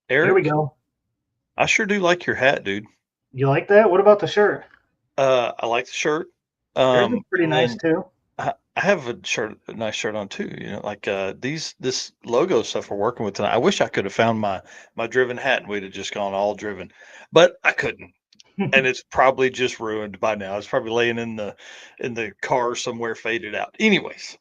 There we Eric, go. I sure do like your hat, dude. You like that? What about the shirt? I like the shirt. Yours is pretty And nice then too. I have a nice shirt on too. Like this logo stuff we're working with tonight. I wish I could have found my driven hat and we'd have just gone all driven, but I couldn't. And it's probably just ruined by now. It's probably laying in the car somewhere, faded out. Anyways,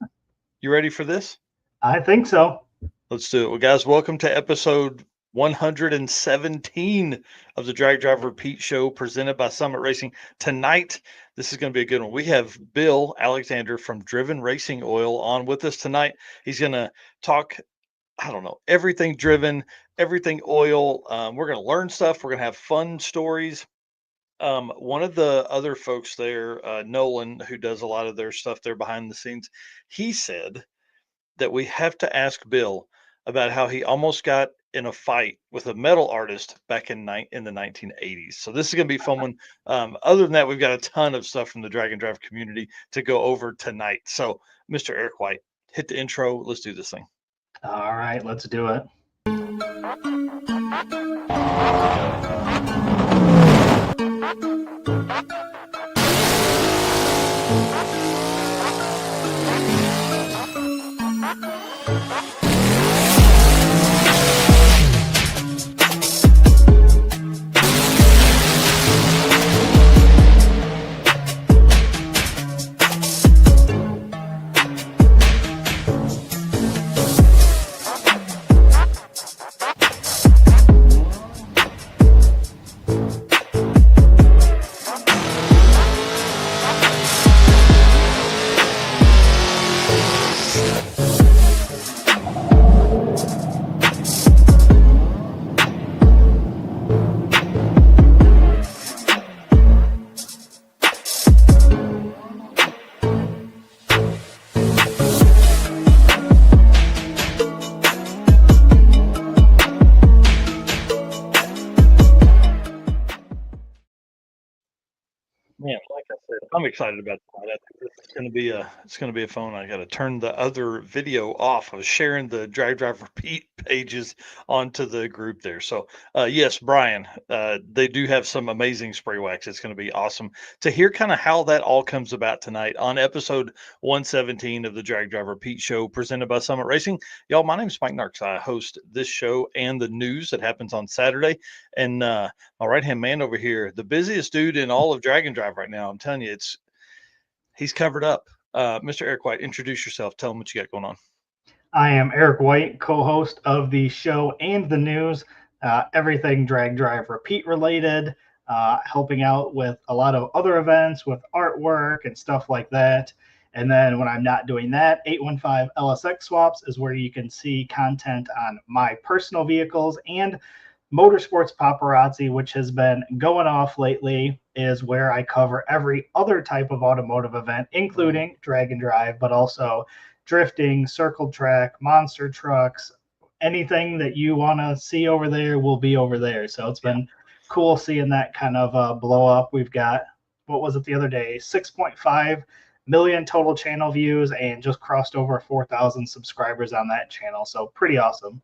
you ready for this? I think so. Let's do it. Well, guys, welcome to episode 117 of the Drag Drive Repeat Show presented by Summit Racing. Tonight, this is going to be a good one. We have Bill Alexander from Driven Racing Oil on with us tonight. He's going to talk, I don't know, everything driven, everything oil. We're going to learn stuff. We're going to have fun stories. One of the other folks there, Nolan, who does a lot of their stuff there behind the scenes, he said that we have to ask Bill about how he almost got in a fight with a metal artist back in the 1980s. So this is going to be fun one. Other than that, we've got a ton of stuff from the Drag and Drive community to go over tonight. So, Mr. Eric White, hit the intro. Let's do this thing. All right, let's do it. Man, like I said, I'm excited about tonight. I think this is gonna be a phone. I gotta turn the other video off. I was sharing the Drag Drive Repeat pages onto the group there. So yes, Brian, they do have some amazing spray wax. It's gonna be awesome to hear kind of how that all comes about tonight on episode 117 of the Drag Drive Repeat show presented by Summit Racing. Y'all, my name is Mike Narks. I host this show and the news that happens on Saturday. And my right hand man over here, the busiest dude in all of Dragon Drive right now. I'm telling you, he's covered up. Mr. Eric White, introduce yourself. Tell him what you got going on. I am Eric White, co-host of the show and the news, everything Drag Drive Repeat related, helping out with a lot of other events with artwork and stuff like that. And then when I'm not doing that, 815 LSX Swaps is where you can see content on my personal vehicles and Motorsports Paparazzi, which has been going off lately, is where I cover every other type of automotive event, including drag and drive, but also drifting, circle track, monster trucks, anything that you want to see over there will be over there. So it's Yeah. been cool seeing that kind of blow up. We've got, what was it the other day? 6.5 million total channel views and just crossed over 4,000 subscribers on that channel. So pretty awesome.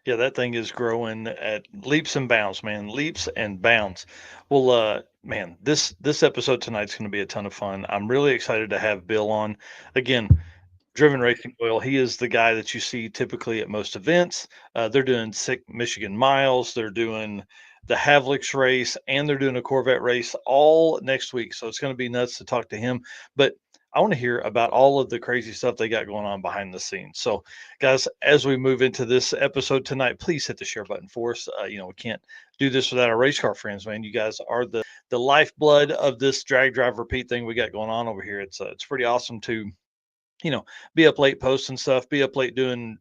Yeah, that thing is growing at leaps and bounds, man. Leaps and bounds. Well, man, this episode tonight's going to be a ton of fun. I'm really excited to have Bill on. Again, Driven Racing Oil. He is the guy that you see typically at most events. They're doing Sick Michigan Miles. They're doing the Havlix race, and they're doing a Corvette race all next week. So it's going to be nuts to talk to him. But I want to hear about all of the crazy stuff they got going on behind the scenes. So, guys, as we move into this episode tonight, please hit the share button for us. We can't do this without our race car friends, man. You guys are the lifeblood of this drag drive repeat thing we got going on over here. It's pretty awesome to be up late posting stuff, be up late doing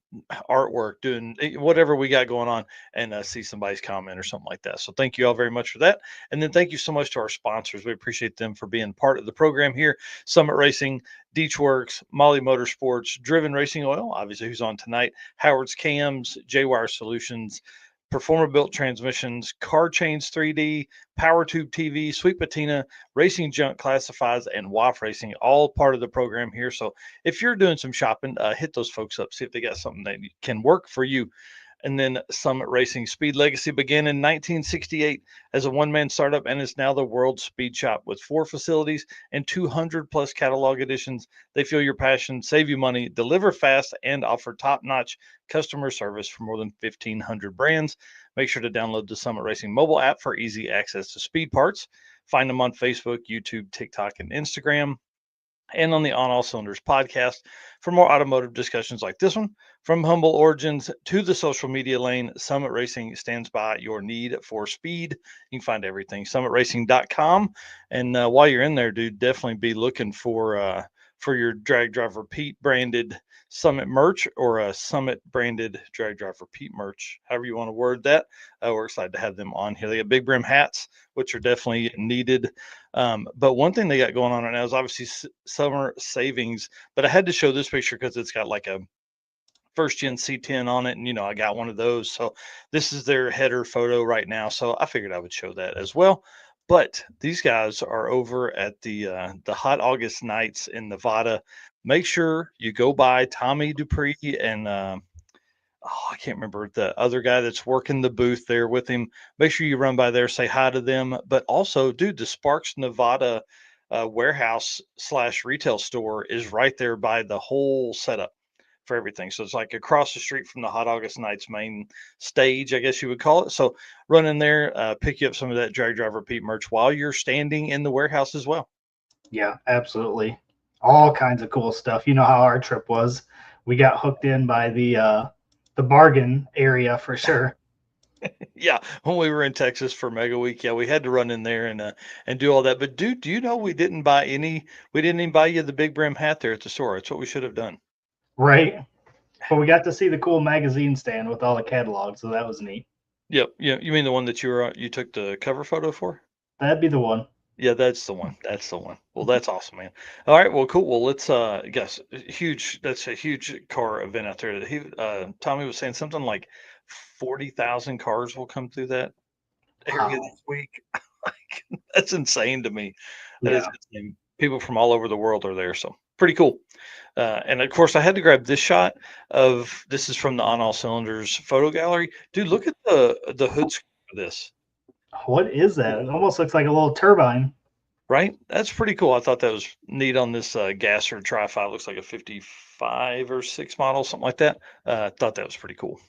artwork, doing whatever we got going on, and see somebody's comment or something like that. So thank you all very much for that. And then thank you so much to our sponsors. We appreciate them for being part of the program here. Summit Racing, Deech Works, Molly Motorsports, Driven Racing Oil, obviously who's on tonight, Howard's Cams, J-Wire Solutions, Performer Built Transmissions, Car Chains 3D, Power Tube TV, Sweet Patina, Racing Junk Classifieds, and WAF Racing, all part of the program here. So if you're doing some shopping, hit those folks up, see if they got something that can work for you. And then Summit Racing Speed Legacy began in 1968 as a one-man startup and is now the world's speed shop with 4 facilities and 200 plus catalog editions. They feel your passion, save you money, deliver fast, and offer top-notch customer service for more than 1,500 brands. Make sure to download the Summit Racing mobile app for easy access to speed parts. Find them on Facebook, YouTube, TikTok, and Instagram, and on the On All Cylinders podcast for more automotive discussions like this one. From humble origins to the social media lane, Summit Racing stands by your need for speed. You can find everything summitracing.com. And while you're in there, dude, definitely be looking for your Drag Driver Pete branded Summit merch or a Summit branded Drag Driver Pete merch, however you want to word that. We're excited to have them on here. They got big brim hats, which are definitely needed. But one thing they got going on right now is obviously summer savings. But I had to show this picture because it's got like a first gen C10 on it, and I got one of those. So this is their header photo right now. So I figured I would show that as well. But these guys are over at the Hot August Nights in Nevada. Make sure you go by Tommy Dupree and I can't remember the other guy that's working the booth there with him. Make sure you run by there, say hi to them. But also, dude, the Sparks Nevada warehouse slash retail store is right there by the whole setup for everything. So it's like across the street from the Hot August Nights main stage, I guess you would call it. So run in there, pick you up some of that Drag Driver Pete merch while you're standing in the warehouse as well. Yeah, absolutely. All kinds of cool stuff. You know how our trip was. We got hooked in by the bargain area for sure. Yeah, when we were in Texas for Mega Week, yeah, we had to run in there and do all that. But dude, do you know we didn't buy any? We didn't even buy you the big brim hat there at the store. It's what we should have done. Right. But we got to see the cool magazine stand with all the catalogs, so that was neat. Yep. Yeah. You mean the one that you took the cover photo for? That'd be the one. Yeah, that's the one. That's the one. Well, that's awesome, man. All right. Well, cool. Well, let's guess. Huge. That's a huge car event out there. Tommy was saying something like 40,000 cars will come through that area Wow. this week. Like, that's insane to me. That is Yeah. insane. People from all over the world are there, so pretty cool. And of course, I had to grab this shot of this is from the On All Cylinders photo gallery. Dude, look at the hood scoop of this. What is that? It almost looks like a little turbine. Right? That's pretty cool. I thought that was neat on this Gasser Tri-5. Looks like a 55 or 6 model, something like that. I thought that was pretty cool.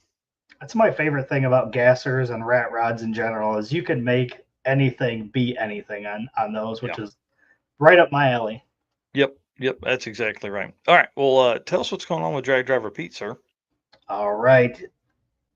That's my favorite thing about gassers and rat rods in general is you can make anything beat anything on those, which Yeah. is right up my alley. Yep. Yep. That's exactly right. All right. Well, tell us what's going on with Drag Driver Pete, sir. All right.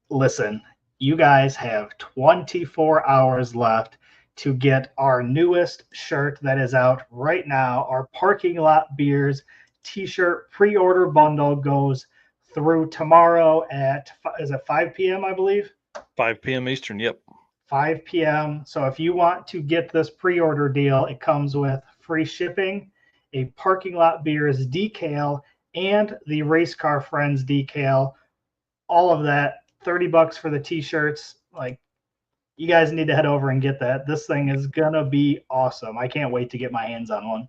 Listen, you guys have 24 hours left to get our newest shirt that is out right now. Our Parking Lot Beers t-shirt pre-order bundle goes through tomorrow at, is it 5 p.m., I believe? 5 p.m. Eastern. Yep. 5 p.m. So if you want to get this pre-order deal, it comes with free shipping, a Parking Lot Beers decal, and the Race Car Friends decal. All of that, $30 for the t-shirts. Like, you guys need to head over and get that. This thing is gonna be awesome. I can't wait to get my hands on one.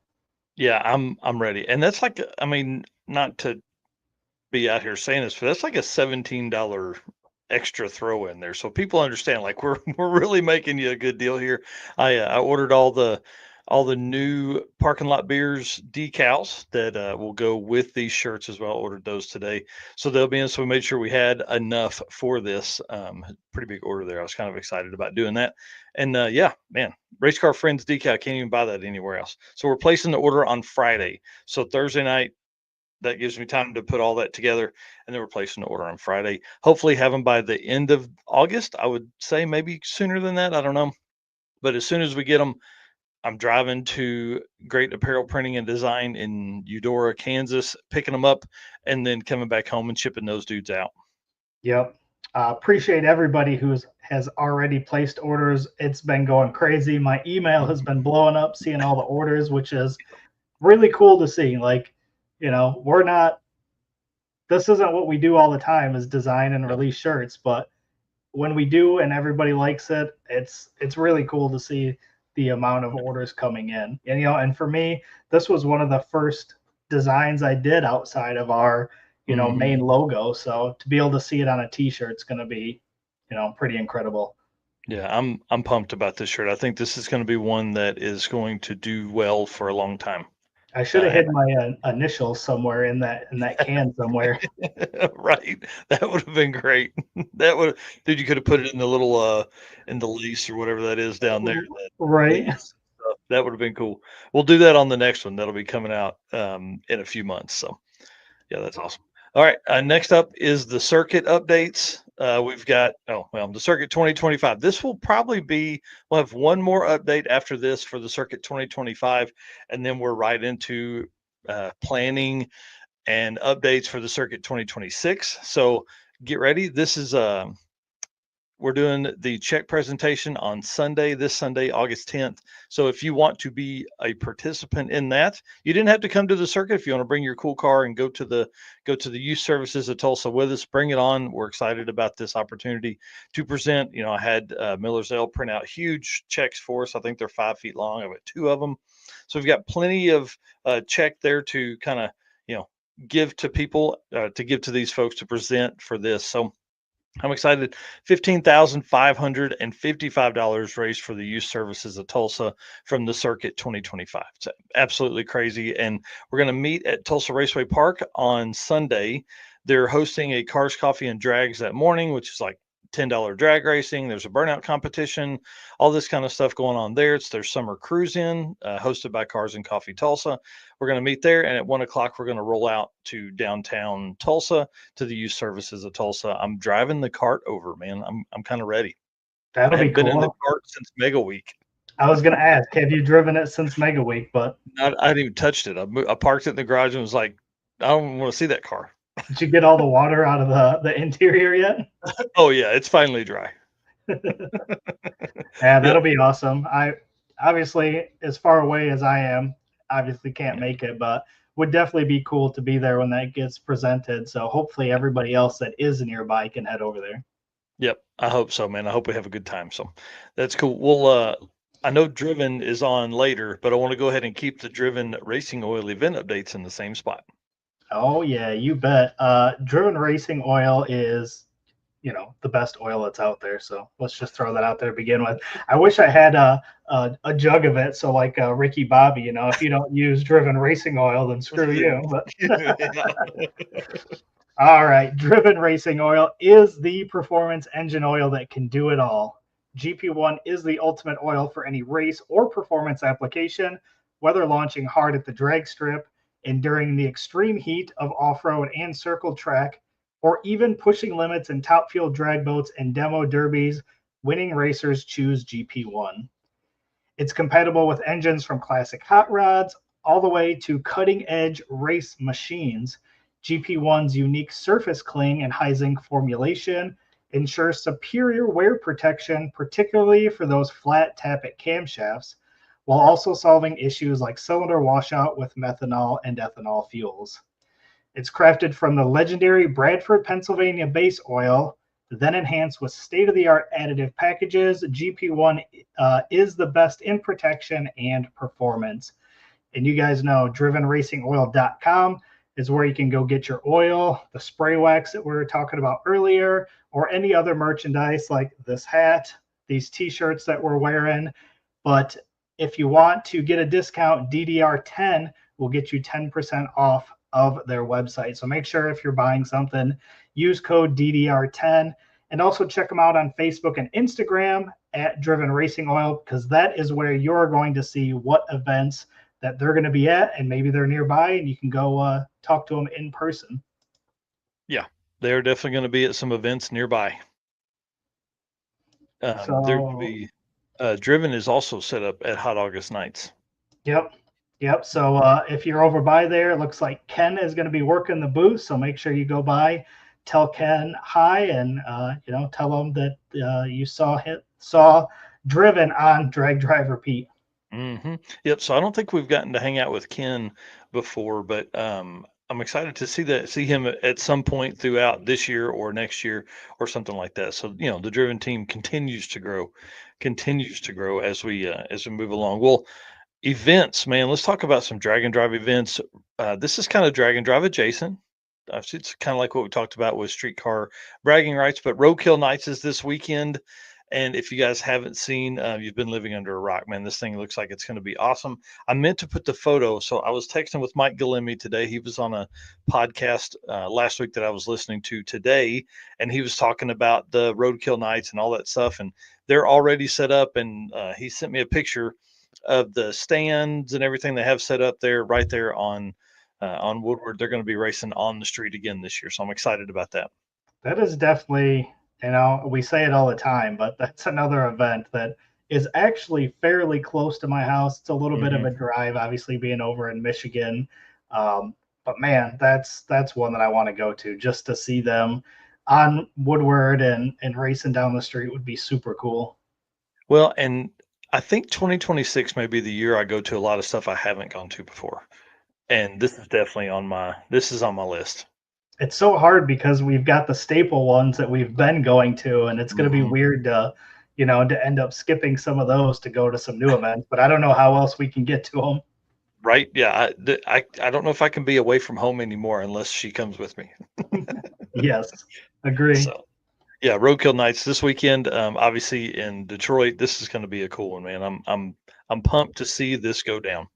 Yeah, I'm ready. And that's like, I mean, not to be out here saying this, but that's like a $17 extra throw in there. So people understand, like we're really making you a good deal here. I ordered all the new parking lot beers decals that will go with these shirts as well. Ordered those today, so they'll be in. So we made sure we had enough for this. Pretty big order there. I was kind of excited about doing that. And yeah, man, Race Car Friends decal, can't even buy that anywhere else. So we're placing the order on Friday. So Thursday night, that gives me time to put all that together, and then we're placing the order on Friday. Hopefully have them by the end of August. I would say maybe sooner than that. I don't know. But as soon as we get them, I'm driving to Great Apparel Printing and Design in Eudora, Kansas, picking them up, and then coming back home and shipping those dudes out. Yep. Appreciate everybody who has already placed orders. It's been going crazy. My email has been blowing up, seeing all the orders, which is really cool to see. Like, we're not, this isn't what we do all the time is design and release shirts, but when we do and everybody likes it, it's really cool to see the amount of orders coming in. And and for me, this was one of the first designs I did outside of our main logo. So to be able to see it on a t-shirt is going to be, pretty incredible. Yeah, I'm pumped about this shirt. I think this is going to be one that is going to do well for a long time. I should have hid my initials somewhere in that can somewhere. Right. That would have been great. Dude, you could have put it in the little in the lace or whatever that is down there. Right. That would have been cool. We'll do that on the next one. That'll be coming out in a few months. So yeah, that's awesome. All right. Next up is the circuit updates. We've got the circuit 2025. This will probably we'll have one more update after this for the circuit 2025, and then we're right into planning and updates for the circuit 2026. So get ready. This is we're doing the check presentation on this Sunday, August 10th. So if you want to be a participant in that, you didn't have to come to the circuit. If you want to bring your cool car and go to the youth services of Tulsa with us, bring it on. We're excited about this opportunity to present. I had Miller's Ale print out huge checks for us. I think they're 5 feet long. I've got 2 of them. So we've got plenty of check there to kind of, give to people, to give to these folks to present for this. So I'm excited. $15,555 raised for the youth services of Tulsa from the Circuit 2025. It's absolutely crazy. And we're going to meet at Tulsa Raceway Park on Sunday. They're hosting a Cars, Coffee, and Drags that morning, which is like $10 drag racing. There's a burnout competition, all this kind of stuff going on there. It's their summer cruise in, hosted by Cars and Coffee Tulsa. We're going to meet there, and at 1 o'clock, we're going to roll out to downtown Tulsa to the youth services of Tulsa. I'm driving the cart over, man. I'm kind of ready. That'll be cool. Been in the cart since Mega Week. I was going to ask, have you driven it since Mega Week? But I hadn't even touched it. I parked it in the garage and was like, I don't want to see that car. Did you get all the water out of the interior yet? Oh yeah, it's finally dry. Yeah, that'll be awesome. I obviously, as far away as I am, obviously can't make it, but would definitely be cool to be there when that gets presented. So hopefully everybody else that is nearby can head over there. Yep, I hope so, man. I hope we have a good time. So that's cool. Well, I know Driven is on later, but I want to go ahead and keep the Driven Racing Oil event updates in the same spot. Oh yeah, you bet. Driven Racing Oil is, the best oil that's out there. So let's just throw that out there to begin with. I wish I had a jug of it. So like Ricky Bobby, if you don't use Driven Racing Oil, then screw you. But all right, Driven Racing Oil is the performance engine oil that can do it all. GP1 is the ultimate oil for any race or performance application, whether launching hard at the drag strip, enduring the extreme heat of off-road and circle track, or even pushing limits in top fuel drag boats and demo derbies, winning racers choose GP1. It's compatible with engines from classic hot rods all the way to cutting-edge race machines. GP1's unique surface cling and high zinc formulation ensures superior wear protection, particularly for those flat tappet camshafts, while also solving issues like cylinder washout with methanol and ethanol fuels. It's crafted from the legendary Bradford, Pennsylvania base oil, then enhanced with state-of-the-art additive packages. GP1 is the best in protection and performance. And you guys know drivenracingoil.com is where you can go get your oil, the spray wax that we were talking about earlier, or any other merchandise like this hat, these t-shirts that we're wearing. But if you want to get a discount, DDR10 will get you 10% off of their website. So make sure if you're buying something, use code DDR10, and also check them out on Facebook and Instagram at Driven Racing Oil, because that is where you're going to see what events that they're going to be at, and maybe they're nearby and you can go talk to them in person. Yeah, they're definitely going to be at some events nearby. There will be Driven is also set up at Hot August Nights. Yep. So if you're over by there, it looks like Ken is going to be working the booth. So make sure you go by, tell Ken hi, and tell him that you saw Driven on Drag Drive Repeat. Mm-hmm. Yep. So I don't think we've gotten to hang out with Ken before, but I'm excited to see him at some point throughout this year or next year or something like that. So the Driven team continues to grow as we move along. Well, events, man. Let's talk about some drag and drive events. This is kind of drag and drive adjacent. it's kind of like what we talked about with streetcar bragging rights, but Roadkill Nights is this weekend. And if you guys haven't seen, you've been living under a rock, man. This thing looks like it's going to be awesome. I meant to put the photo. So I was texting with Mike Galemi today. He was on a podcast last week that I was listening to today, and he was talking about the Roadkill Nights and all that stuff. And they're already set up. And he sent me a picture of the stands and everything they have set up there, right there on Woodward. They're going to be racing on the street again this year, so I'm excited about that. That is definitely, we say it all the time, but that's another event that is actually fairly close to my house. It's a little bit of a drive, obviously being over in Michigan. But man, that's one that I want to go to just to see them on Woodward and racing down the street would be super cool. Well, and I think 2026 may be the year I go to a lot of stuff I haven't gone to before. And this is definitely on my list. It's so hard because we've got the staple ones that we've been going to, and it's going to be weird to, to end up skipping some of those to go to some new events. But I don't know how else we can get to them. Right? Yeah. I don't know if I can be away from home anymore unless she comes with me. Yes, agree. So, yeah, Roadkill Nights this weekend. Obviously in Detroit, this is going to be a cool one, man. I'm pumped to see this go down.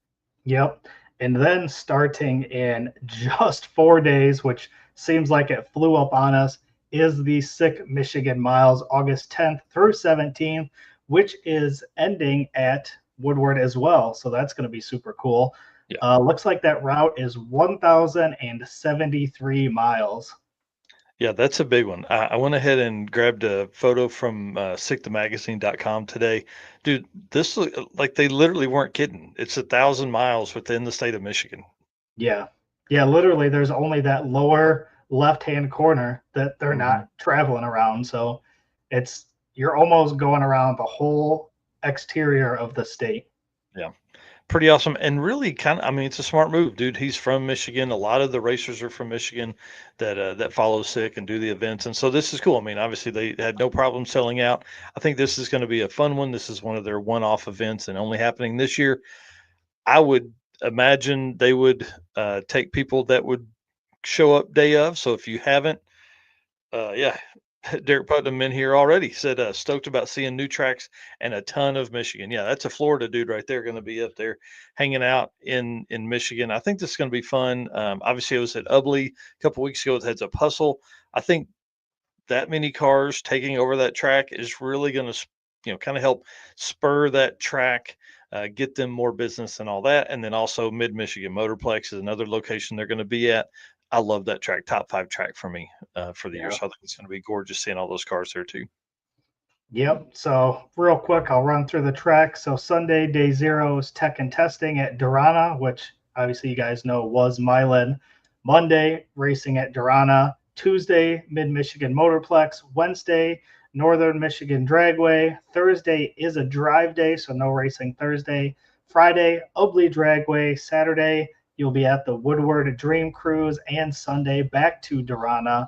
Yep. And then starting in just 4 days, which seems like it flew up on us, is the Sick Michigan Miles, August 10th through 17th, which is ending at Woodward as well. So that's going to be super cool. Yeah. Looks like that route is 1,073 miles. Yeah, that's a big one. I went ahead and grabbed a photo from sickthemagazine.com today. Dude, this like they literally weren't kidding. It's 1,000 miles within the state of Michigan. Yeah. Yeah, literally there's only that lower left-hand corner that they're not traveling around. So you're almost going around the whole exterior of the state. Yeah. Pretty awesome. And really it's a smart move, dude. He's from Michigan. A lot of the racers are from Michigan that follow Sick and do the events. And so this is cool. I mean, obviously they had no problem selling out. I think this is going to be a fun one. This is one of their one-off events and only happening this year. I would imagine they would take people that would show up day of. So if you haven't, Derek Putnam in here already said stoked about seeing new tracks and a ton of Michigan. Yeah, that's a Florida dude right there, going to be up there hanging out in Michigan. I think this is going to be fun. Obviously, I was at Ubley a couple weeks ago with Heads Up Hustle. I think that many cars taking over that track is really going to kind of help spur that track, get them more business and all that. And then also Mid Michigan Motorplex is another location they're going to be at. I love that track, top 5 track for me for the year. So I think it's going to be gorgeous seeing all those cars there too. Yep. So real quick, I'll run through the track. So Sunday, day 0 is tech and testing at Durana, which obviously you guys know was Milan. Monday, racing at Durana. Tuesday, Mid-Michigan Motorplex. Wednesday, Northern Michigan Dragway. Thursday is a drive day, so no racing Thursday. Friday, Ubley Dragway. Saturday, you'll be at the Woodward Dream Cruise, and Sunday back to Durana.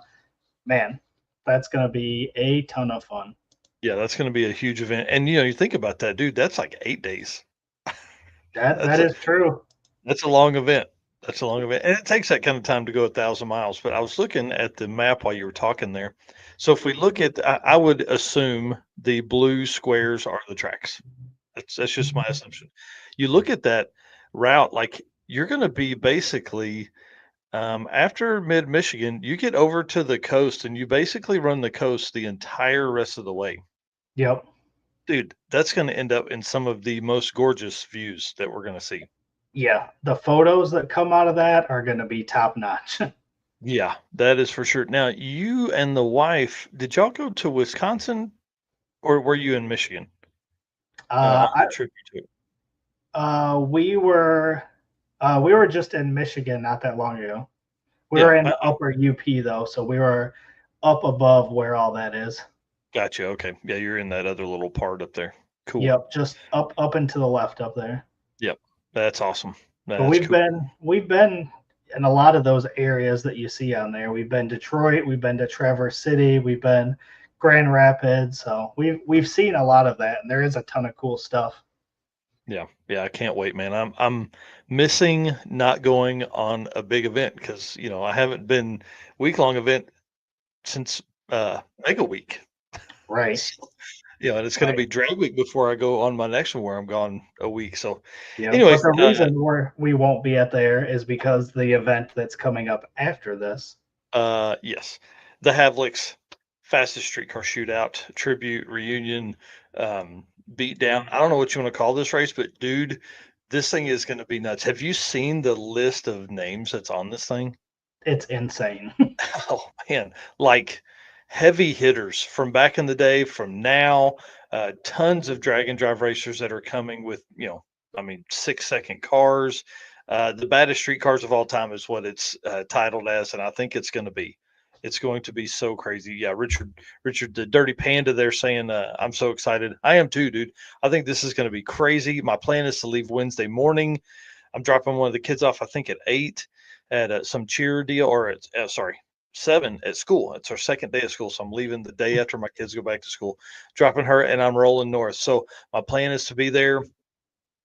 Man, that's going to be a ton of fun. Yeah, that's going to be a huge event. And, you think about that, dude, that's like 8 days. That is true. That's a long event. That's a long event. And it takes that kind of time to go 1,000 miles. But I was looking at the map while you were talking there. So if we look at, I would assume the blue squares are the tracks. That's just my assumption. You look at that route, like you're going to be basically after Mid Michigan, you get over to the coast and you basically run the coast the entire rest of the way. Yep. Dude, that's going to end up in some of the most gorgeous views that we're going to see. Yeah, the photos that come out of that are going to be top notch. Yeah, that is for sure. Now, you and the wife, did y'all go to Wisconsin or were you in Michigan? Trip you took? We were just in Michigan not that long ago. We were in upper UP though, so we were up above where all that is. Gotcha. Okay. Yeah, you're in that other little part up there. Cool. Yep, just up and to the left up there. Yep. That's awesome. But we've been in a lot of those areas that you see on there. We've been Detroit, we've been to Traverse City, we've been Grand Rapids. So we've seen a lot of that, and there is a ton of cool stuff. Yeah, I can't wait, man. I'm missing not going on a big event because I haven't been week-long event since Mega Week. Right. So, and it's going to Right. be drag week before I go on my next one where I'm gone a week. So, Yeah. But anyways, the reason we won't be at there is because the event that's coming up after this. yes, the Havlicks fastest streetcar shootout tribute reunion beat down. I don't know what you want to call this race, but dude, this thing is going to be nuts. Have you seen the list of names that's on this thing? It's insane. Oh man, like heavy hitters from back in the day, from now, tons of drag and drive racers that are coming with, 6-second cars. The baddest street cars of all time is what it's titled as, and I think it's going to be. It's going to be so crazy. Yeah, Richard, the Dirty Panda, there saying, "I'm so excited." I am too, dude. I think this is going to be crazy. My plan is to leave Wednesday morning. I'm dropping one of the kids off, I think, at 8 at some cheer deal, or at sorry, 7 at school. It's our second day of school, so I'm leaving the day after my kids go back to school, dropping her, and I'm rolling north. So my plan is to be there,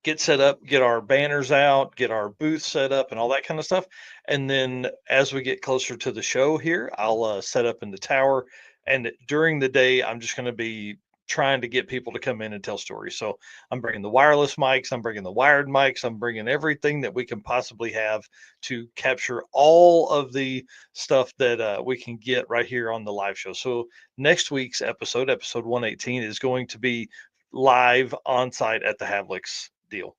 get set up, get our banners out, get our booth set up, and all that kind of stuff. And then as we get closer to the show here, I'll set up in the tower. And during the day, I'm just going to be trying to get people to come in and tell stories. So I'm bringing the wireless mics, I'm bringing the wired mics, I'm bringing everything that we can possibly have to capture all of the stuff that we can get right here on the live show. So next week's episode 118, is going to be live on site at the Havlicks deal.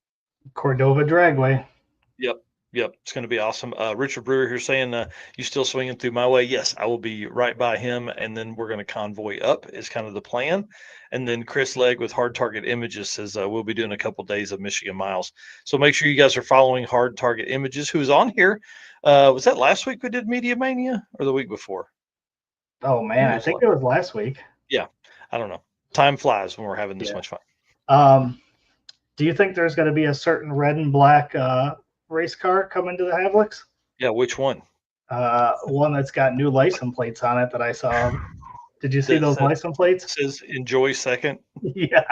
Cordova Dragway. Yep. Yep. It's going to be awesome. Richard Brewer here saying, you still swinging through my way? Yes, I will be right by him. And then we're going to convoy up is kind of the plan. And then Chris Legg with Hard Target Images says, we'll be doing a couple days of Michigan miles. So make sure you guys are following Hard Target Images, who's on here. Was that last week we did Media Mania or the week before? Oh man, I think it was last week. Yeah. I don't know. Time flies when we're having this much fun. Do you think there's going to be a certain red and black race car coming to the Havlicks? Yeah. Which one? One that's got new license plates on it that I saw. Did you see those license plates? Says enjoy second. Yeah.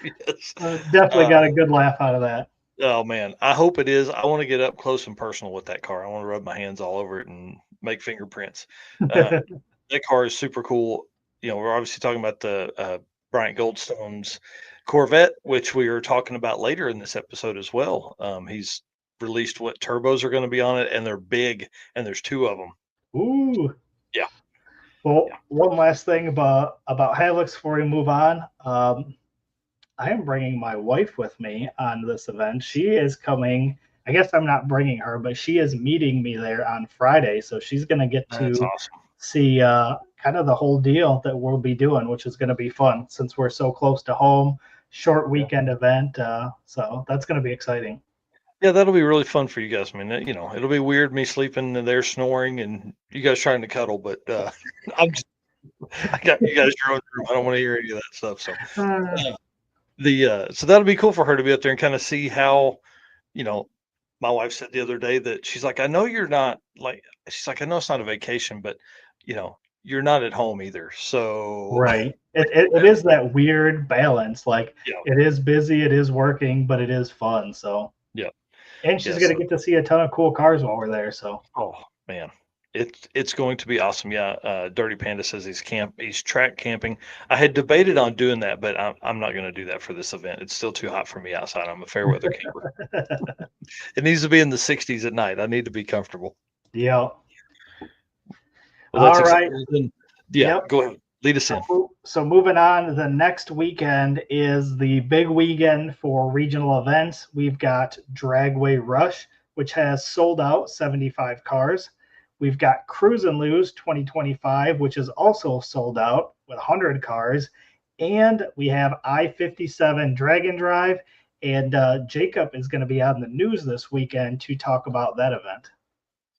Yes. Definitely got a good laugh out of that. Oh man, I hope it is. I want to get up close and personal with that car. I want to rub my hands all over it and make fingerprints. That car is super cool. We're obviously talking about the Bryant Goldstone's Corvette, which we are talking about later in this episode as well. He's released what turbos are going to be on it, and they're big, and there's 2 of them. Ooh. Yeah. Well, one last thing about Havlicks before we move on. I am bringing my wife with me on this event. She is coming. I guess I'm not bringing her, but she is meeting me there on Friday. So she's going to get to see kind of the whole deal that we'll be doing, which is going to be fun since we're so close to home. Short weekend event. So that's going to be exciting. Yeah, that'll be really fun for you guys. I mean, it'll be weird me sleeping and they're snoring and you guys trying to cuddle, but I got you guys your own room. I don't want to hear any of that stuff. So so that'll be cool for her to be up there and kind of see how, my wife said the other day that she's like, I know you're not she's like, I know it's not a vacation, but you're not at home either. So right. It is that weird balance. Like it is busy, it is working, but it is fun. So yeah. And she's going to get to see a ton of cool cars while we're there. So oh man. It's going to be awesome. Yeah, Dirty Panda says he's track camping. I had debated on doing that, but I'm not going to do that for this event. It's still too hot for me outside. I'm a fair weather camper. It needs to be in the 60s at night. I need to be comfortable. Yeah. Well, all right. Yeah, Go ahead. Lead us in. So moving on, the next weekend is the big weekend for regional events. We've got Dragway Rush, which has sold out 75 cars. We've got Cruise and Lose 2025, which is also sold out with 100 cars. And we have I-57 Drag and Drive. And Jacob is going to be on the news this weekend to talk about that event.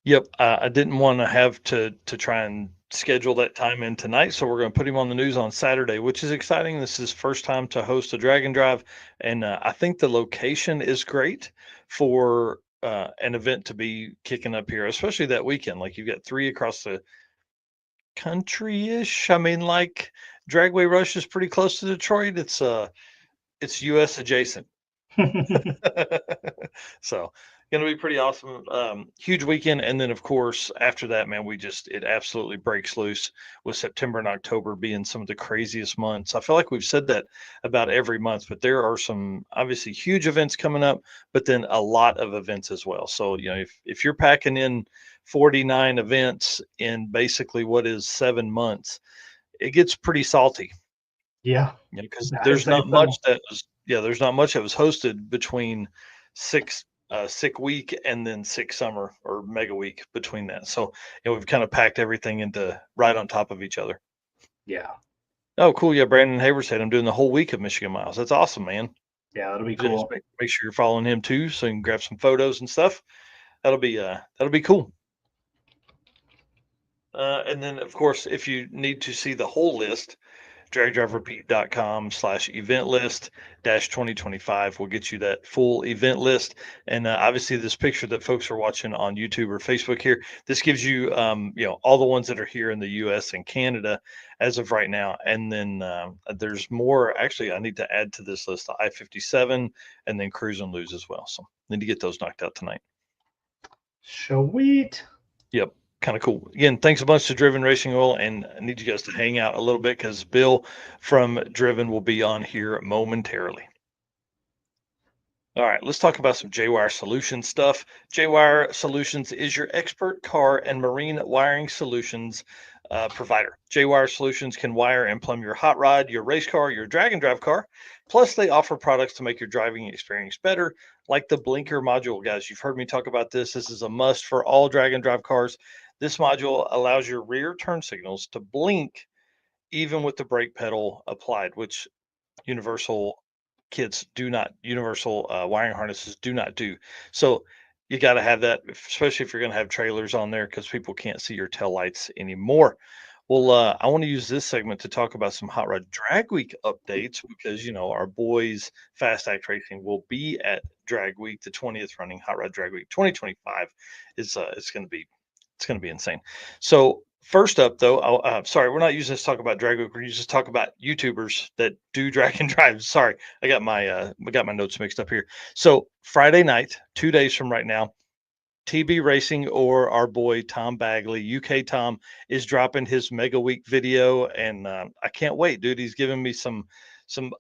Yep. I didn't want to have to try and schedule that time in tonight. So we're going to put him on the news on Saturday, which is exciting. This is his first time to host a Drag and Drive. And I think the location is great for an event to be kicking up here, especially that weekend. Like you've got 3 across the country-ish. I mean, like Dragway Rush is pretty close to Detroit. It's US adjacent. So going to be pretty awesome. Huge weekend. And then of course, after that, man, it absolutely breaks loose with September and October being some of the craziest months. I feel like we've said that about every month, but there are some obviously huge events coming up, but then a lot of events as well. So, if you're packing in 49 events in basically what is 7 months, it gets pretty salty. Yeah. Because I'd there's say not much so. there's not much that was hosted between six sick week and then sick summer or mega week between that. So we've kind of packed everything into right on top of each other. Yeah. Oh, cool. Yeah, Brandon Haber said I'm doing the whole week of Michigan Miles. That's awesome, man. Yeah, that'll be Just cool. make sure you're following him too, so you can grab some photos and stuff. That'll be cool. And then of course, if you need to see the whole list, dragdriverepeat.com/event list dash 2025 will get you that full event list. And obviously this picture that folks are watching on YouTube or Facebook here, this gives you, all the ones that are here in the US and Canada as of right now. And then there's more, actually, I need to add to this list, the I-57 and then Cruise and Lose as well. So need to get those knocked out tonight. Sweet. Yep. Kind of cool. Again, thanks a bunch to Driven Racing Oil, and I need you guys to hang out a little bit because Bill from Driven will be on here momentarily. All right, let's talk about some J-Wire Solutions stuff. J-Wire Solutions is your expert car and marine wiring solutions provider. J-Wire Solutions can wire and plumb your hot rod, your race car, your drag and drive car. Plus, they offer products to make your driving experience better, like the blinker module. Guys, you've heard me talk about this. This is a must for all drag and drive cars. This module allows your rear turn signals to blink even with the brake pedal applied, which universal universal wiring harnesses do not do. So you got to have that, especially if you're going to have trailers on there because people can't see your tail lights anymore. Well, I want to use this segment to talk about some Hot Rod Drag Week updates because our boys Fast Act Racing will be at Drag Week, the 20th running Hot Rod Drag Week 2025. It's going to be insane. So first up, though, sorry, we're not using this to talk about drag week. We're using this to talk about YouTubers that do drag and drive. Sorry, I got my notes mixed up here. So Friday night, 2 days from right now, TB Racing or our boy Tom Bagley, UK Tom, is dropping his Mega Week video, and I can't wait, dude. He's giving me some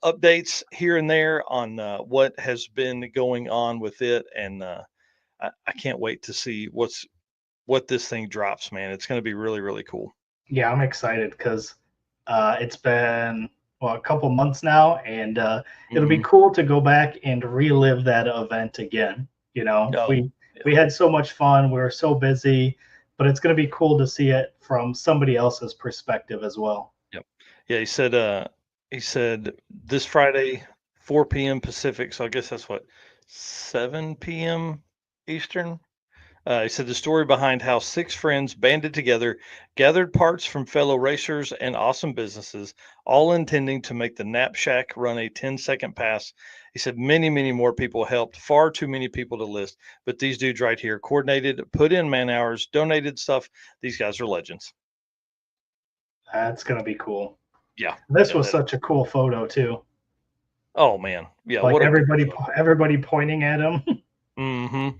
updates here and there on what has been going on with it, and I can't wait to see what this thing drops, man. It's going to be really, really cool. Yeah, I'm excited because it's been a couple months now, and it'll be cool to go back and relive that event again. We had so much fun. We were so busy, but it's going to be cool to see it from somebody else's perspective as well. Yep. Yeah, he said this Friday, 4 p.m. Pacific. So I guess that's what, 7 p.m. Eastern. He said the story behind how 6 friends banded together, gathered parts from fellow racers and awesome businesses, all intending to make the Nap Shack run a 10-second pass. He said many, many more people helped, far too many people to list. But these dudes right here coordinated, put in man hours, donated stuff. These guys are legends. That's going to be cool. Yeah. This was such a cool photo, too. Oh, man. Yeah. Like everybody pointing at him. Mm-hmm.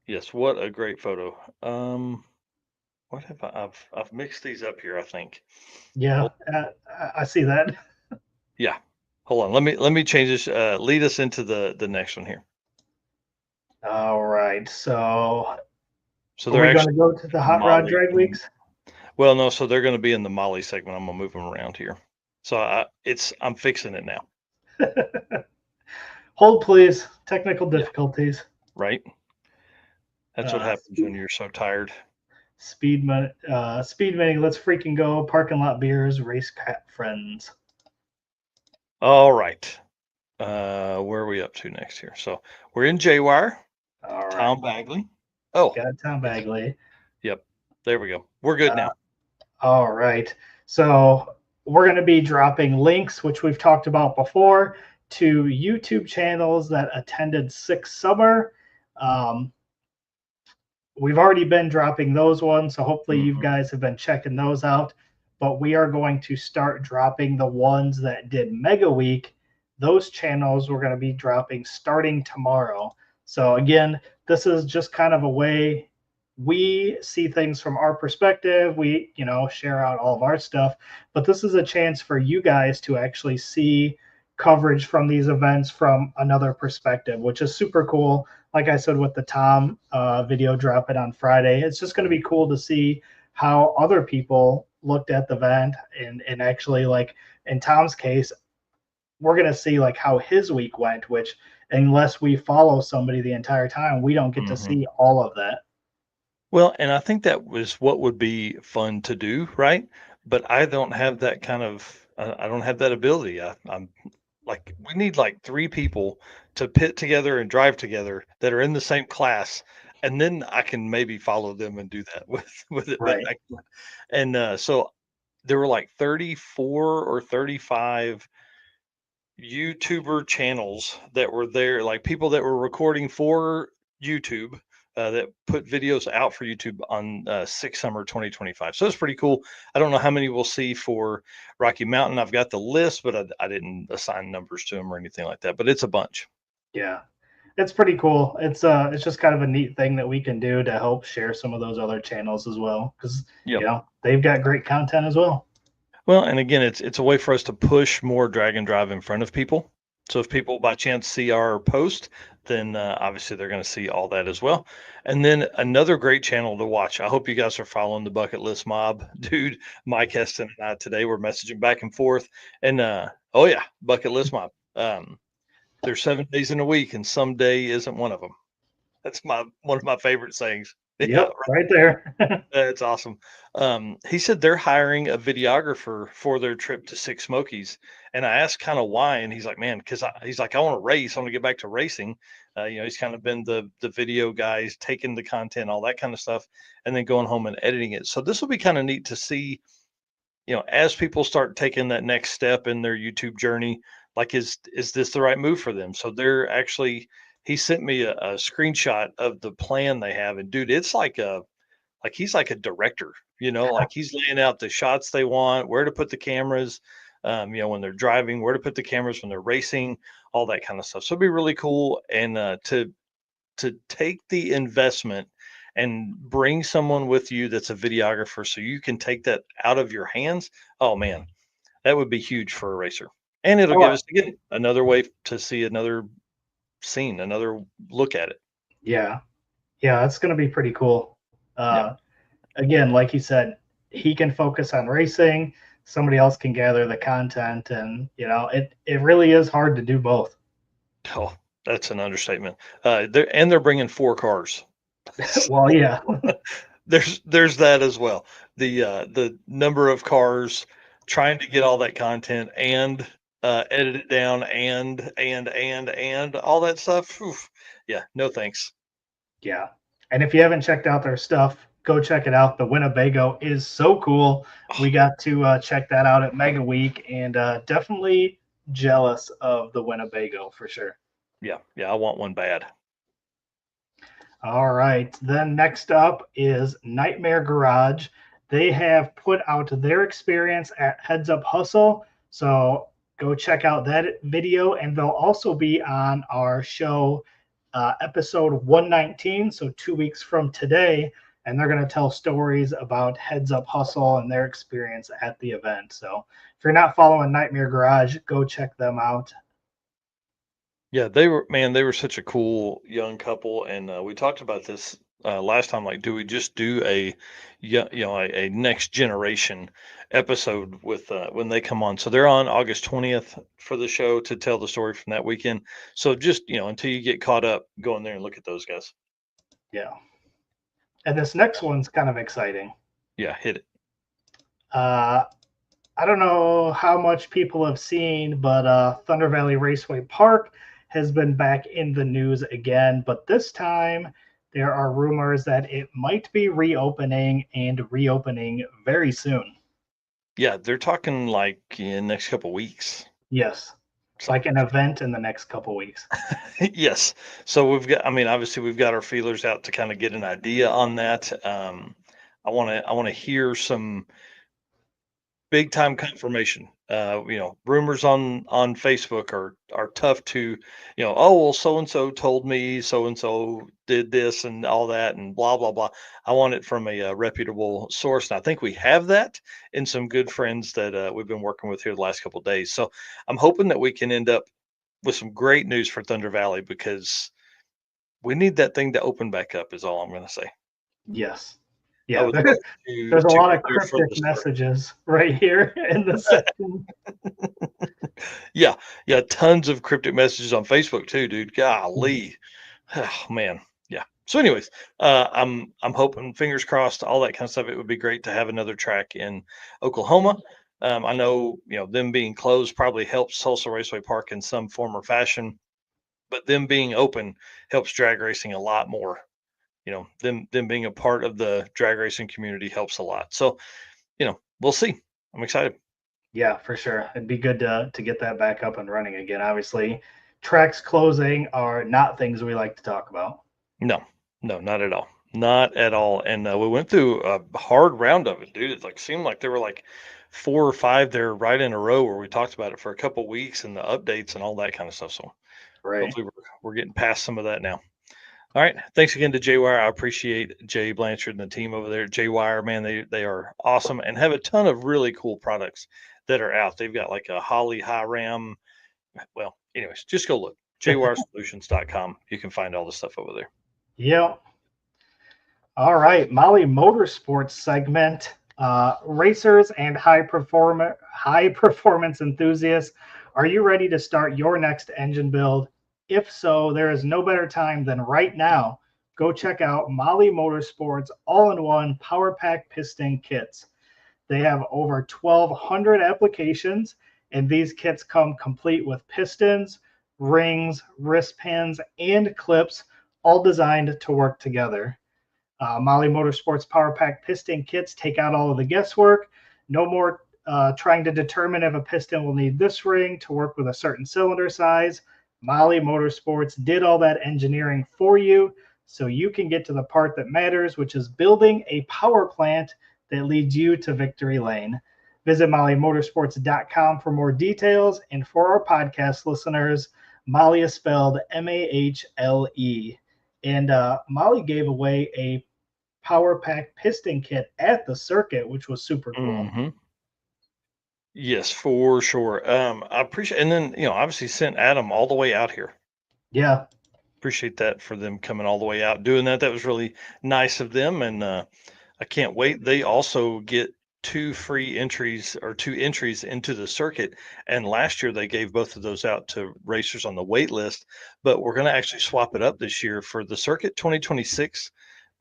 Yes, what a great photo. What have I've mixed these up here, I think. Yeah, I see that. Yeah. Hold on. Let me change this. Lead us into the next one here. All right. So they're are we going to go to the Hot Rod Drag Weeks? Well, no. So they're going to be in the Molly segment. I'm gonna move them around here. So I'm fixing it now. Hold, please. Technical difficulties. Yeah, right. That's what happens when you're so tired. Speed money. Let's freaking go. Parking lot beers. Race cat friends. All right. Where are we up to next here? So we're in J-Wire. All right. Tom Bagley. Oh, got Tom Bagley. Yep. There we go. We're good now. All right. So we're going to be dropping links, which we've talked about before, to YouTube channels that attended Six Summer. We've already been dropping those ones, so hopefully you guys have been checking those out. But we are going to start dropping the ones that did Mega Week those channels we're going to be dropping starting tomorrow. So again, this is just kind of a way we see things from our perspective. We, share out all of our stuff, but this is a chance for you guys to actually see coverage from these events from another perspective, which is super cool. Like I said, with the Tom video dropping on Friday, it's just going to be cool to see how other people looked at the event, and actually, like in Tom's case, we're going to see like how his week went, which unless we follow somebody the entire time, we don't get to Mhm. see all of that. Well, and I think that was what would be fun to do, right? But I don't have that kind of I don't have that ability. I'm like we need like 3 people to pit together and drive together that are in the same class, and then I can maybe follow them and do that with it. But Right. so there were like 34 or 35 YouTuber channels that were there, like people that were recording for YouTube, that put videos out for YouTube on 6 summer 2025. So it's pretty cool. I don't know how many we'll see for Rocky Mountain. I've got the list, but I didn't assign numbers to them or anything like that. But it's a bunch. Yeah. It's pretty cool. It's just kind of a neat thing that we can do to help share some of those other channels as well, because Yep. they've got great content as well. Well, and again, it's a way for us to push more drag and drive in front of people. So if people by chance see our post, then obviously they're going to see all that as well. And then another great channel to watch. I hope you guys are following the Bucket List Mob, dude. Mike Heston and I today were messaging back and forth, and oh yeah, Bucket List Mob. There's 7 days in a week, and some day isn't one of them. That's one of my favorite sayings. Yeah, Yep, right there. that's awesome. He said they're hiring a videographer for their trip to Six Smokies, and I asked kind of why, and he's like, "Man, because he's like, I want to race. I want to get back to racing." He's kind of been the video guys, taking the content, all that kind of stuff, and then going home and editing it. So this will be kind of neat to see, as people start taking that next step in their YouTube journey. Like, is this the right move for them? So they're actually. He sent me a screenshot of the plan they have, and dude, it's like he's like a director, like he's laying out the shots they want, where to put the cameras, when they're driving, where to put the cameras when they're racing, all that kind of stuff. So it'd be really cool, and to take the investment and bring someone with you that's a videographer, so you can take that out of your hands. Oh man, that would be huge for a racer, and it'll give Oh, us again another way to see another scene, another look at it. yeah. Yeah, it's going to be pretty cool. Yeah. Uh, Again, like you said, he can focus on racing. Somebody else can gather the content, and it really is hard to do both. Oh, that's an understatement. They're bringing 4 cars. Well, yeah, There's that as well. The number of cars trying to get all that content and edit it down and all that stuff. Oof. Yeah, no thanks. yeah. And if you haven't checked out their stuff, go check it out. The Winnebago is so cool. We got to check that out at Mega Week, and definitely jealous of the Winnebago for sure. Yeah, I want one bad. All right. Then next up is Nightmare Garage. They have put out their experience at Heads Up Hustle. So go check out that video. And they'll also be on our show, episode 119. So 2 weeks from today. And they're going to tell stories about Heads Up Hustle and their experience at the event. So if you're not following Nightmare Garage, go check them out. Yeah, they were such a cool young couple, and we talked about this last time. Like, do we just do a next generation episode with when they come on? So they're on August 20th for the show to tell the story from that weekend. So just until you get caught up, go in there and look at those guys. Yeah. And this next one's kind of exciting. Yeah, hit it. Uh, I don't know how much people have seen, but Thunder Valley Raceway Park has been back in the news again. But this time, there are rumors that it might be reopening and reopening very soon. Yeah, they're talking like in next couple weeks. Yes, So like an event in the next couple weeks. yes, so we've got. I mean, obviously we've got our feelers out to kind of get an idea on that. I want to hear some big time confirmation. Rumors on Facebook are tough to, oh well, so and so told me, so and so did this and all that and blah blah blah. I want it from a, reputable source, and I think we have that in some good friends that we've been working with here the last couple of days. So I'm hoping that we can end up with some great news for Thunder Valley because we need that thing to open back up. Is all I'm going to say. Yes. I Yeah. would love to There's a to lot get of there for cryptic the start. messages right here in this section. Yeah, yeah, tons of cryptic messages on Facebook too, dude. Mm. Golly, oh, man, yeah. So, anyways, I'm hoping, fingers crossed, all that kind of stuff. It would be great to have another track in Oklahoma. I know them being closed probably helps Tulsa Raceway Park in some form or fashion, but them being open helps drag racing a lot more. Them being a part of the drag racing community helps a lot. So, we'll see. I'm excited. Yeah, for sure. It'd be good to get that back up and running again. Obviously, tracks closing are not things we like to talk about. No, no, not at all. Not at all. And we went through a hard round of it, dude. It seemed like there were like 4 or 5 there right in a row where we talked about it for a couple weeks and the updates and all that kind of stuff. So Right. hopefully we're getting past some of that now. All right. Thanks again to Jay Wire. I appreciate Jay Blanchard and the team over there at Jay Wire, man. They are awesome and have a ton of really cool products that are out. They've got like a Holly High Ram. Well, anyways, just go look. jwiresolutions.com. You can find all the stuff over there. Yep. All right, Molly Motorsports segment. Racers and high performance enthusiasts, are you ready to start your next engine build? If so, there is no better time than right now. Go check out Molly Motorsports all-in-one Power Pack piston kits. They have over 1,200 applications, and these kits come complete with pistons, rings, wristbands, and clips, all designed to work together. Molly Motorsports Power Pack piston kits take out all of the guesswork. No more trying to determine if a piston will need this ring to work with a certain cylinder size. Molly Motorsports did all that engineering for you so you can get to the part that matters, which is building a power plant that leads you to victory lane. Visit mollymotorsports.com for more details. And for our podcast listeners, Molly is spelled Mahle. And Molly gave away a Power Pack piston kit at the circuit, which was super cool. Hmm. Yes, for sure. I appreciate, and then obviously sent Adam all the way out here. Yeah. Appreciate that for them coming all the way out doing that. That was really nice of them, and I can't wait. They also get 2 entries into the circuit, and last year they gave both of those out to racers on the wait list. But we're going to actually swap it up this year for the circuit 2026.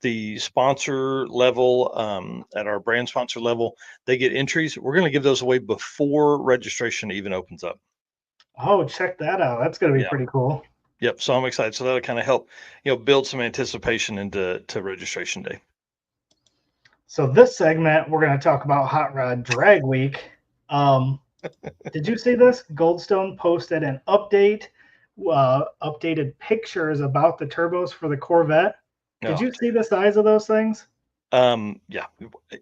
The sponsor level, at our brand sponsor level, they get entries. We're going to give those away before registration even opens up. Oh, check that out. That's going to be Yeah. pretty cool. Yep. So I'm excited. So that'll kind of help, build some anticipation into registration day. So this segment, we're going to talk about Hot Rod Drag Week. Did you see this? Goldstone posted an updated pictures about the turbos for the Corvette. Did Oh, you see the size of those things? yeah.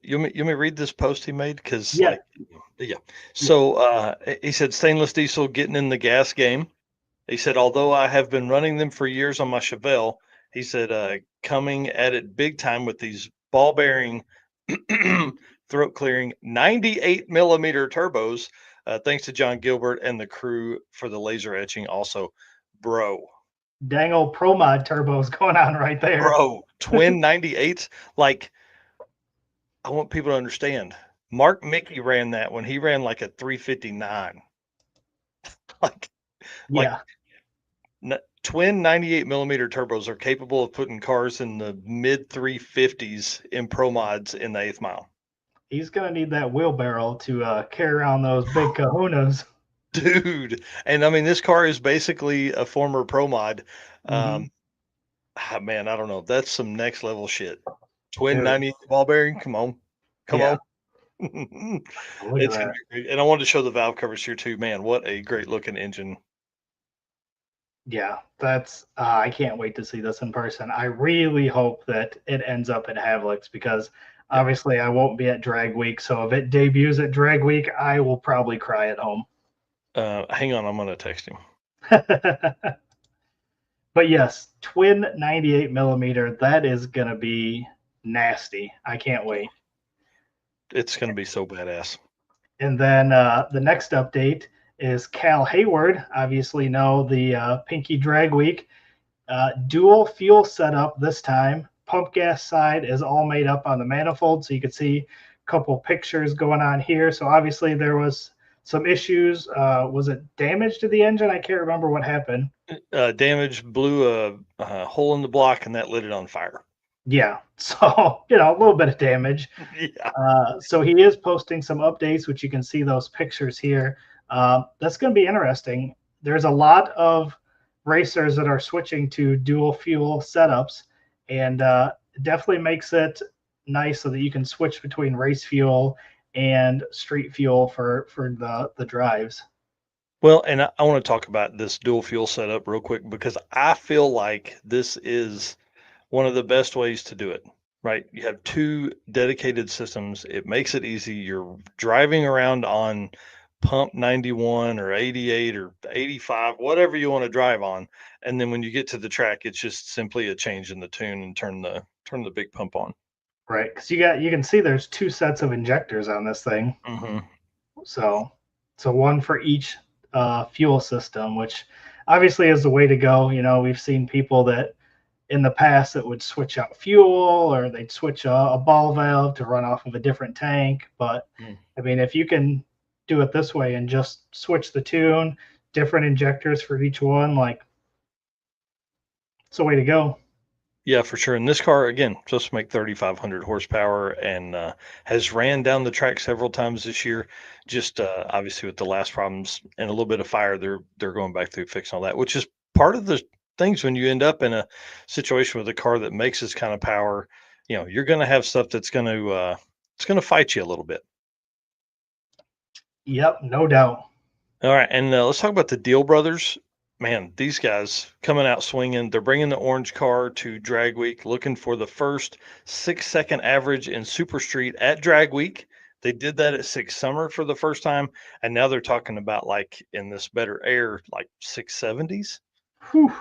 You may read this post he made because, Yeah. yeah. So he said stainless diesel getting in the gas game. He said, although I have been running them for years on my Chevelle, he said, coming at it big time with these ball bearing, throat clearing 98 millimeter turbos. Thanks to John Gilbert and the crew for the laser etching. Also, bro, Dang old Pro Mod turbos going on right there. twin 98s. Like, I want people to understand. Mark Mickey ran that when he ran like a 359. like, like Yeah. twin 98 millimeter turbos are capable of putting cars in the mid 350s in pro mods in the 8th mile. He's going to need that wheelbarrow to carry around those big kahunas. Dude. And I mean, this car is basically a former pro mod. Mm-hmm. Man, I don't know. That's some next level shit. Twin Dude, 98 ball bearing. Come on. Come yeah. on. Look at It's going to that. be great. And I wanted to show the valve covers here too. Man, what a great looking engine. Yeah, that's I can't wait to see this in person. I really hope that it ends up at Havlicks because Obviously, I won't be at Drag Week, so if it debuts at Drag Week, I will probably cry at home. Hang on, I'm gonna text him. But yes, twin 98 millimeter. That is gonna be nasty. I can't wait. It's gonna be so badass. And then the next update is Cal Hayward. Obviously, know the Pinky Drag Week dual fuel setup this time. Pump gas side is all made up on the manifold, so you can see a couple pictures going on here. So obviously there was some issues. Was it damage to the engine? I can't remember what happened. Damage, blew a hole in the block, and that lit it on fire. Yeah, so a little bit of damage. Yeah. So he is posting some updates, which you can see those pictures here. That's going to be interesting. There's a lot of racers that are switching to dual fuel setups, and definitely makes it nice so that you can switch between race fuel and street fuel for the drives. Well, and I want to talk about this dual fuel setup real quick because I feel like this is one of the best ways to do it, right? You have two dedicated systems. It makes it easy. You're driving around on pump 91 or 88 or 85, whatever you want to drive on. And then when you get to the track, it's just simply a change in the tune and turn the big pump on. Right, because you can see there's two sets of injectors on this thing. Mm-hmm. So one for each fuel system, which obviously is the way to go. We've seen people that in the past that would switch out fuel or they'd switch a ball valve to run off of a different tank. But I mean, if you can do it this way and just switch the tune, different injectors for each one, like it's the way to go. Yeah, for sure. And this car, again, supposed to make 3,500 horsepower and has ran down the track several times this year. Just obviously with the last problems and a little bit of fire, they're going back through fixing all that, which is part of the things when you end up in a situation with a car that makes this kind of power. You're going to have stuff that's going to it's going to fight you a little bit. Yep, no doubt. All right, and let's talk about the Deal Brothers. Man, these guys coming out swinging. They're bringing the orange car to Drag Week, looking for the first 6-second average in Super Street at Drag Week. They did that at Six Summer for the first time, and now they're talking about like in this better air, like 670s. Whew.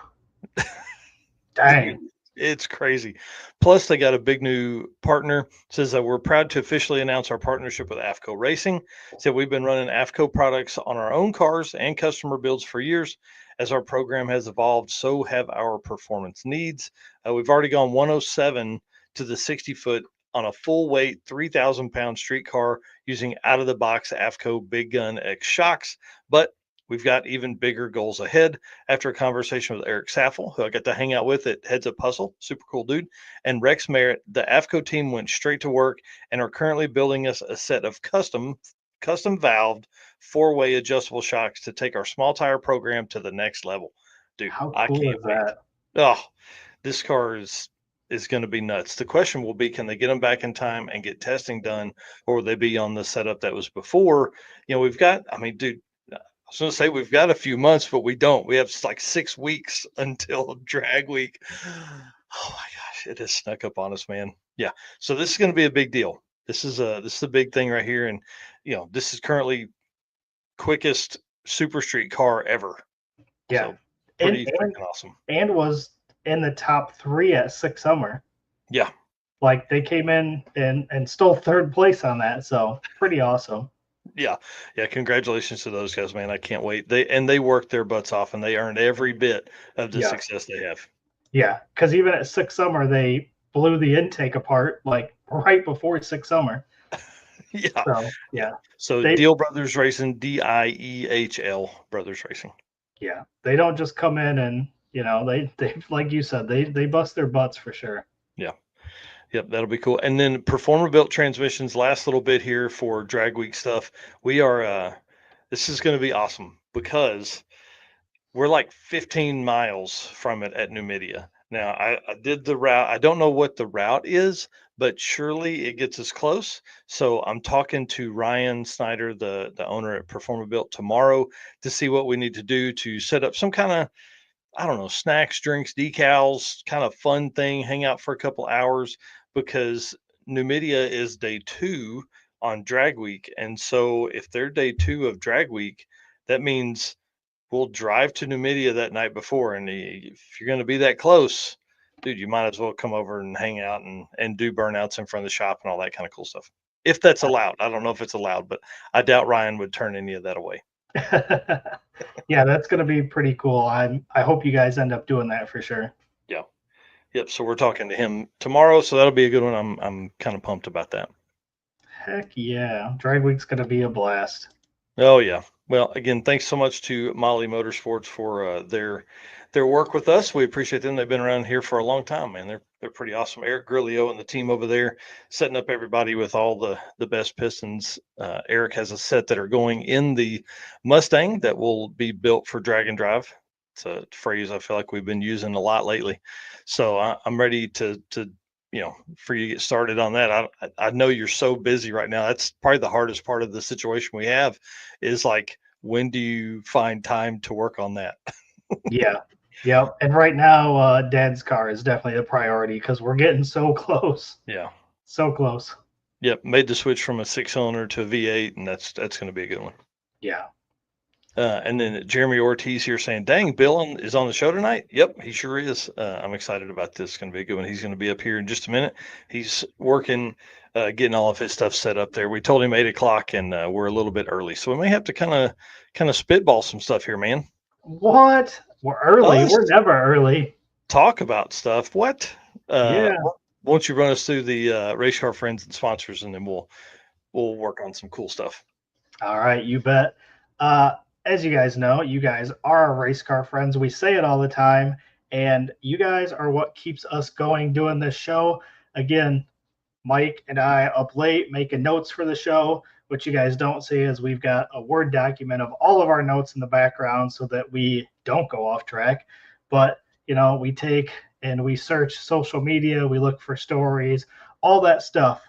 Dang. It's crazy. Plus, they got a big new partner. Says that we're proud to officially announce our partnership with AFCO Racing. Said we've been running AFCO products on our own cars and customer builds for years. As our program has evolved, so have our performance needs. We've already gone 107 to the 60-foot on a full weight 3,000-pound street car using out of the box AFCO Big Gun X shocks. But we've got even bigger goals ahead. After a conversation with Eric Saffel, who I got to hang out with at Heads Up Hustle, super cool dude, and Rex Merritt, the AFCO team went straight to work and are currently building us a set of custom valved 4-way adjustable shocks to take our small tire program to the next level. Dude, How cool I can't is wait. that? Oh, this car is going to be nuts. The question will be, can they get them back in time and get testing done, or will they be on the setup that was before? We've got, I mean, dude, I was going to say we've got a few months, but we don't. We have like 6 weeks until Drag Week. Oh my gosh, it has snuck up on us, man. Yeah. So this is going to be a big deal. This is a big thing right here. And, this is currently quickest super street car ever. Yeah. So pretty freaking awesome. And was in the top 3 at Six Summer. Yeah. Like they came in and stole 3rd place on that. So pretty awesome. Yeah. Yeah. Congratulations to those guys, man. I can't wait. They worked their butts off and they earned every bit of the success they have. Yeah. Cause even at Six Summer, they blew the intake apart like right before Six Summer. Yeah. So, yeah. So Deal Brothers Racing, DIEHL Brothers Racing. Yeah. They don't just come in and, they like you said, they bust their butts for sure. Yeah. Yep, that'll be cool. And then Performer Built Transmissions, last little bit here for Drag Week stuff. We are this is going to be awesome because we're like 15 miles from it at Numidia. Now, I did the route. I don't know what the route is, but surely it gets us close. So I'm talking to Ryan Snyder, the owner at Performer Built, tomorrow to see what we need to do to set up some kind of, I don't know, snacks, drinks, decals, kind of fun thing, hang out for a couple hours, because Numidia is day 2 on drag week. And so if they're day 2 of drag week, that means we'll drive to Numidia that night before. And if you're going to be that close, dude, you might as well come over and hang out and do burnouts in front of the shop and all that kind of cool stuff. If that's allowed. I don't know if it's allowed, but I doubt Ryan would turn any of that away. Yeah, that's going to be pretty cool. I hope you guys end up doing that for sure. Yeah. Yep. So we're talking to him tomorrow, so that'll be a good one. I'm kind of pumped about that. Heck yeah. Drag Week's going to be a blast. Oh yeah. Well, again, thanks so much to Molly Motorsports for their work with us. We appreciate them. They've been around here for a long time, man. They're pretty awesome. Eric Grillo and the team over there setting up everybody with all the best pistons. Eric has a set that are going in the Mustang that will be built for drag and drive. It's a phrase I feel like we've been using a lot lately. So I'm ready to for you to get started on that. I know you're so busy right now. That's probably the hardest part of the situation we have is like, when do you find time to work on that? Yeah. Yep. And right now, Dad's car is definitely a priority because we're getting so close. Yeah. So close. Yep. Made the switch from a 6-cylinder to a V8, and that's going to be a good one. Yeah. And then Jeremy Ortiz here saying, "Dang, Bill is on the show tonight." Yep, he sure is. I'm excited about this. It's going to be a good one. He's going to be up here in just a minute. He's working, getting all of his stuff set up there. We told him 8 o'clock, and we're a little bit early, so we may have to kind of spitball some stuff here, man. What? We're early. We're never early. Talk about stuff. What? Yeah. Won't you run us through the race car friends and sponsors, and then we'll work on some cool stuff. All right, you bet. As you guys know, you guys are our race car friends. We say it all the time, and you guys are what keeps us going doing this show. Again, Mike and I up late making notes for the show. What you guys don't see is we've got a Word document of all of our notes in the background so that we don't go off track. But, we take and we search social media, we look for stories, all that stuff.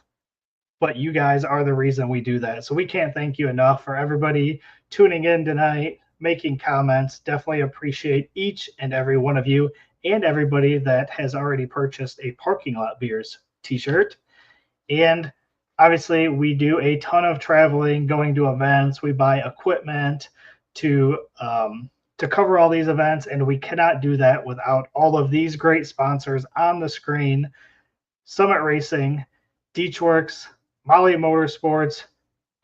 But you guys are the reason we do that. So we can't thank you enough for everybody tuning in tonight, making comments. Definitely appreciate each and every one of you and everybody that has already purchased a Parking Lot Beers t-shirt. And obviously, we do a ton of traveling, going to events. We buy equipment to cover all these events, and we cannot do that without all of these great sponsors on the screen: Summit Racing, Deechworks, Molly Motorsports,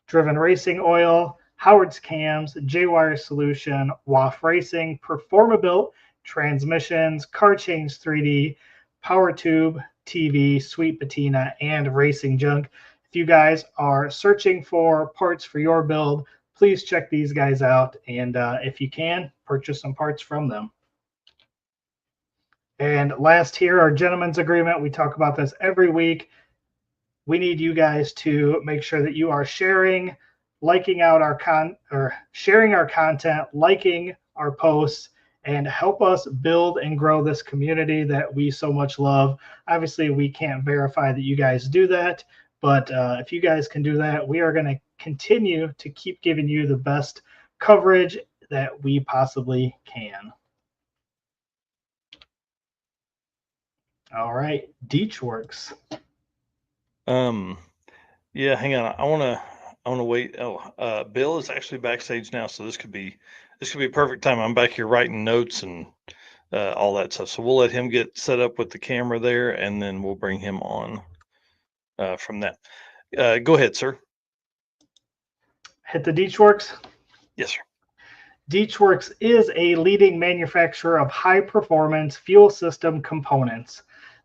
Driven Racing Oil, Howard's Cams, J-Wire Solution, WAF Racing, Performabuilt, Transmissions, Car Change 3D, PowerTube TV, Sweet Patina, and Racing Junk. If you guys are searching for parts for your build, please check these guys out. And if you can, purchase some parts from them. And last here, our gentleman's agreement. We talk about this every week. We need you guys to make sure that you are sharing, liking out sharing our content, liking our posts, and help us build and grow this community that we so much love. Obviously, we can't verify that you guys do that, but if you guys can do that, we are going to continue to keep giving you the best coverage that we possibly can. All right, Deechworks. Yeah, hang on. I wanna wait. Oh, Bill is actually backstage now, so this could be perfect time. I'm back here writing notes and all that stuff. So we'll let him get set up with the camera there, and then we'll bring him on from that. Go ahead, sir. Hit the Deechworks. Yes, sir. Deechworks is a leading manufacturer of high-performance fuel system components.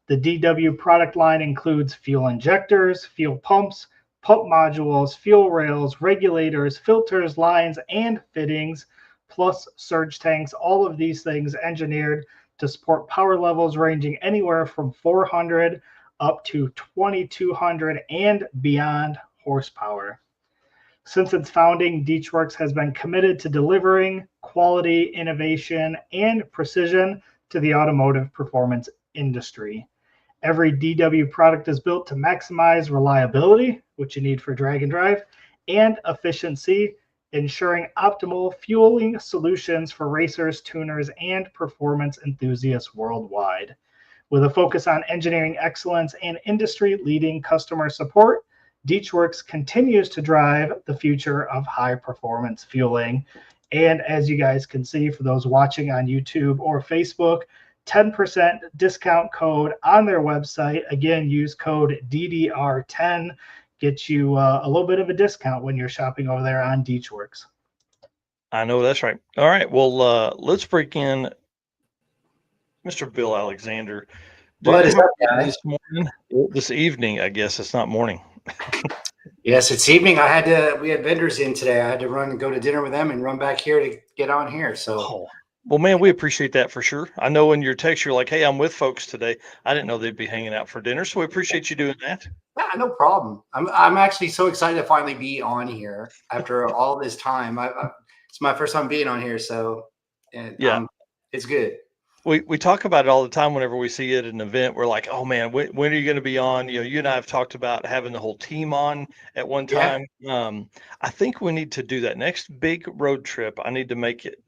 The DW product line includes fuel injectors, fuel pumps, pump modules, fuel rails, regulators, filters, lines, and fittings, plus surge tanks. All of these things engineered to support power levels ranging anywhere from 400 up to 2,200 and beyond horsepower. Since its founding, Deechworks has been committed to delivering quality, innovation, and precision to the automotive performance industry. Every DW product is built to maximize reliability, which you need for drag and drive, and efficiency, ensuring optimal fueling solutions for racers, tuners, and performance enthusiasts worldwide. With a focus on engineering excellence and industry-leading customer support, DeechWorks continues to drive the future of high-performance fueling. And as you guys can see, for those watching on YouTube or Facebook, 10% discount code on their website. Again, use code DDR10. Get you a little bit of a discount when you're shopping over there on DeechWorks. I know that's right. All right. Well, let's break in Mr. Bill Alexander. What is up, guys? This morning, this evening, I guess it's not morning. Yes, it's evening. We had vendors in today. I had to run and go to dinner with them and run back here to get on here. So, well, man, we appreciate that for sure. I know in your text, you're like, hey, I'm with folks today. I didn't know they'd be hanging out for dinner. So we appreciate you doing that. yeah, no problem. I'm actually so excited to finally be on here after all this time. It's my first time being on here. So, it's good. We talk about it all the time whenever we see it at an event. We're like, oh man, when are you going to be on? You know, you and I have talked about having the whole team on at one time. Yeah. I think we need to do that next big road trip. I need to make it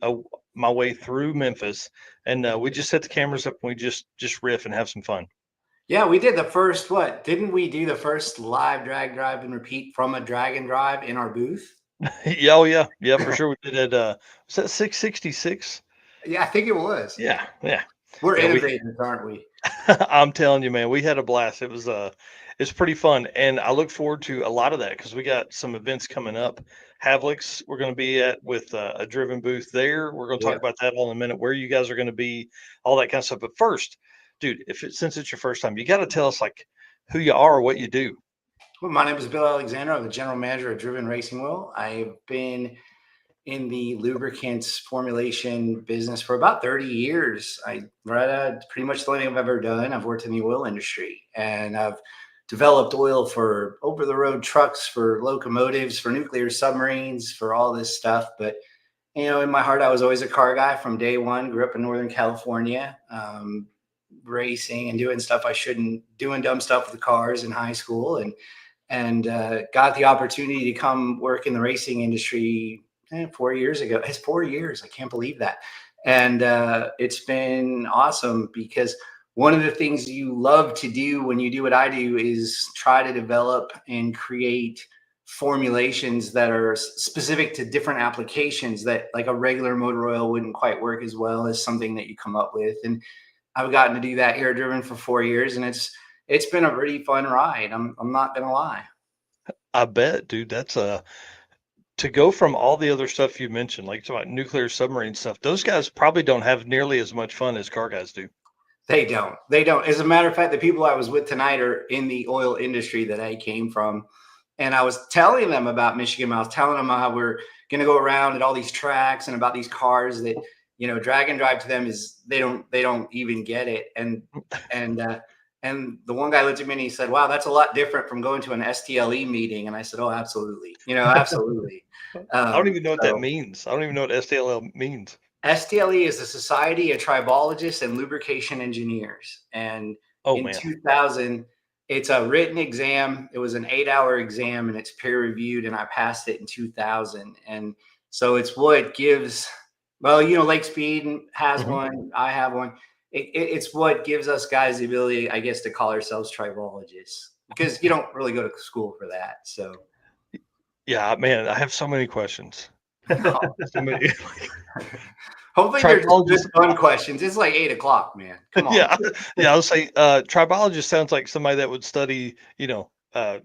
my way through Memphis, and we just set the cameras up and we just riff and have some fun. Yeah, we did the first, didn't we do the first live drag drive and repeat from a drag and drive in our booth? Yeah, for sure. We did it. Was that 666? Yeah, I think it was. Yeah. We're innovators, aren't we? I'm telling you, man, we had a blast. It's pretty fun, and I look forward to a lot of that because we got some events coming up. Havlicks, we're going to be at with a driven booth there. We're going to talk about that all in a minute. Where you guys are going to be, all that kind of stuff. But first, dude, since it's your first time, you got to tell us like who you are, what you do. Well, my name is Bill Alexander. I'm the general manager of Driven Racing Wheel. I've been in the lubricants formulation business for about 30 years. Pretty much the only thing I've ever done. I've worked in the oil industry, and I've developed oil for over-the-road trucks, for locomotives, for nuclear submarines, for all this stuff. But, you know, in my heart, I was always a car guy from day one. Grew up in Northern California, racing and doing stuff I shouldn't, doing dumb stuff with the cars in high school, and got the opportunity to come work in the racing industry 4 years ago. It's 4 years. I can't believe that. And it's been awesome because one of the things you love to do when you do what I do is try to develop and create formulations that are specific to different applications that like a regular motor oil wouldn't quite work as well as something that you come up with. And I've gotten to do that here at Driven for 4 years, and it's been a pretty fun ride. I'm not gonna lie. I bet, dude. That's to go from all the other stuff you mentioned, like about nuclear submarine stuff, those guys probably don't have nearly as much fun as car guys do. They don't. As a matter of fact, the people I was with tonight are in the oil industry that I came from. And I was telling them about Michigan. I was telling them how we're going to go around at all these tracks and about these cars that, you know, drag and drive to them is they don't even get it. And the one guy looked at me and he said, wow, that's a lot different from going to an STLE meeting. And I said, oh, absolutely. You know, absolutely. I don't even know what that means. I don't even know what STLE means. STLE is the Society of Tribologists and Lubrication Engineers. And in 2000, it's a written exam. It was an 8-hour exam and it's peer reviewed, and I passed it in 2000. And so it's what gives, well, you know, Lake Speed has one. I have one. It's what gives us guys the ability, I guess, to call ourselves tribologists, because you don't really go to school for that. So, yeah, man, I have so many questions. So many. Hopefully they're just fun questions. It's like 8 o'clock, man. Come on. Yeah. I would say tribologist sounds like somebody that would study, you know,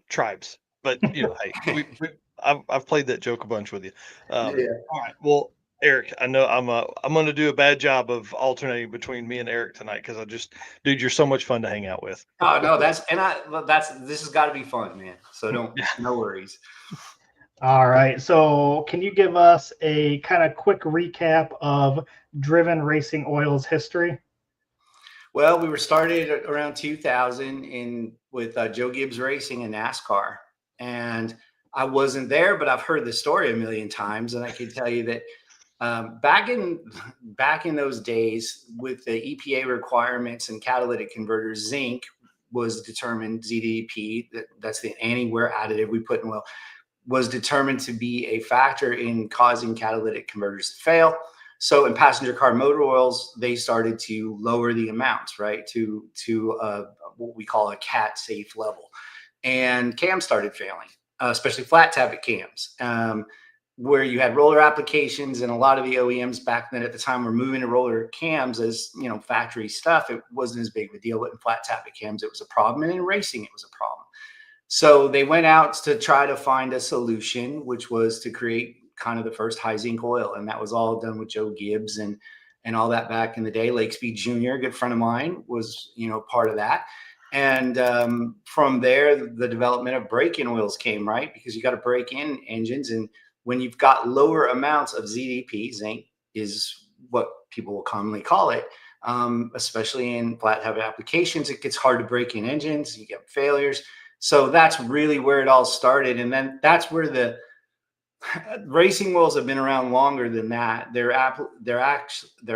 tribes. But you know, hey, I've played that joke a bunch with you. All right. Well, Eric, I know I'm going to do a bad job of alternating between me and Eric tonight because dude, you're so much fun to hang out with. Oh no, this has got to be fun, man. So no worries. All right. So can you give us a kind of quick recap of Driven Racing Oil's history? Well, we were started around 2000 with Joe Gibbs Racing and NASCAR, and I wasn't there, but I've heard the story a million times, and I can tell you that. Back in those days, with the EPA requirements and catalytic converters, zinc was determined, ZDP, that's the anti-wear additive we put in oil, was determined to be a factor in causing catalytic converters to fail. So in passenger car motor oils, they started to lower the amounts, right, to what we call a cat safe level, and cams started failing, especially flat tappet cams. Where you had roller applications, and a lot of the OEMs back then at the time were moving to roller cams as factory stuff. It wasn't as big of a deal, but in flat tappet cams it was a problem, and in racing it was a problem. So they went out to try to find a solution, which was to create kind of the first high zinc oil, and that was all done with Joe Gibbs and all that back in the day. Lake Speed Jr., a good friend of mine, was part of that. And from there, the development of break-in oils came, right? Because you got to break in engines, and when you've got lower amounts of ZDP, zinc is what people will commonly call it, especially in flat tappet applications, it gets hard to break in engines. You get failures. So that's really where it all started. And then that's where the racing wheels have been around longer than that. They're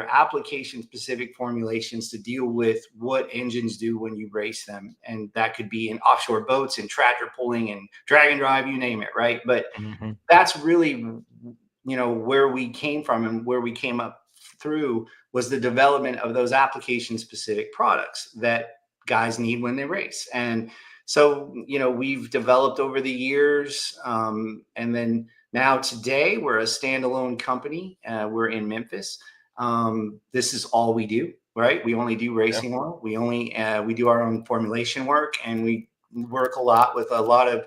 application specific formulations to deal with what engines do when you race them. And that could be in offshore boats and tractor pulling and drag and drive, you name it, right? But that's really, where we came from, and where we came up through was the development of those application specific products that guys need when they race. And so, we've developed over the years, and then now today we're a standalone company. We're in Memphis. This is all we do, right? We only do racing oil. We do our own formulation work, and we work a lot with a lot of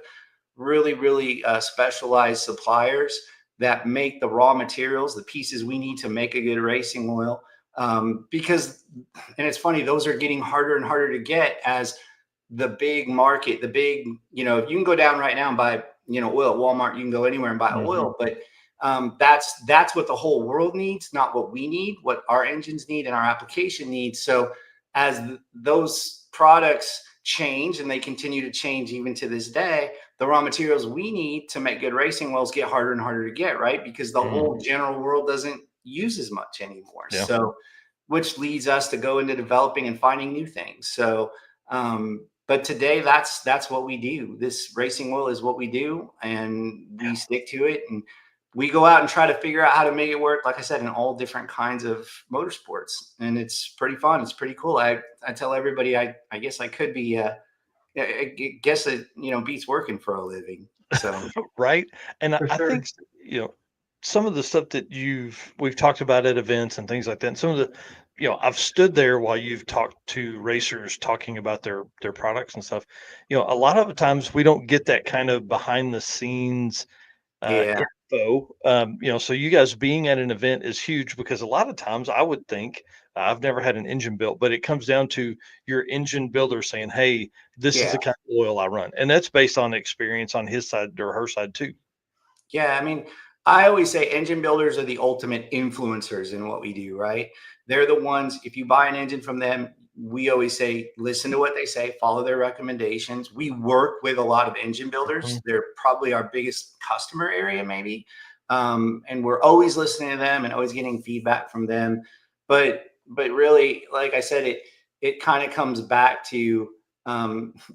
really, really specialized suppliers that make the raw materials, the pieces we need to make a good racing oil. Because, and it's funny, those are getting harder and harder to get as the big market, if you can go down right now and buy, oil at Walmart, you can go anywhere and buy oil, but that's what the whole world needs, not what we need, what our engines need and our application needs. So as those products change, and they continue to change even to this day, the raw materials we need to make good racing oils get harder and harder to get, right? Because the whole general world doesn't use as much anymore. Yeah. So, which leads us to go into developing and finding new things. So, but today that's what we do. This racing oil is what we do, and we stick to it, and we go out and try to figure out how to make it work, like I said, in all different kinds of motorsports. And it's pretty fun. It's pretty cool. I tell everybody, I guess I could be, I guess it, beats working for a living. So, right. And I think, some of the stuff that we've talked about at events and things like that, and some of the, I've stood there while you've talked to racers talking about their products and stuff. A lot of the times we don't get that kind of behind the scenes info. So you guys being at an event is huge, because a lot of times I would think, I've never had an engine built, but it comes down to your engine builder saying, hey, this is the kind of oil I run. And that's based on experience on his side or her side too. Yeah. I mean, I always say engine builders are the ultimate influencers in what we do, right? They're the ones, if you buy an engine from them, we always say, listen to what they say, follow their recommendations. We work with a lot of engine builders. They're probably our biggest customer area, maybe. And we're always listening to them and always getting feedback from them. But really, like I said, it kind of comes back to,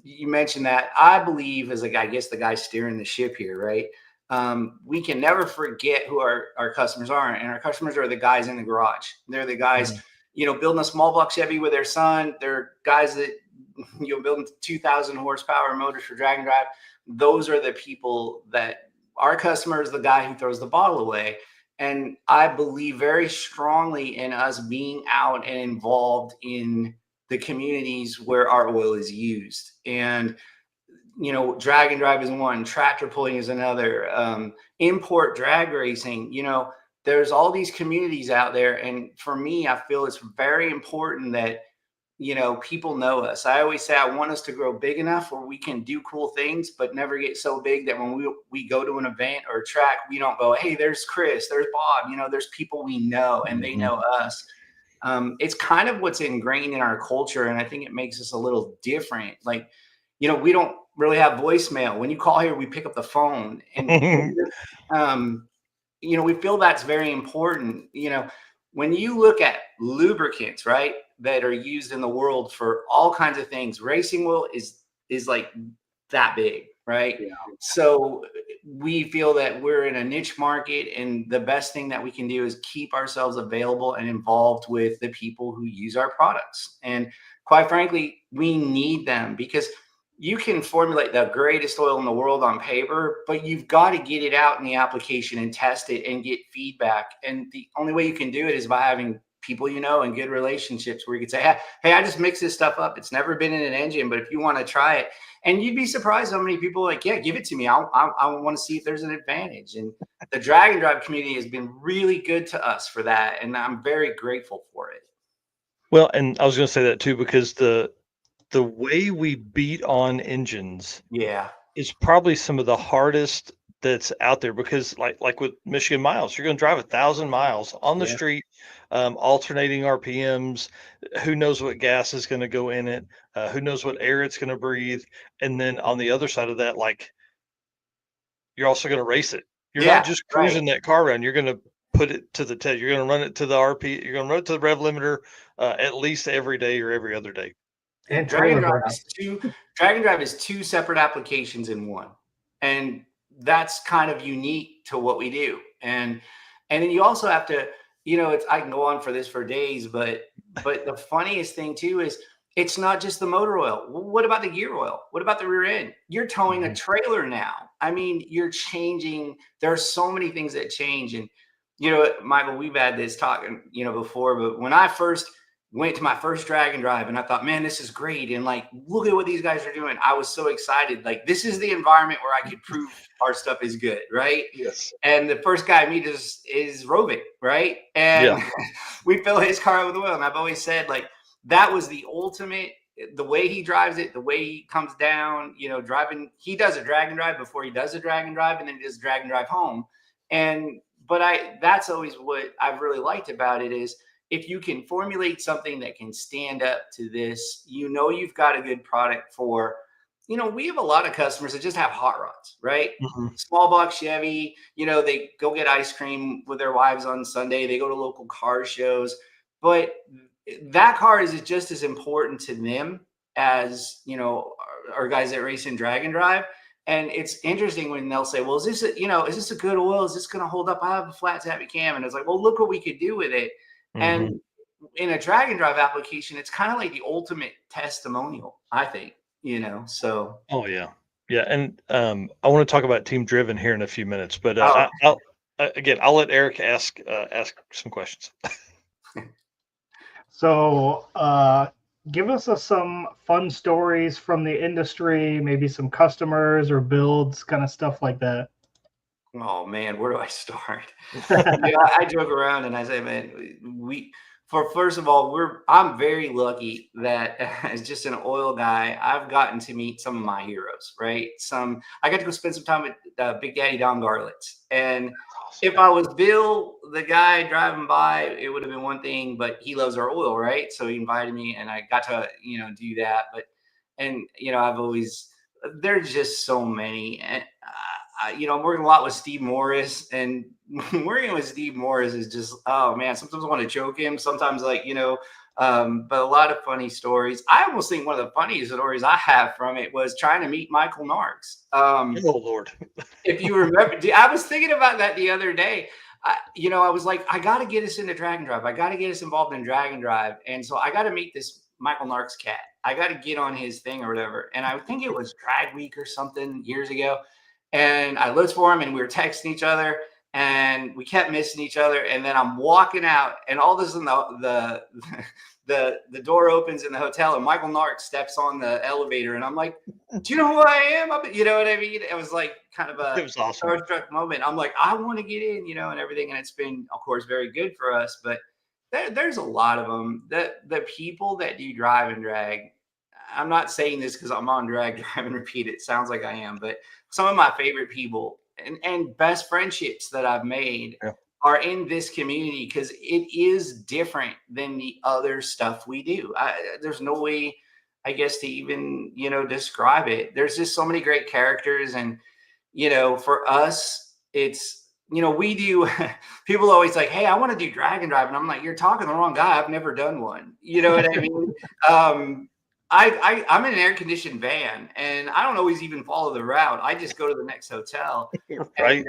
you mentioned that, I believe, as I guess the guy steering the ship here, right? We can never forget who our customers are, and our customers are the guys in the garage. They're the guys, building a small block Chevy with their son. They're guys that, building 2,000 horsepower motors for drag and drive. Those are the people that our customer is, the guy who throws the bottle away. And I believe very strongly in us being out and involved in the communities where our oil is used. And drag and drive is one, tractor pulling is another, import drag racing, there's all these communities out there. And for me, I feel it's very important that, people know us. I always say, I want us to grow big enough where we can do cool things, but never get so big that when we go to an event or a track, we don't go, hey, there's Chris, there's Bob, there's people we know and they know us. It's kind of what's ingrained in our culture. And I think it makes us a little different. Like, we don't really have voicemail. When you call here, we pick up the phone, and we feel that's very important. When you look at lubricants, right, that are used in the world for all kinds of things, racing oil is like that big. right? Yeah. So we feel that we're in a niche market, and the best thing that we can do is keep ourselves available and involved with the people who use our products. And quite frankly, we need them, because you can formulate the greatest oil in the world on paper, but you've got to get it out in the application and test it and get feedback. And the only way you can do it is by having people and good relationships, where you could say, hey, I just mixed this stuff up. It's never been in an engine, but if you want to try it, and you'd be surprised how many people are like, yeah, give it to me. I want to see if there's an advantage. And the drag and drive community has been really good to us for that, and I'm very grateful for it. Well, and I was going to say that too, because the way we beat on engines Yeah. is probably some of the hardest that's out there, because like with Michigan miles, you're going to drive 1,000 miles on the Yeah. street, alternating RPMs. Who knows what gas is going to go in it? Who knows what air it's going to breathe? And then on the other side of that, like, you're also going to race it. You're Yeah, not just right. cruising that car around. You're going to put it to the test. You're going to run it to the RP. You're going to run it to the rev limiter at least every day or every other day. And Drag and trailer drive is two separate applications in one, and that's kind of unique to what we do. And then you also have to, I can go on for this for days, but the funniest thing too is, it's not just the motor oil. What about the gear oil? What about the rear end? You're towing a trailer now. I mean, you're changing. There are so many things that change. And, Michael, we've had this talk, before, but when I first went to my first drag and drive, and I thought, man, this is great. And like, look at what these guys are doing. I was so excited. Like, this is the environment where I could prove our stuff is good. Right. Yes. And the first guy I meet is Rovic. Right. And we fill his car with oil. And I've always said, like, that was the ultimate, the way he drives it, the way he comes down, driving. He does a drag and drive before he does a drag and drive, and then he does drag and drive home. But that's always what I've really liked about it, is if you can formulate something that can stand up to this, you've got a good product for, we have a lot of customers that just have hot rods, right? Mm-hmm. Small block Chevy, they go get ice cream with their wives on Sunday. They go to local car shows, but that car is just as important to them as, our guys that race in drag and drive. And it's interesting when they'll say, well, is this a good oil? Is this going to hold up? I have a flat tappy cam. And it's like, well, look what we could do with it. Mm-hmm. And in a drag and drive application, it's kind of like the ultimate testimonial, I think, so. Oh yeah. Yeah. And I want to talk about Team Driven here in a few minutes, but I'll let Eric ask some questions. So give us some fun stories from the industry, maybe some customers or builds, kind of stuff like that. Oh man, where do I start? I joke around and I say, man, first of all, I'm very lucky that as just an oil guy, I've gotten to meet some of my heroes, right? I got to go spend some time with Big Daddy Don Garlitz. And if I was Bill, the guy driving by, it would have been one thing, but he loves our oil, right? So he invited me and I got to, do that. There's just so many. And, I'm working a lot with Steve Morris, and working with Steve Morris is just, oh man, sometimes I want to choke him. Sometimes but a lot of funny stories. I almost think one of the funniest stories I have from it was trying to meet Michael Narks. Oh Lord. If you remember, I was thinking about that the other day. I was like, I got to get us into drag and drive. I got to get us involved in drag and drive. And so I got to meet this Michael Narks cat. I got to get on his thing or whatever. And I think it was Drag Week or something years ago. And I looked for him and we were texting each other and we kept missing each other. And then I'm walking out and all of a sudden the door opens in the hotel and Michael Narks steps on the elevator. And I'm like, do you know who I am? You know what I mean? It was like kind of it was awesome. starstruck moment. I'm like, I want to get in, and everything. And it's been, of course, very good for us. But there's a lot of them. The people that do drive and drag, I'm not saying this because I'm on drag, drive and repeat. It sounds like I am, but some of my favorite people and best friendships that I've made are in this community because it is different than the other stuff we do. There's no way, I guess, to even, describe it. There's just so many great characters. And, for us, it's, we do, people always like, hey, I want to do drag and drive. And I'm like, you're talking to the wrong guy. I've never done one. You know what I mean? I'm in an air conditioned van, and I don't always even follow the route. I just go to the next hotel. Right. And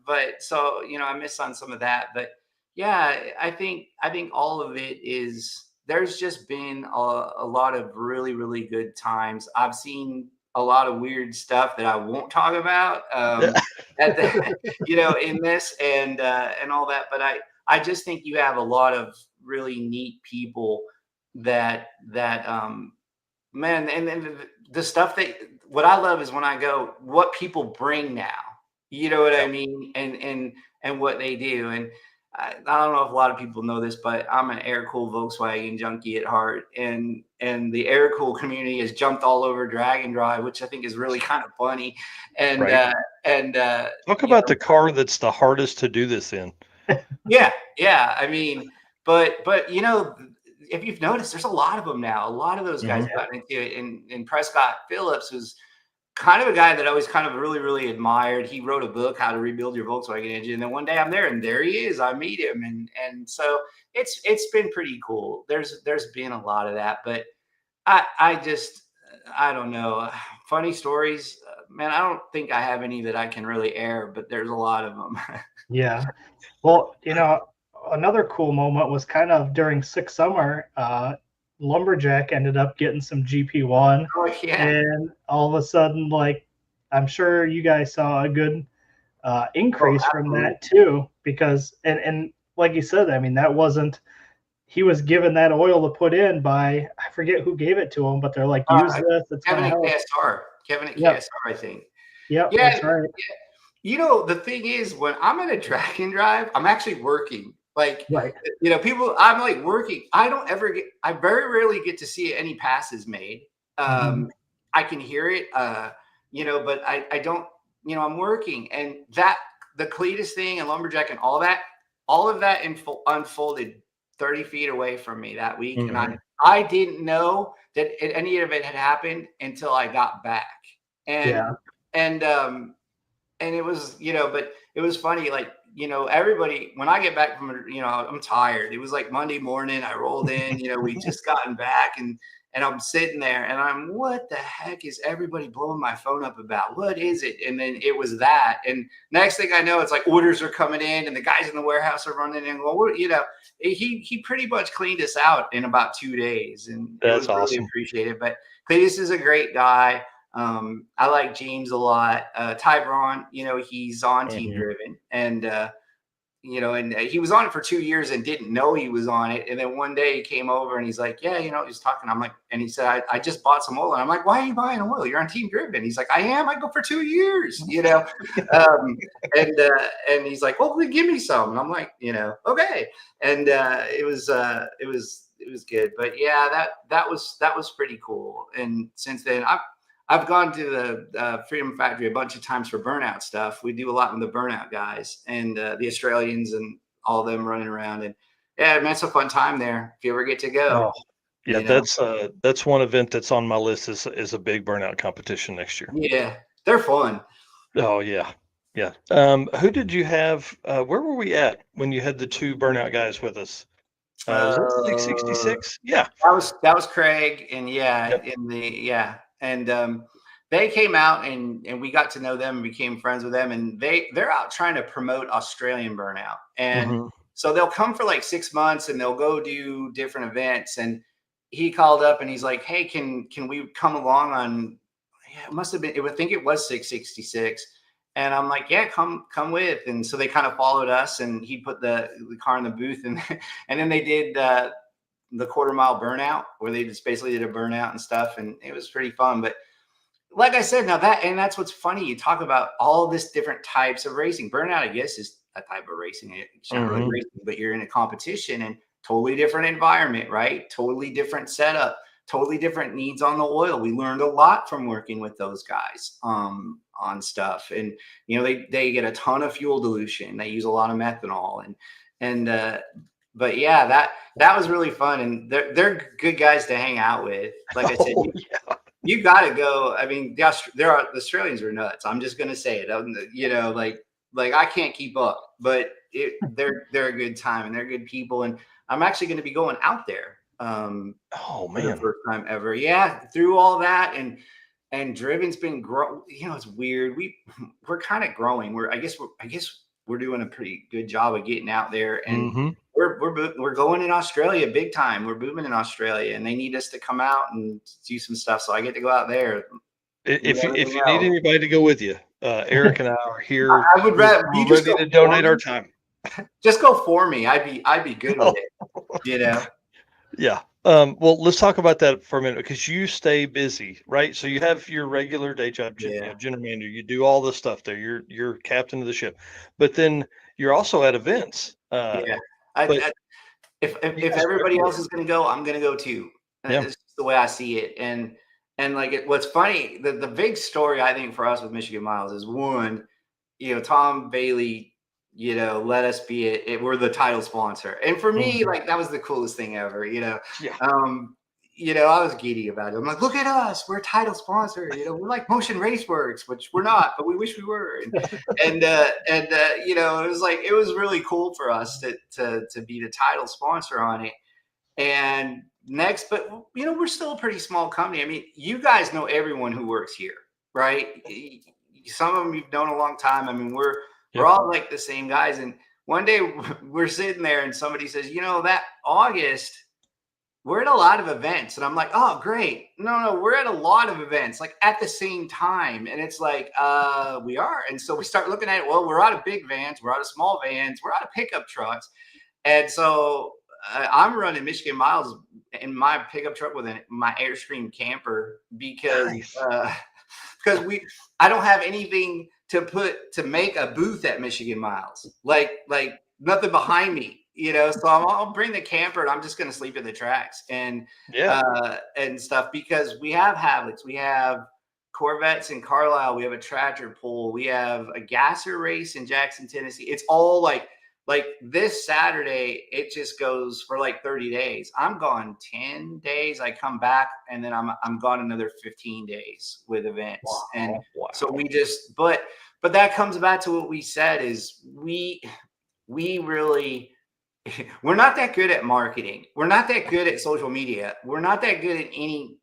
but so I miss on some of that. But yeah, I think all of it is, there's just been a lot of really really good times. I've seen a lot of weird stuff that I won't talk about at the, in this and all that. But I just think you have a lot of really neat people that man, and the stuff that, what I love is when I go, what people bring now. You know what I Yep. mean? And what they do. And I don't know if a lot of people know this, but I'm an air cool Volkswagen junkie at heart, and the air cool community has jumped all over Drag and Drive, which I think is really kind of funny. And Right. and Talk you about know, the car that's the hardest to do this in. yeah. I mean, but if you've noticed, there's a lot of them now. A lot of those guys Mhm. got into it, and Prescott Phillips was kind of a guy that I always kind of really, really admired. He wrote a book, How to Rebuild Your Volkswagen Engine. And then one day I'm there, and there he is. I meet him, and so it's been pretty cool. There's been a lot of that, but I just, I don't know. Funny stories, man. I don't think I have any that I can really air, but there's a lot of them. Yeah. Well, another cool moment was kind of during Six Summer. Lumberjack ended up getting some GP1, Oh yeah. and all of a sudden, like, I'm sure you guys saw a good Oh, increase from absolutely. that too, because and like you said, I mean, that wasn't, he was given that oil to put in by, I forget who gave it to him, but they're like, use Uh, this, it's Kevin gonna at help. KSR. Kevin at Yep, KSR, I think. yep, Yeah. that's right. The thing is, when I'm in a Drag and Drive, I'm actually working. Like, Right. people, I'm like working. I very rarely get to see any passes made. Mhm. I can hear it, but I don't, I'm working. And that, the Cletus thing and Lumberjack and all of that unfolded 30 feet away from me that week. And Mhm. I didn't know that any of it had happened until I got back. And, Yeah. and, and it was, but it was funny, like, everybody, when I get back from, I'm tired. It was like Monday morning. I rolled in, we just gotten back, and I'm sitting there, and what the heck is everybody blowing my phone up about? What is it? And then it was that. And next thing I know, it's like orders are coming in, and the guys in the warehouse are running in. Well, he pretty much cleaned us out in about 2 days, and it That's was really awesome. appreciated. But Cletus is a great guy. I like James a lot. Ty Braun, he's on Team Mhm. Driven, and he was on it for 2 years and didn't know he was on it. And then one day he came over and he's like, yeah, he's talking. I'm like, and he said, I just bought some oil. And I'm like, why are you buying oil? You're on Team Driven. He's like, I am. I go for 2 years, um, and he's like, well, give me some. And I'm like, okay. And it was good. But yeah, that was pretty cool. And since then, I've gone to the Freedom Factory a bunch of times for burnout stuff. We do a lot with the burnout guys and the Australians and all of them running around. And yeah, man, it's a fun time there if you ever get to go. Oh, yeah, that's one event that's on my list is a big burnout competition next year. Yeah, they're fun. Oh, yeah. Yeah. Who did you have, where were we at when you had the 2 burnout guys with us? Was that Uh, 666? Yeah. that was Craig, and yeah, Yep. and they came out, and we got to know them and became friends with them, and they're out trying to promote Australian burnout, and Mhm. so they'll come for like 6 months and they'll go do different events. And he called up and he's like, hey, can we come along on? Yeah, it must have been. I think it was 666. And I'm like, yeah, come with. And so they kind of followed us, and he put the car in the booth, and and then they did the quarter-mile burnout, where they just basically did a burnout and stuff, and it was pretty fun. But like I said, that's what's funny. You talk about all this different types of racing. Burnout, I guess, is a type of racing. It's not really Mhm. racing, but you're in a competition and totally different environment, right? Totally different setup, totally different needs on the oil. We learned a lot from working with those guys on stuff. And they get a ton of fuel dilution. They use a lot of methanol, and but yeah, that was really fun. And they're good guys to hang out with. Like I said, Oh, yeah. you got to go. I mean, the Australians are nuts. I'm just gonna say it. Like I can't keep up, but they're a good time, and they're good people. And I'm actually going to be going out there Oh for the man. first time ever. Yeah, through all that, and Driven's been it's weird. We're kind of growing. I guess we're doing a pretty good job of getting out there, and Mm-hmm. we're going in Australia big time. We're booming in Australia, and they need us to come out and do some stuff. So I get to go out there. If you need anybody to go with you, Eric and I are here. I would rather we're ready to donate our time. Just go for me. I'd be good with it. Yeah. Well, let's talk about that for a minute because you stay busy, right? So you have your regular day job, general manager. You do all this stuff there. You're captain of the ship, but then you're also at events. If everybody else is going to go, I'm going to go too. It's the way I see it. And like what's funny, the big story I think for us with Michigan Miles is one, Tom Bailey, let us be it. We're the title sponsor. And for me, like that was the coolest thing ever, I was giddy about it. I'm like, look at us, we're a title sponsor. We're like Motion Raceworks, which we're not, but we wish we were. And it was really cool for us to be the title sponsor on it. And next, but we're still a pretty small company. I mean, you guys know everyone who works here, right? Some of them you've known a long time. I mean, we're all like the same guys. And one day we're sitting there and somebody says, that August, we're at a lot of events. And I'm like, oh, great. No, we're at a lot of events, like at the same time. And it's like, we are. And so we start looking at it. Well, we're out of big vans. We're out of small vans. We're out of pickup trucks. And so I'm running Michigan Miles in my pickup truck with my Airstream camper because I don't have anything to make a booth at Michigan Miles, like nothing behind me, so I'll bring the camper and I'm just going to sleep at the tracks and stuff because we have Havlicks, we have Corvettes in Carlisle, we have a tractor pull, we have a gasser race in Jackson, Tennessee. It's all like this Saturday, it just goes for like 30 days. I'm gone 10 days. I come back and then I'm gone another 15 days with events. Wow. And so we just, but that comes back to what we said is we really, we're not that good at marketing. We're not that good at social media. We're not that good at anything.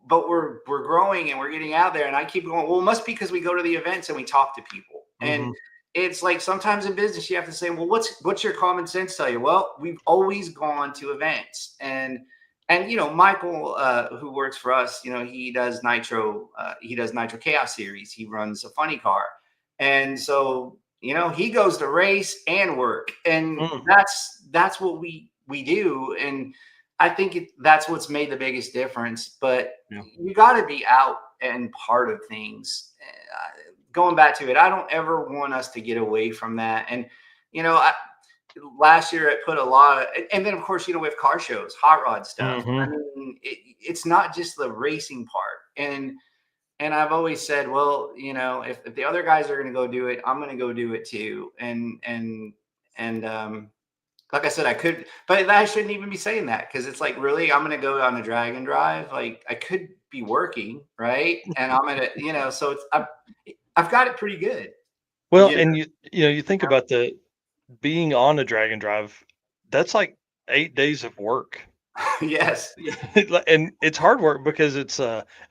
But we're growing and we're getting out there. And I keep going, well, it must be because we go to the events and we talk to people. And it's like sometimes in business, you have to say, well, what's your common sense tell you? Well, we've always gone to events. And Michael, who works for us, he does Nitro Chaos Series. He runs a funny car. And so, he goes to race and work. And that's what we do. And I think that's what's made the biggest difference. But you got to be out and part of things. Going back to it, I don't ever want us to get away from that. And, last year I put a lot of, and then of course, we have car shows, hot rod stuff. I mean, it's not just the racing part. And I've always said, well, if the other guys are going to go do it, I'm going to go do it too. And like I said, I could, but I shouldn't even be saying that because it's like, really, I'm going to go on a drag and drive. Like I could be working, right? And I'm going to, so it's, I've got it pretty good. Well, and you think about being on a drag and drive, that's like 8 days of work. Yes. And it's hard work because it's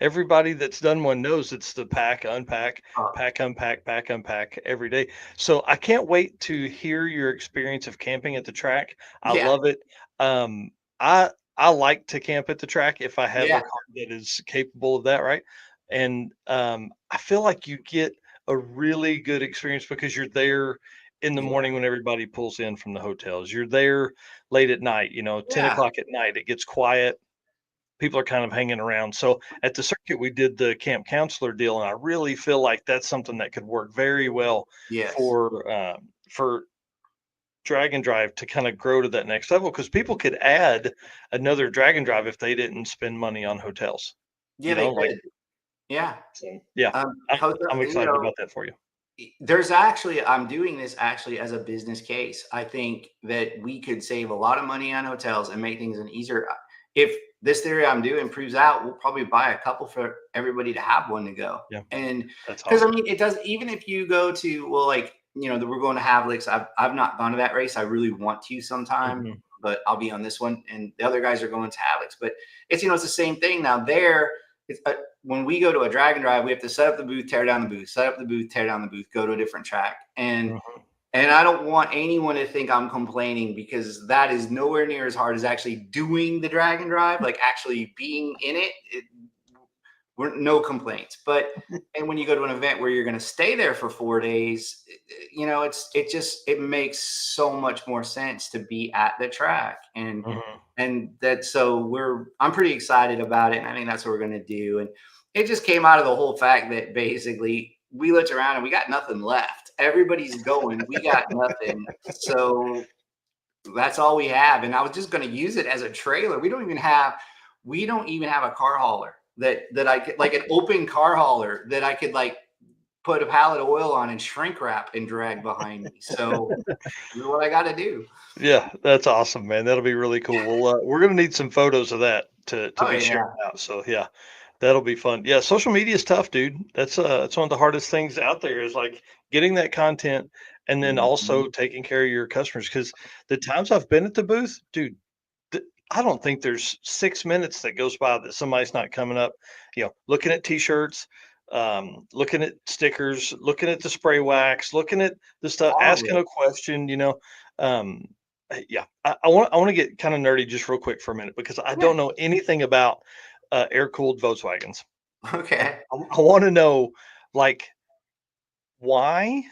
everybody that's done one knows it's the pack, unpack, pack, unpack, pack, unpack every day. So I can't wait to hear your experience of camping at the track. I love it. I like to camp at the track if I have a car that is capable of that, right? And I feel like you get a really good experience because you're there in the morning when everybody pulls in from the hotels. You're there late at night, 10 o'clock at night, it gets quiet. People are kind of hanging around. So at the circuit, we did the camp counselor deal. And I really feel like that's something that could work very well for drag and drive to kind of grow to that next level. Cause people could add another drag and drive if they didn't spend money on hotels. Yeah, they could. I'm excited about that for you. There's actually, I'm doing this actually as a business case. I think that we could save a lot of money on hotels and make things easier. If this theory I'm doing proves out, we'll probably buy a couple for everybody to have one to go. Yeah. And because I mean, it does, even if you go to, well, like, we're going to Havlicks. I've not gone to that race. I really want to sometime. but I'll be on this one, and the other guys are going to Alex. But it's it's the same thing now. When we go to a drag and drive, we have to set up the booth, tear down the booth, set up the booth, tear down the booth, go to a different track, and I don't want anyone to think I'm complaining, because that is nowhere near as hard as actually doing the drag and drive, like actually being in it. We're no complaints. But and when you go to an event where you're going to stay there for 4 days, it makes so much more sense to be at the track. And I'm pretty excited about it, and I think that's what we're going to do. And it just came out of the whole fact that basically we looked around and we got nothing left. Everybody's going, we got nothing. So that's all we have. And I was just going to use it as a trailer. We don't even have a car hauler that I could, like an open car hauler that I could like put a pallet of oil on and shrink wrap and drag behind me. So this is what I got to do. Yeah, that's awesome, man. That'll be really cool. Well, we're going to need some photos of that to be shared out. So yeah, that'll be fun. Yeah. Social media is tough, dude. It's one of the hardest things out there, is like getting that content and then also taking care of your customers. Cause the times I've been at the booth, dude, I don't think there's 6 minutes that goes by that somebody's not coming up, looking at t-shirts, looking at stickers, looking at the spray wax, looking at the stuff, asking a question, yeah. I want to get kind of nerdy just real quick for a minute, because I don't know anything about air-cooled Volkswagens. Okay. I want to know, like, why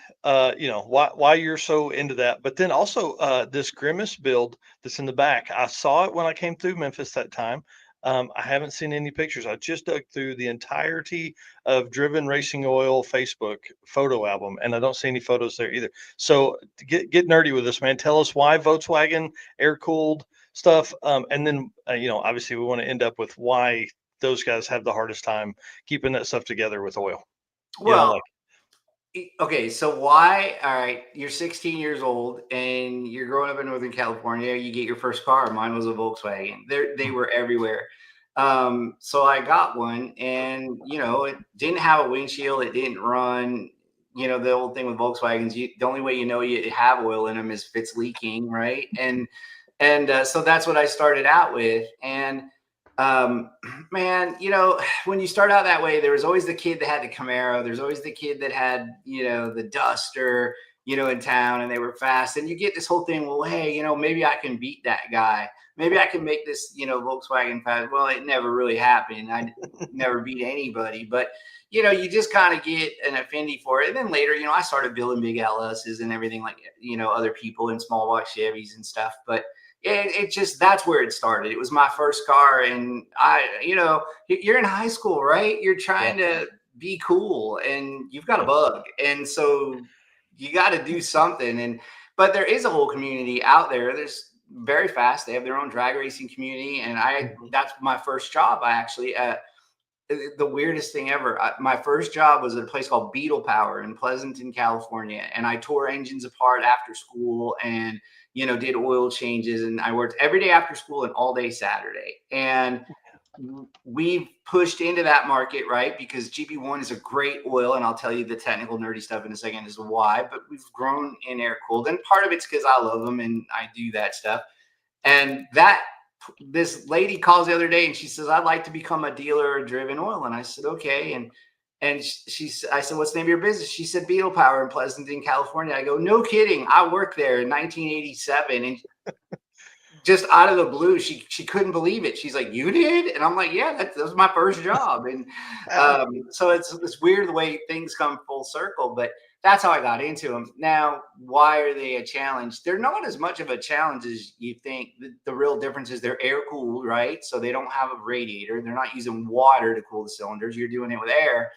you're so into that. But then also this Grimace build that's in the back, I saw it when I came through Memphis that time. I haven't seen any pictures. I just dug through the entirety of Driven Racing Oil Facebook photo album, and I don't see any photos there either. So get nerdy with us, man. Tell us why Volkswagen air-cooled stuff, and then obviously we want to end up with why those guys have the hardest time keeping that stuff together with oil. Well, okay, so why? All right, you're 16 years old and you're growing up in Northern California. You get your first car. Mine was a Volkswagen. They were everywhere. So I got one, and it didn't have a windshield. It didn't run. The old thing with Volkswagens, the only way you have oil in them is if it's leaking, right? And so that's what I started out with. And man, when you start out that way, there was always the kid that had the Camaro. There's always the kid that had, the Duster, in town, and they were fast. And you get this whole thing, well, hey, maybe I can beat that guy. Maybe I can make this, Volkswagen fast. Well, it never really happened. I never beat anybody, but you just kind of get an affinity for it. And then later, I started building big LSs and everything, like, other people in small block Chevys and stuff. But it just, that's where it started. It was my first car. And you're in high school, right? You're trying to be cool, and you've got a bug. And so you got to do something. But there is a whole community out there. There's very fast. They have their own drag racing community. And that's my first job. The weirdest thing ever. My first job was at a place called Beetle Power in Pleasanton, California. And I tore engines apart after school and, did oil changes. And I worked every day after school and all day Saturday. And we've pushed into that market, right? Because GP1 is a great oil. And I'll tell you the technical nerdy stuff in a second as to why. But we've grown in air cooled. And part of it's because I love them and I do that stuff. And this lady calls the other day and she says, I'd like to become a dealer of Driven Oil. And I said, okay. And I said, what's the name of your business? She said, Beetle Power in Pleasanton, California. I go, no kidding. I worked there in 1987. And just out of the blue, she couldn't believe it. She's like, you did? And I'm like, yeah, that was my first job. And so it's weird the way things come full circle, but that's how I got into them. Now, why are they a challenge? They're not as much of a challenge as you think. The real difference is they're air cooled, right? So they don't have a radiator. They're not using water to cool the cylinders. You're doing it with air.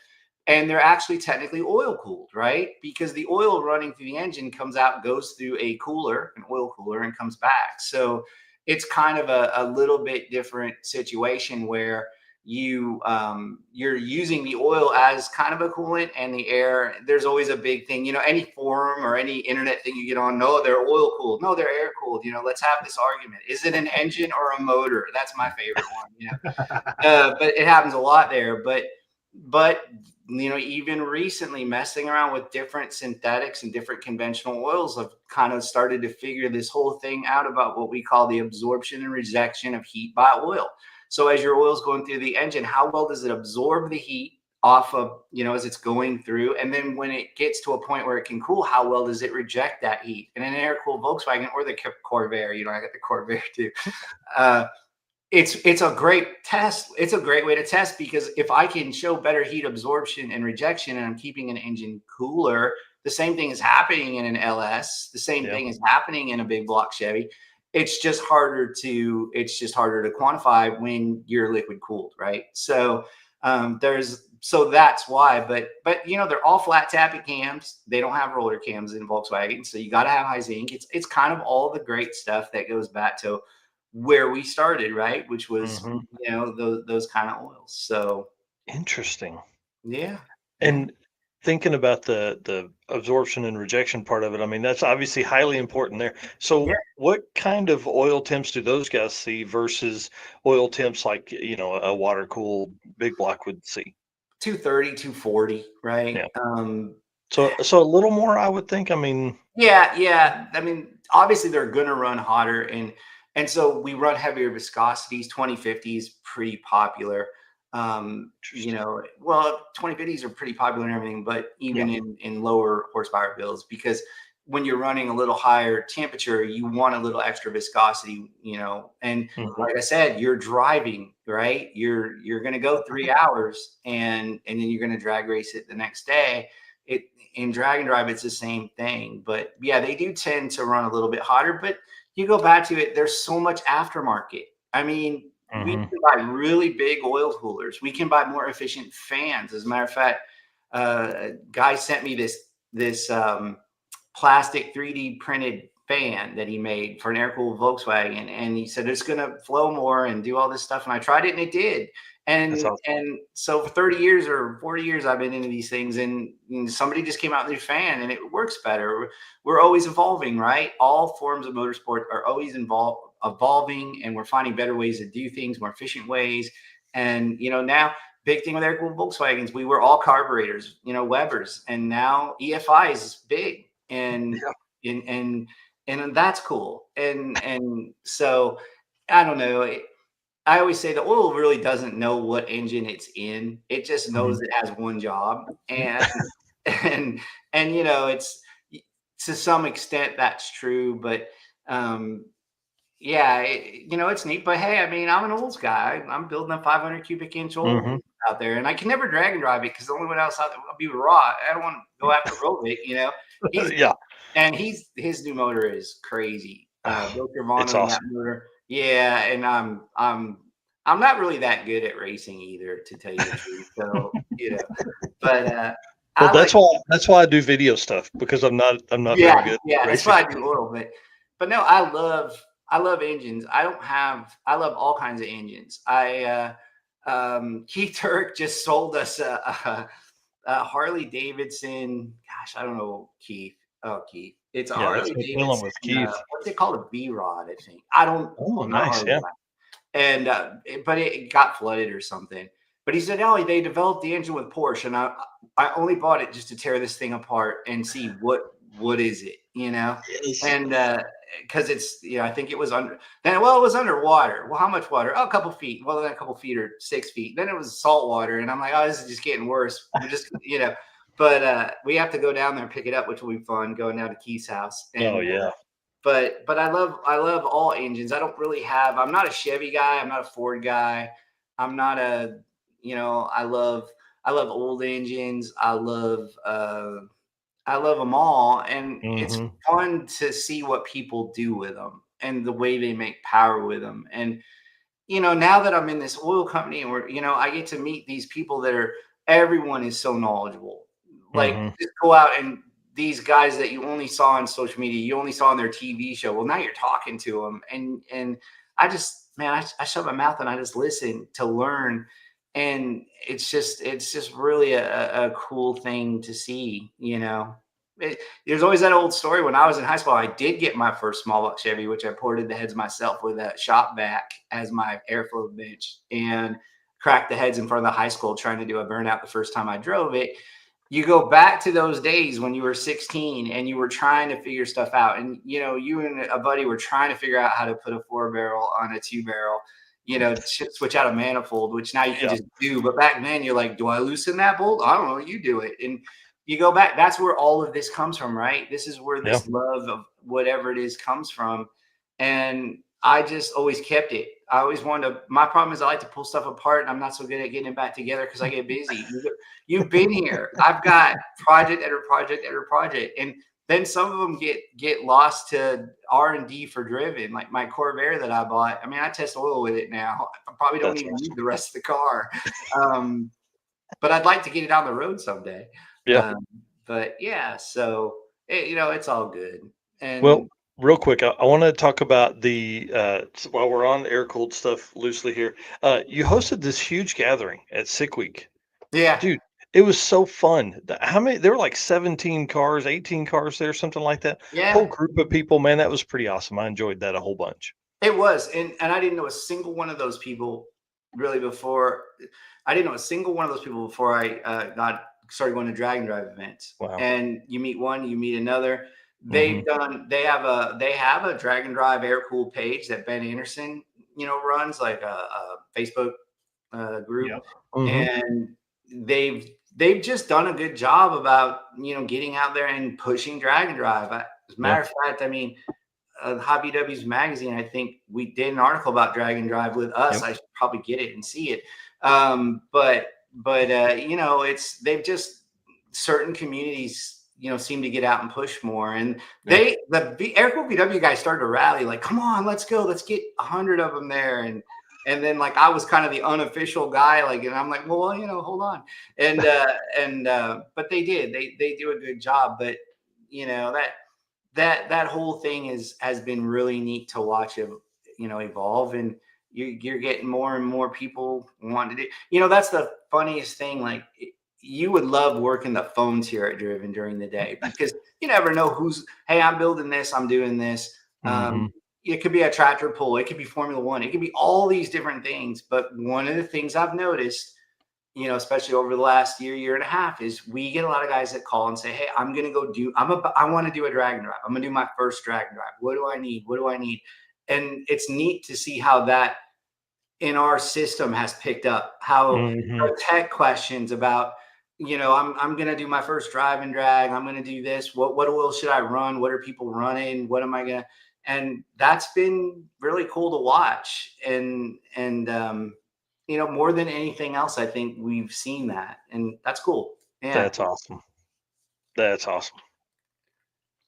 And they're actually technically oil cooled, right? Because the oil running through the engine comes out, goes through a cooler, an oil cooler, and comes back. So it's kind of a little bit different situation where you're using the oil as kind of a coolant, and the air, there's always a big thing, any forum or any internet thing you get on, no, they're oil cooled, no, they're air cooled, let's have this argument. Is it an engine or a motor? That's my favorite one. But it happens a lot there. But even recently messing around with different synthetics and different conventional oils, I've kind of started to figure this whole thing out about what we call the absorption and rejection of heat by oil. So as your oil is going through the engine, how well does it absorb the heat off of, as it's going through? And then when it gets to a point where it can cool, how well does it reject that heat? And in an air-cooled Volkswagen or the Corvair, I got the Corvair too. It's a great test. It's a great way to test, because if I can show better heat absorption and rejection and I'm keeping an engine cooler, the same thing is happening in an LS. The same thing is happening in a big block Chevy. It's just harder to quantify when you're liquid cooled, right? So that's why, but they're all flat tappet cams. They don't have roller cams in Volkswagen. So you got to have high zinc. It's kind of all the great stuff that goes back to where we started, right? Which was, those kind of oils. So interesting. Yeah. And thinking about the absorption and rejection part of it, I mean, that's obviously highly important there. So what kind of oil temps do those guys see versus oil temps like, a water cooled big block would see? 230, 240, right? Yeah. So a little more, I would think. I mean, yeah. I mean, obviously they're going to run hotter, and so we run heavier viscosities. 2050 is pretty popular. 2050s are pretty popular and everything, but even in lower horsepower builds, because when you're running a little higher temperature, you want a little extra viscosity, and like I said, you're driving, right? You're going to go 3 hours and then you're going to drag race it the next day. In drag and drive, it's the same thing, but yeah, they do tend to run a little bit hotter, but you go back to it, there's so much aftermarket. I mean, we can buy really big oil coolers. We can buy more efficient fans. As a matter of fact, a guy sent me this plastic 3D printed fan that he made for an air-cooled Volkswagen, and he said it's going to flow more and do all this stuff. And I tried it, and it did. And awesome. And so for 30 years or 40 years, I've been into these things, and somebody just came out with a new fan, and it works better. We're always evolving, right? All forms of motorsport are always evolving, and we're finding better ways to do things, more efficient ways. And now, big thing with air-cooled Volkswagens, we were all carburetors, Webers, and now EFI is big, and that's cool. And so I don't know. I always say the oil really doesn't know what engine it's in. It just knows it has one job. And it's, to some extent that's true, but it's neat. But hey, I mean, I'm an oils guy. I'm building a 500 cubic inch oil out there, and I can never drag and drive it because the only one else out there will be raw. I don't want to go after Rovic, And his new motor is crazy. Bill Curvano, it's awesome. That motor. Yeah, and I'm not really that good at racing either, to tell you the truth. So but well, that's why I do video stuff, because I'm not very good. Yeah, that's why I do oil. But no, I love engines. I love all kinds of engines. Keith Turk just sold us a Harley Davidson. Gosh, I don't know, Keith. Oh, Keith. It's a Harley Davidson. With Keith. What's it called? A V-Rod, I think. I don't. Oh, nice. Yeah. And but it got flooded or something. But he said, "Oh, they developed the engine with Porsche, and I only bought it just to tear this thing apart and see what is it, Yes. And because it's, I think it was it was underwater. Well, how much water? Oh, a couple feet. Well, then a couple feet or 6 feet. Then it was salt water, and I'm like, oh, this is just getting worse. We're just, But we have to go down there and pick it up, which will be fun, going down to Keith's house. And, oh yeah. But I love all engines. I'm not a Chevy guy. I'm not a Ford guy. I'm not a, I love old engines. I love them all. And it's fun to see what people do with them and the way they make power with them. And, now that I'm in this oil company, and I get to meet these people everyone is so knowledgeable. Like, just go out, and these guys that you only saw on social media, you only saw on their TV show. Well, now you're talking to them, and I just, I shut my mouth and I just listen to learn, and it's just really a cool thing to see. There's always that old story. When I was in high school, I did get my first small block Chevy, which I ported the heads myself with a shop vac as my airflow bench, and crack the heads in front of the high school trying to do a burnout the first time I drove it. You go back to those days when you were 16 and you were trying to figure stuff out. And, you know, you and a buddy were trying to figure out how to put a 4-barrel on a 2-barrel, you know, switch out a manifold, which now you can just do. But back then you're like, do I loosen that bolt? I don't know. You do it. And you go back. That's where all of this comes from, right? This is where this love of whatever it is comes from. And I just always kept it. I always wanted to. My problem is I like to pull stuff apart, and I'm not so good at getting it back together because I get busy. You've been here. I've got project after project after project, and then some of them get lost to R&D for driven. Like my Corvair that I bought. I mean, I test oil with it now. I probably don't even need the rest of the car, but I'd like to get it on the road someday. Yeah. But yeah, so you know, it's all good. And well, real quick, I want to talk about the while we're on air-cooled stuff loosely here. You hosted this huge gathering at Sick Week. Yeah, dude, it was so fun. How many? There were like 17 cars, 18 cars there, something like that. Yeah, whole group of people, man. That was pretty awesome. I enjoyed that a whole bunch. It was, and I didn't know a single one of those people really before. I didn't know a single one of those people before I started going to drag and drive events. Wow. And you meet one, you meet another. They have a drag and drive air cooled page that Ben Anderson, you know, runs, like a Facebook group. Yep. And they've just done a good job about, you know, getting out there and pushing drag and drive. As a matter of fact, I mean, Hobby W's magazine, I think we did an article about drag and drive with us. I should probably get it and see it. But you know, they've just, certain communities, you know, seem to get out and push more. And the air-cooled VW guys started to rally, like, come on, let's go, let's get 100 of them there. And then, like, I was kind of the unofficial guy, like, and I'm like, well, you know, hold on. And but they do a good job. But you know, that whole thing has been really neat to watch it, you know, evolve. And you're getting more and more people wanting to do, you know, that's the funniest thing. Like, you would love working the phones here at Driven during the day, because you never know hey, I'm building this, I'm doing this. It could be a tractor pull, it could be Formula One, it could be all these different things. But one of the things I've noticed, you know, especially over the last year and a half, is we get a lot of guys that call and say, hey, I'm going to go I want to do a drag and drive. I'm going to do my first drag and drive. What do I need? What do I need? And it's neat to see how that in our system has picked up, how our tech questions about, you know, I'm going to do my first drive and drag. I'm going to do this. What oil should I run? What are people running? What am I going to, and that's been really cool to watch. And you know, more than anything else, I think we've seen that, and that's cool. Yeah. That's awesome. That's awesome.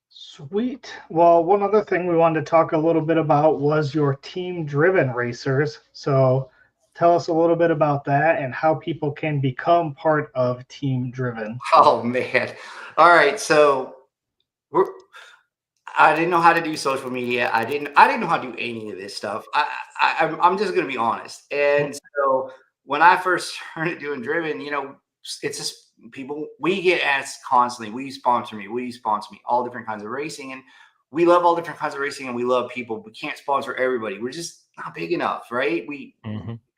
Sweet. Well, one other thing we wanted to talk a little bit about was your Team Driven racers. So tell us a little bit about that and how people can become part of Team Driven. Oh man. All right. So I didn't know how to do social media. I didn't know how to do any of this stuff. I'm just going to be honest. And so when I first started doing Driven, you know, it's just people, we get asked constantly, will you sponsor me? Will you sponsor me? All different kinds of racing. And we love all different kinds of racing, and we love people. We can't sponsor everybody. We're just not big enough, right? We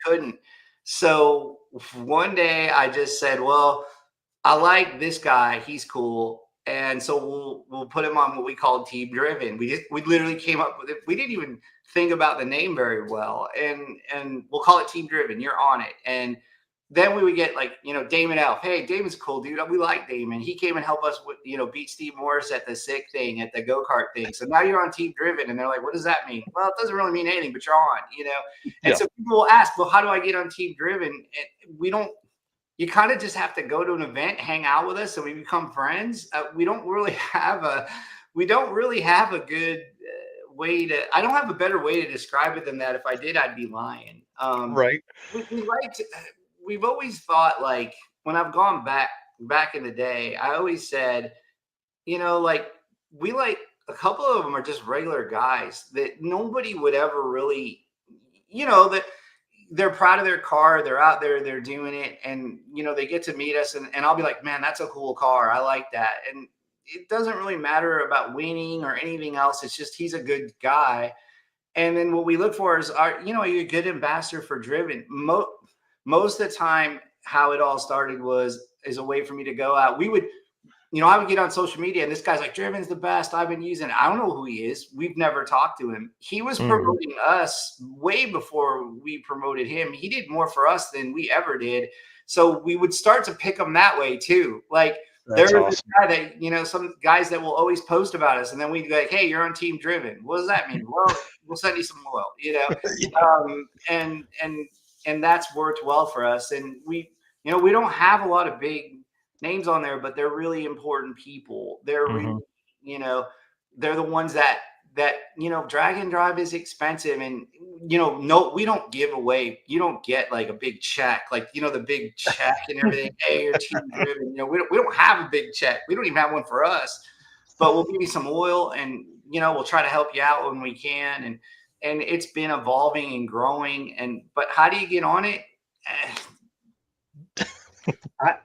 couldn't. So one day I just said, well, I like this guy. He's cool. And so we'll put him on what we call Team Driven. We literally came up with it. We didn't even think about the name very well. And we'll call it Team Driven. You're on it. And then we would get, like, you know, Damon Elf. Hey, Damon's cool, dude. We like Damon. He came and helped us with, you know, beat Steve Morris at the sick thing, at the go-kart thing. So now you're on Team Driven. And they're like, what does that mean? Well, it doesn't really mean anything, but you're on, you know? And so people will ask, well, how do I get on Team Driven? And you kind of just have to go to an event, hang out with us, and we become friends. We don't really have a good way to, I don't have a better way to describe it than that. If I did, I'd be lying. Right. We've always thought, like, when I've gone back in the day, I always said, you know, like, we, like, a couple of them are just regular guys that nobody would ever really, you know, that they're proud of their car. They're out there, they're doing it. And, you know, they get to meet us, and I'll be like, man, that's a cool car. I like that. And it doesn't really matter about winning or anything else. It's just, he's a good guy. And then what we look for is, are you a good ambassador for Driven? most of the time, how it all started is a way for me to go out. We would, I would get on social media and this guy's like, Driven's the best. I've been using it. I don't know who he is. We've never talked to him. He was promoting us way before we promoted him. He did more for us than we ever did. So we would start to pick him that way too. Like, there's awesome. This guy that, some guys that will always post about us. And then we'd be like, hey, you're on Team Driven. What does that mean? Well, we'll send you some oil, and that's worked well for us. And we don't have a lot of big names on there, but they're really important people. They're really, they're the ones that drag and drive is expensive. And, no, we don't give away. You don't get like a big check, like, the big check and everything. Hey, you're Team Driven. We don't have a big check. We don't even have one for us, but we'll give you some oil and, we'll try to help you out when we can. And it's been evolving and growing. But how do you get on it?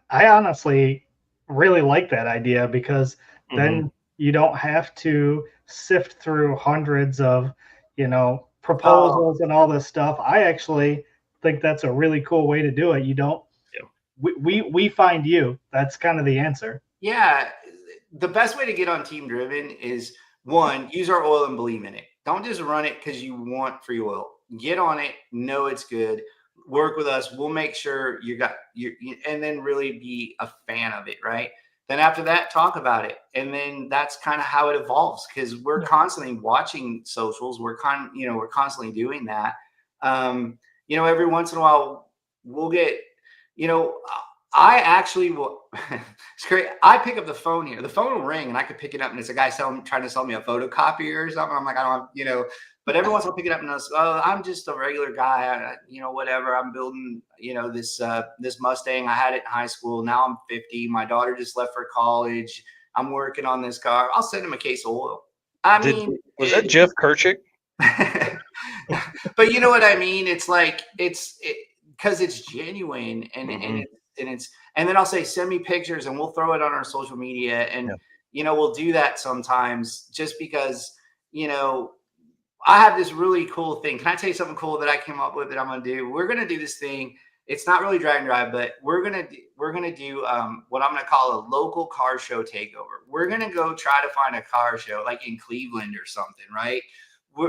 I honestly really like that idea, because then you don't have to sift through hundreds of, proposals and all this stuff. I actually think that's a really cool way to do it. You don't, we find you. That's kind of the answer. Yeah. The best way to get on Team Driven is, one, use our oil and believe in it. Don't just run it because you want free oil. Get on it. Know it's good. Work with us. We'll make sure and then really be a fan of it, right? Then after that, talk about it. And then that's kind of how it evolves, because we're constantly watching socials. We're constantly doing that. Every once in a while we'll get, I actually will. It's great. I pick up the phone here. The phone will ring and I could pick it up and it's a guy trying to sell me a photocopier or something. I'm like, I don't have, but every once in a while I'll pick it up and I'll say, oh, I'm just a regular guy. Whatever. I'm building, this Mustang. I had it in high school. Now I'm 50. My daughter just left for college. I'm working on this car. I'll send him a case of oil. Was that Jeff Kirchick? But you know what I mean? It's like, because it's genuine and then I'll say, send me pictures and we'll throw it on our social media. And, we'll do that sometimes just because, I have this really cool thing. Can I tell you something cool that I came up with that I'm going to do? We're going to do this thing. It's not really drag and drive, but we're going to do what I'm going to call a local car show takeover. We're going to go try to find a car show like in Cleveland or something, right?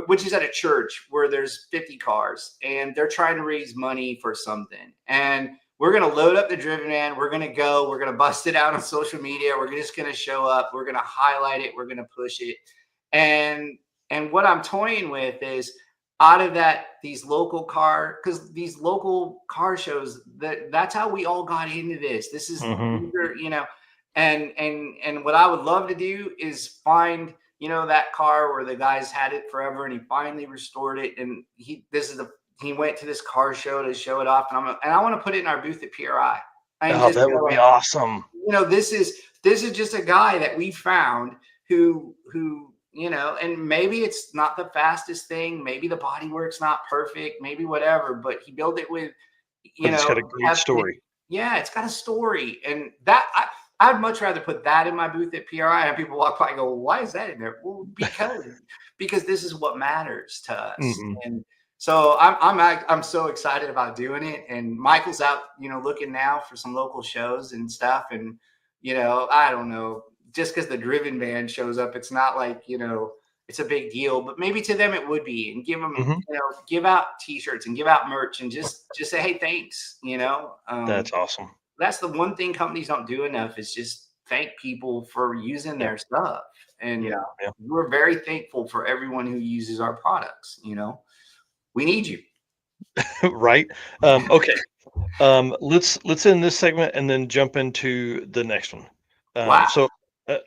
Which is at a church where there's 50 cars and they're trying to raise money for something. And we're going to load up the Driven van. We're going to go. We're going to bust it out on social media. We're just going to show up. We're going to highlight it. We're going to push it. And what I'm toying with is out of that, these local car shows, that's how we all got into this. This is, and what I would love to do is find, that car where the guy's had it forever and he finally restored it. And he went to this car show to show it off. And I want to put it in our booth at PRI. That would be awesome. This is just a guy that we found who, and maybe it's not the fastest thing. Maybe the bodywork's not perfect, maybe whatever, but he built it with, it's got a great story. Yeah, it's got a story. And that I'd much rather put that in my booth at PRI and people walk by and go, why is that in there? Well, because this is what matters to us. And so I'm so excited about doing it. And Michael's out, looking now for some local shows and stuff. And, I don't know, just because the Driven van shows up, it's not like, it's a big deal, but maybe to them it would be. And give them, give out T-shirts and give out merch and just say, hey, thanks. That's awesome. That's the one thing companies don't do enough is just thank people for using their stuff. And we're very thankful for everyone who uses our products. We need you. Right. Okay. Let's end this segment and then jump into the next one. Wow. So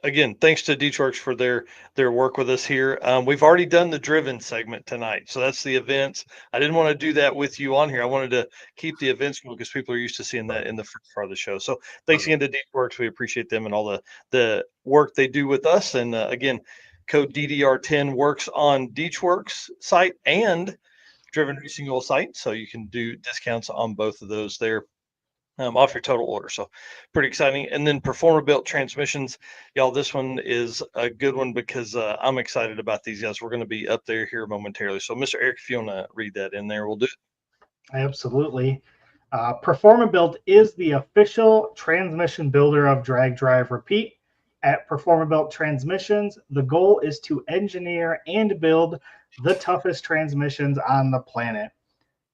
again, thanks to DeechWorks for their work with us here. We've already done the Driven segment tonight. So that's the events. I didn't want to do that with you on here. I wanted to keep the events because people are used to seeing that in the first part of the show. So thanks again to DeechWorks. We appreciate them and all the work they do with us. And again, code DDR10 works on DeechWorks site and Driven Racing Oil site. So you can do discounts on both of those there. Off your total order. So pretty exciting. And then Performer Built Transmissions. Y'all, this one is a good one because I'm excited about these guys. We're going to be up there here momentarily. So Mr. Eric, if you want to read that in there, we'll do it. Absolutely. Performabuilt is the official transmission builder of Drag Drive Repeat. At Performabuilt Transmissions, the goal is to engineer and build the toughest transmissions on the planet.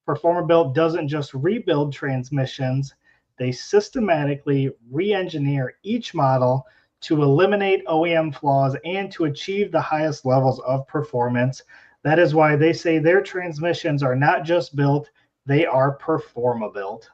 Performabuilt doesn't just rebuild transmissions, they systematically re engineer each model to eliminate OEM flaws and to achieve the highest levels of performance. That is why they say their transmissions are not just built, they are Performabuilt.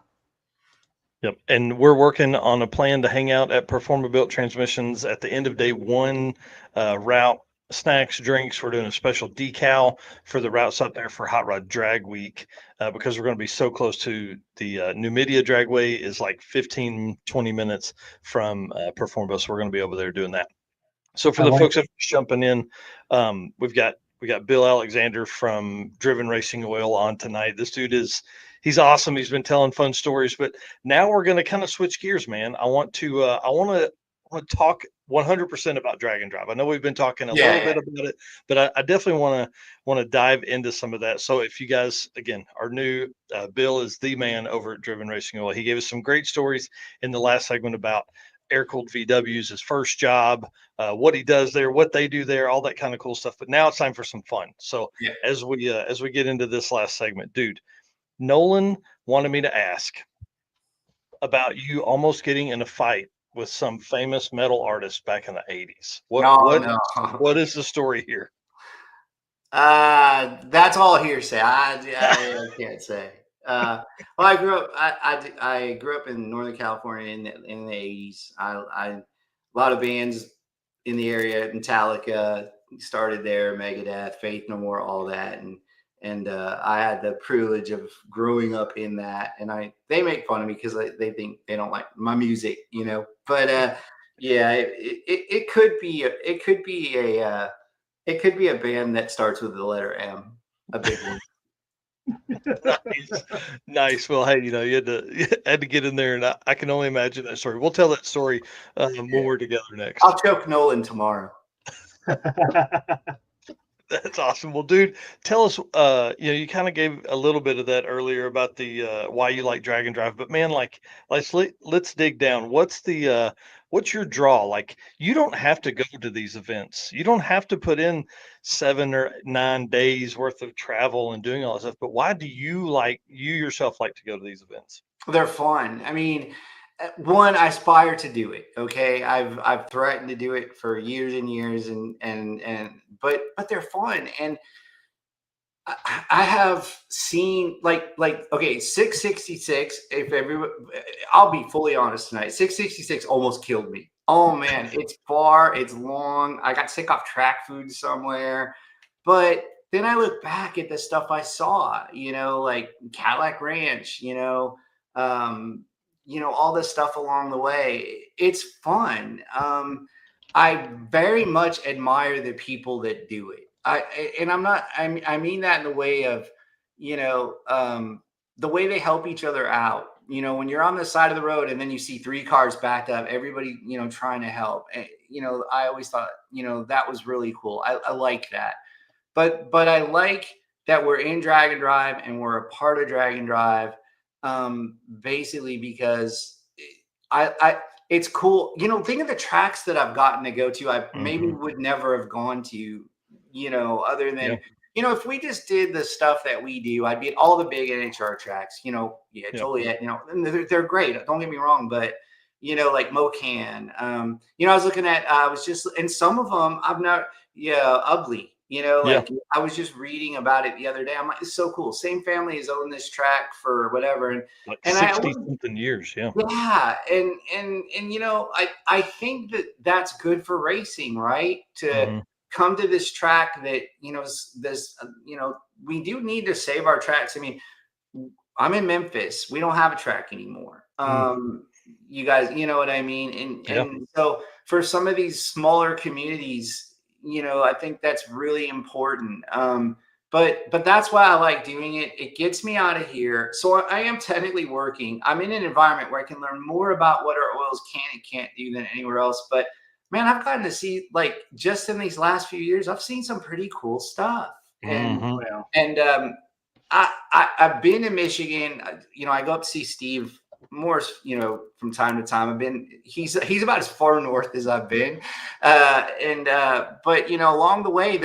Yep. And we're working on a plan to hang out at Performabuilt Transmissions at the end of day one. Route snacks, drinks. We're doing a special decal for the routes up there for Hot Rod Drag Week because we're going to be so close to the Numidia Dragway is like 15, 20 minutes from Performabuilt. So we're going to be over there doing that. So for the folks that are jumping in, we got Bill Alexander from Driven Racing Oil on tonight. This dude he's awesome. He's been telling fun stories, but now we're going to kind of switch gears, man. I want to talk 100% about Drag and Drive. I know we've been talking a little bit about it, but I definitely want to dive into some of that. So if you guys, again, are new, Bill is the man over at Driven Racing Oil. He gave us some great stories in the last segment about air-cooled VWs, his first job, what he does there, what they do there, all that kind of cool stuff. But now it's time for some fun. So as we get into this last segment, dude, Nolan wanted me to ask about you almost getting in a fight with some famous metal artist back in the 80s. What is the story here? That's all hearsay. I can't say. Well, I grew up. I grew up in Northern California in the 80s. A lot of bands in the area. Metallica started there, Megadeth, Faith No More, all that, and I had the privilege of growing up in that. And they make fun of me because they think they don't like my music, you know. But it could be a band that starts with the letter M, a big one. Nice. Well, hey, you had to get in there, and I can only imagine that story. We'll tell that story when we're together next. I'll choke Nolan tomorrow. That's awesome. Well, dude, tell us. You kind of gave a little bit of that earlier about the why you like Drag and Drive, but man, let's dig down. What's your draw? Like, you don't have to go to these events. You don't have to put in 7 or 9 days worth of travel and doing all this stuff. But why do you yourself like to go to these events? They're fun. I mean, one, I aspire to do it. Okay, I've threatened to do it for years and years, but they're fun, and I have seen like okay, 666. I'll be fully honest tonight. 666 almost killed me. Oh man, it's far, it's long. I got sick off track food somewhere, but then I look back at the stuff I saw. Like Cadillac Ranch. All this stuff along the way. It's fun. I very much admire the people that do it. I mean that in the way of, the way they help each other out. When you're on the side of the road and then you see 3 cars backed up, everybody, trying to help. I always thought, that was really cool. I like that. But I like that we're in Drag and Drive and we're a part of Drag and Drive. Basically because it's cool. Think of the tracks that I've gotten to go to. I maybe would never have gone to, other than, if we just did the stuff that we do, I'd be at all the big NHR tracks, Joliet, and they're great. Don't get me wrong, but like Mocan, I was looking at, and some of them I've not, Ugly. I was just reading about it the other day. I'm like, it's so cool. Same family has owned this track for whatever, and 60-something years. Yeah. Yeah, and I think that's good for racing, right? To come to this track that we do need to save our tracks. I mean, I'm in Memphis. We don't have a track anymore. You guys, you know what I mean? And so for some of these smaller communities, I think that's really important. But that's why I like doing it. It gets me out of here. So I am technically working. I'm in an environment where I can learn more about what our oils can and can't do than anywhere else. But man, I've gotten to see, like, just in these last few years, I've seen some pretty cool stuff. And I've been to Michigan. I go up to see Steve more, from time to time. He's about as far north as I've been. But along the way,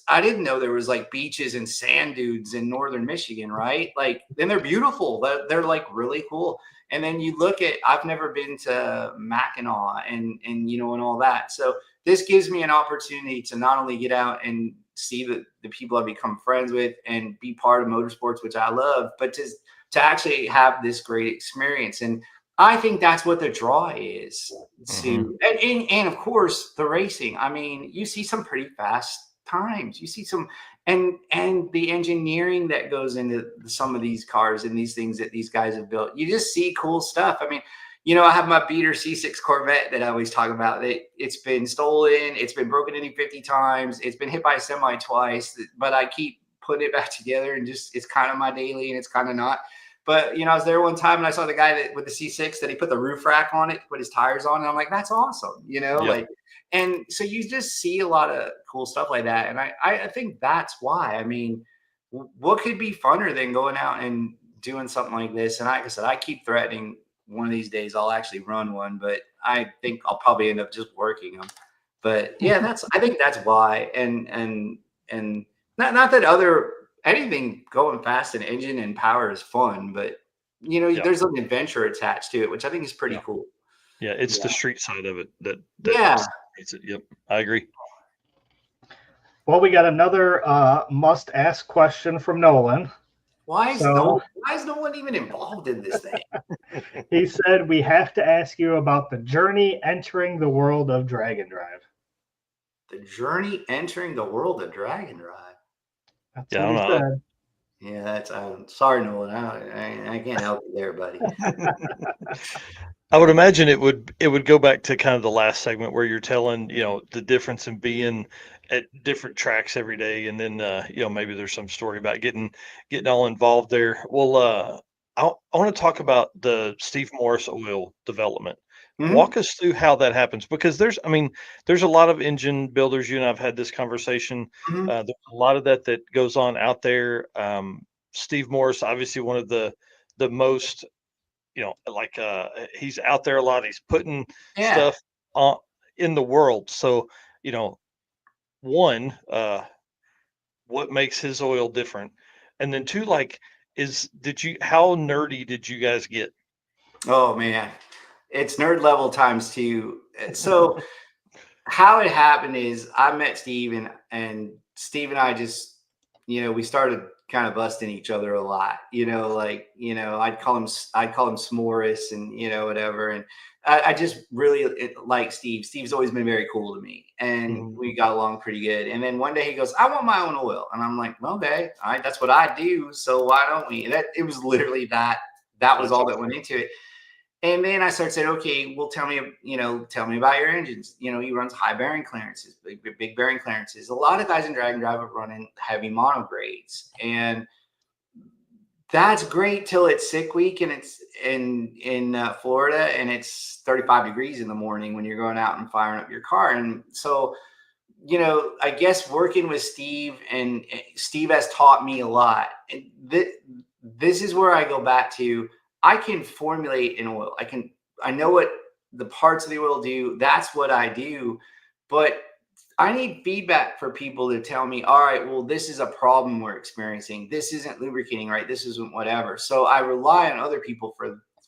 I didn't know there was like beaches and sand dunes in northern Michigan, right? Like, and they're beautiful. They're like really cool. And then you look at, I've never been to Mackinac and all that. So this gives me an opportunity to not only get out and see the people I've become friends with and be part of motorsports, which I love, but to actually have this great experience. And I think that's what the draw is to, and of course the racing. I mean, you see some pretty fast times, you see some, and the engineering that goes into some of these cars and these things that these guys have built, you just see cool stuff. I mean, I have my beater C6 Corvette that I always talk about. It's been stolen. It's been broken in 50 times. It's been hit by a semi twice, but I keep putting it back together, and it's kind of my daily and it's kind of not. But, I was there one time and I saw the guy with the C6 that he put the roof rack on it, put his tires on. And I'm like, that's awesome, Yep. And so you just see a lot of cool stuff like that. And I think that's why. I mean, what could be funner than going out and doing something like this? And like I said, I keep threatening one of these days I'll actually run one, but I think I'll probably end up just working them. But yeah, I think that's why. And not that anything going fast and engine and power is fun, but there's an adventure attached to it, which I think is pretty cool. Yeah, it's the street side of it that makes it. Yep, I agree. Well, we got another must-ask question from Nolan. Why is no one even involved in this thing? He said, we have to ask you about the journey entering the world of Dragon Drive. The journey entering the world of Dragon Drive. That's what he said. Yeah, sorry, Nolan. I can't help you there, buddy. I would imagine it would go back to kind of the last segment where you're telling, the difference in being at different tracks every day. And then, maybe there's some story about getting all involved there. Well, I want to talk about the Steve Morris oil development. Mm-hmm. Walk us through how that happens, because there's a lot of engine builders. You and I've had this conversation. Mm-hmm. There's a lot of that goes on out there. Steve Morris, obviously one of the most, he's out there a lot. He's putting stuff on in the world. So, one, what makes his oil different? And then two, how nerdy did you guys get? Oh man, it's nerd level times two. So how it happened is I met Steve and Steve and I just, we started kind of busting each other a lot, I'd call him S'mores and, whatever. And I just really like Steve. Steve's always been very cool to me, and we got along pretty good. And then one day he goes, I want my own oil. And I'm like, well, okay, that's what I do. So why don't we? And it was literally that was all that went into it. And then I started saying, okay, well, tell me about your engines. He runs high bearing clearances, big bearing clearances. A lot of guys in Dragon Drive are running heavy monogrades, and that's great till it's sick week and it's in Florida and it's 35 degrees in the morning when you're going out and firing up your car. And so, I guess working with Steve, and Steve has taught me a lot. And this is where I go back to, I can formulate an oil. I know what the parts of the oil do. That's what I do. But I need feedback for people to tell me, all right, well, this is a problem we're experiencing. This isn't lubricating right. This isn't whatever. So I rely on other people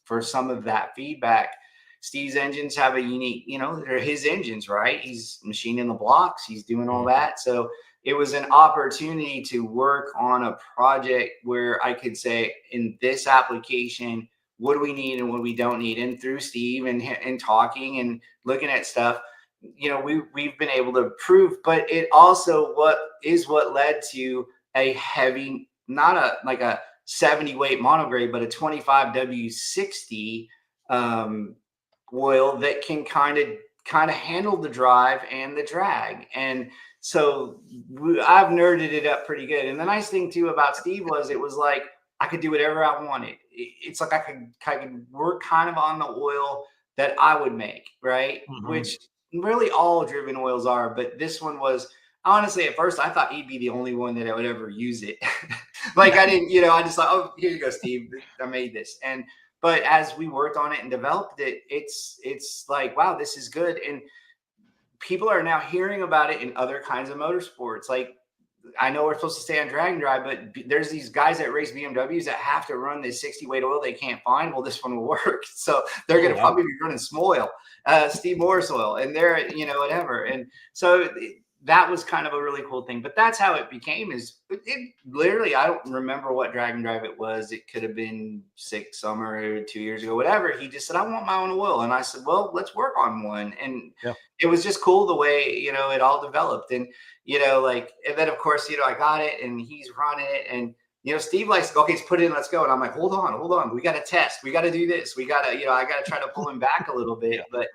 for some of that feedback. Steve's engines have a unique, they're his engines, right? He's machining the blocks. He's doing all that. So it was an opportunity to work on a project where I could say, in this application, what do we need and what we don't need? And through Steve and talking and looking at stuff, we've been able to prove. But it also what led to a heavy, not a 70 weight monograde, but a 25 W60 oil that can kind of handle the drive and the drag. And so I've nerded it up pretty good. And the nice thing too about Steve was, it was like I could do whatever I wanted. It's like I could work kind of on the oil that I would make, right? Mm-hmm. Which really all driven oils are, but this one was, honestly, at first I thought he'd be the only one that would ever use it. Like I didn't, I just thought, oh, here you go, Steve. I made this. But as we worked on it and developed it, it's like, wow, this is good. And people are now hearing about it in other kinds of motorsports. Like, I know we're supposed to stay on drag and drive, but there's these guys that race BMWs that have to run this 60 weight oil they can't find. Well, this one will work. So they're going to probably be running small oil, Steve Morris oil, and they're, whatever. And so that was kind of a really cool thing. But that's how it became. Is it literally, I don't remember what drag and drive it was. It could have been summer or 2 years ago, whatever. He just said, I want my own oil. And I said, well, let's work on one. And it was just cool the way, it all developed. And, and then of course, I got it and he's running it. And, Steve likes, okay, let's put it in, let's go. And I'm like, hold on. We got to test. We got to do this. We got to, I got to try to pull him back a little bit. But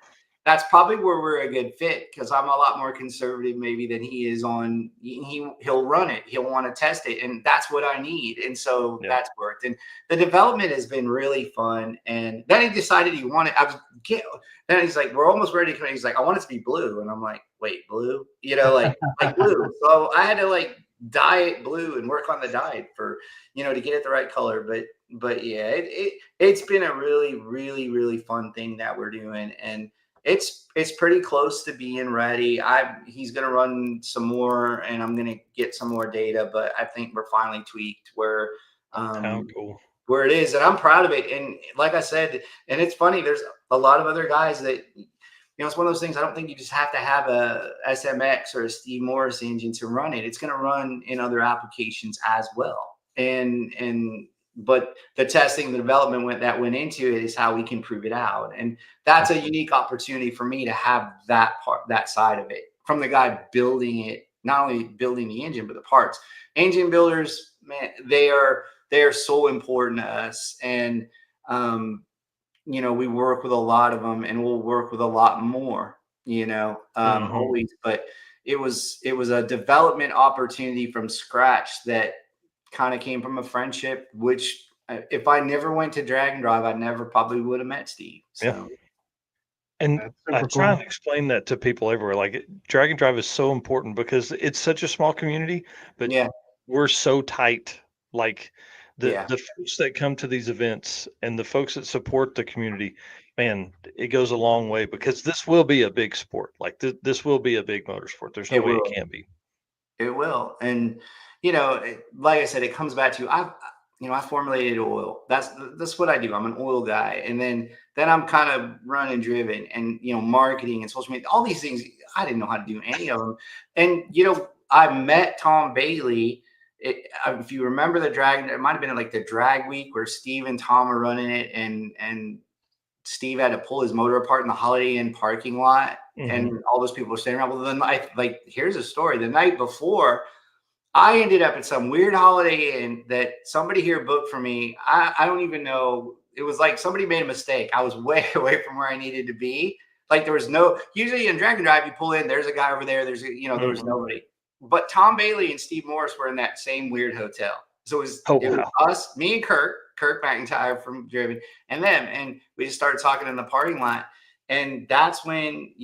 that's probably where we're a good fit, because I'm a lot more conservative maybe than he is on. He'll run it. He'll want to test it. And that's what I need. And so that's worked. And the development has been really fun. And then he decided he wanted, then he's like, we're almost ready to come. He's like, I want it to be blue. And I'm like, wait, blue? like blue. So I had to dye it blue and work on the dye for, to get it the right color. But yeah, it's been a really, really, really fun thing that we're doing. And it's pretty close to being ready. He's going to run some more, and I'm going to get some more data, but I think we're finally tweaked where it is. And I'm proud of it. And like I said, and it's funny, there's a lot of other guys that, it's one of those things. I don't think you just have to have a SMX or a Steve Morris engine to run it. It's going to run in other applications as well. But the testing, the development that went into it is how we can prove it out. And that's a unique opportunity for me to have that side of it from the guy building it, not only building the engine, but the parts. Engine builders, man, they are so important to us. And, we work with a lot of them, and we'll work with a lot more, always. But it was a development opportunity from scratch that kind of came from a friendship, which if I never went to drag and drive, I never probably would have met Steve. So. And I try and explain that to people everywhere. Like, drag and drive is so important because it's such a small community, but we're so tight. Like the folks that come to these events and the folks that support the community, man, it goes a long way, because this will be a big sport. Like this will be a big motorsport. There's no way it can't be. It will. And, like I said, it comes back to, I formulated oil. That's what I do. I'm an oil guy. And then I'm kind of running driven and, marketing and social media, all these things. I didn't know how to do any of them. And, I met Tom Bailey. If you remember the drag, it might've been like the drag week where Steve and Tom are running it, and Steve had to pull his motor apart in the Holiday Inn parking lot. Mm-hmm. And all those people were standing around. Well, then here's a story. The night before, I ended up at some weird Holiday Inn that somebody here booked for me. I don't even know. It was like somebody made a mistake. I was way away from where I needed to be. Like, there was usually in drag and drive, you pull in, there's a guy over there. There was nobody. But Tom Bailey and Steve Morris were in that same weird hotel. So it was us, me and Kirk McIntyre from Driven, and them. And we just started talking in the parking lot. And that's when,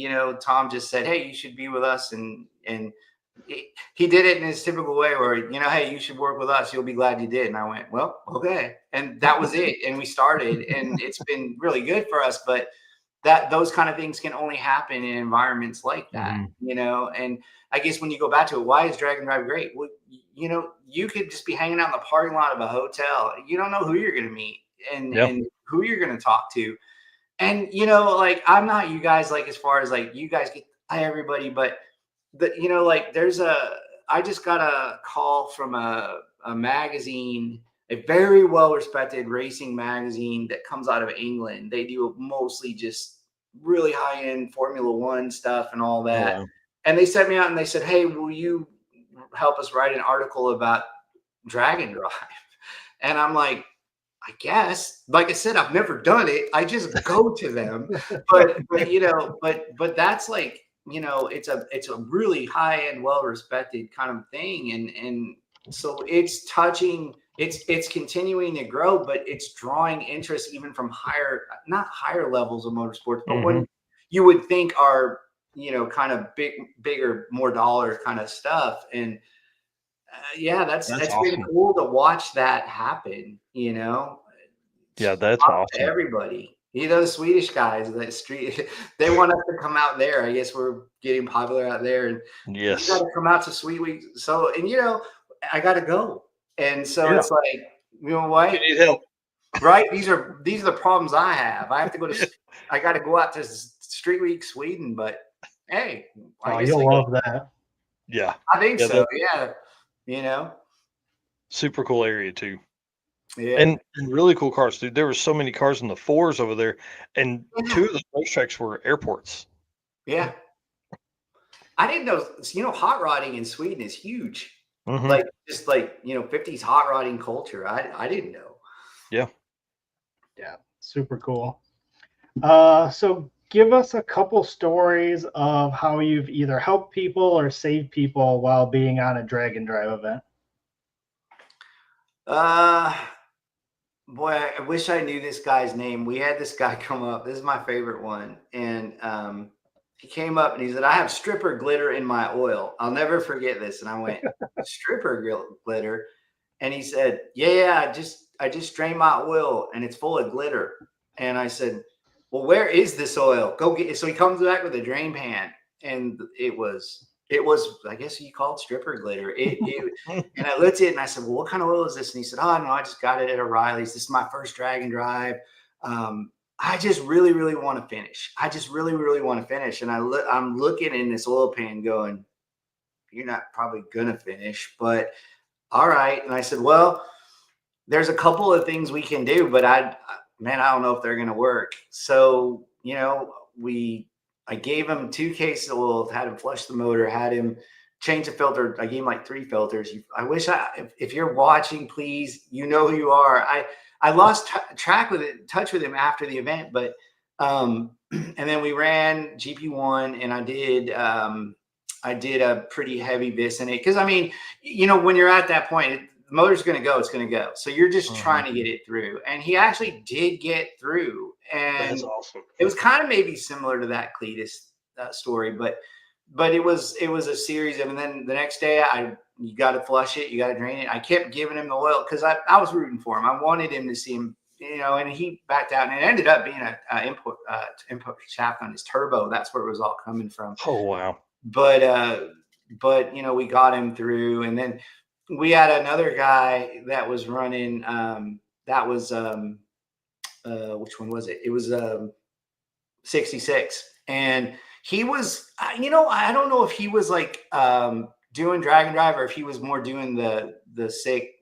Tom just said, hey, you should be with us. And he did it in his typical way where, hey, you should work with us. You'll be glad you did. And I went, well, okay. And that was it. And we started, and it's been really good for us. But those kind of things can only happen in environments like that, and I guess when you go back to it, why is drag and drive great? Well, you could just be hanging out in the parking lot of a hotel. You don't know who you're going to meet and who you're going to talk to. And, I'm not you guys, as far as you guys get everybody, but I just got a call from a magazine, a very well-respected racing magazine that comes out of England. They do mostly just really high-end Formula One stuff and all that. Yeah. And they sent me out and they said, hey, will you help us write an article about drag and drive? And I'm like, I guess. Like I said, I've never done it. I just go to them. But that's it's a really high-end, well-respected kind of thing. And so it's touching, it's continuing to grow, but it's drawing interest even from not higher levels of motorsports, but when you would think are kind of bigger, more dollar kind of stuff. And yeah, that's been awesome. cool to watch that happen. Yeah, that's Up to awesome. everybody. The Swedish guys that street, they want us to come out there. I guess we're getting popular out there, and you got Yes. to come out to Sweet Week. So, and I got to go, and so Yeah. it's like, you know what? You need help. Right? These are the problems I have. I have to go to. I got to go out to Street Week Sweden, but hey, I guess you'll love that. Yeah. I think Yeah, so. Yeah, super cool area too. yeah. And really cool cars, dude. There were so many cars in the fours over there, and two of the racetracks were airports. Yeah. I didn't know, hot rodding in Sweden is huge. Mhm. Like, just like, 50s hot rodding culture. I didn't know. Yeah. Yeah, super cool. So give us a couple stories of how you've either helped people or saved people while being on a drag and drive event. Boy, I wish I knew this guy's name. We had this guy come up. This is my favorite one. And he came up and he said, I have stripper glitter in my oil. I'll never forget this. And I went, stripper glitter? And he said, yeah, I just drained my oil and it's full of glitter. And I said, well, where is this oil? Go get it. So he comes back with a drain pan, and it was, I guess you call it stripper glitter. And I looked at it and I said, well, what kind of oil is this? And he said, oh, no, I just got it at O'Reilly's. This is my first drag and drive. I just really, really want to finish. I just really, really want to finish. And I'm looking in this oil pan going, you're not probably going to finish, but all right. And I said, well, there's a couple of things we can do, but I don't know if they're going to work. So, I gave him 2 cases of oil, had him flush the motor, had him change the filter. I gave him like 3 filters. I wish if you're watching, please, who you are. I lost touch with him after the event, but, and then we ran GP1 and I did a pretty heavy vis in it. Cause I mean, when you're at that point, the motor's going to go, it's going to go. So you're just trying to get it through. And he actually did get through. And That's awesome. It was kind of maybe similar to that Cletus story, but it was a series of, and then the next day you got to flush it, you got to drain it. I kept giving him the oil because I was rooting for him. I wanted him to see him, and he backed out, and it ended up being a input shaft on his turbo. That's where it was all coming from. Oh, wow. But we got him through, and then we had another guy that was running. Which one was it? It was 66, and he was, I don't know if he was like doing drag and drive or if he was more doing the sick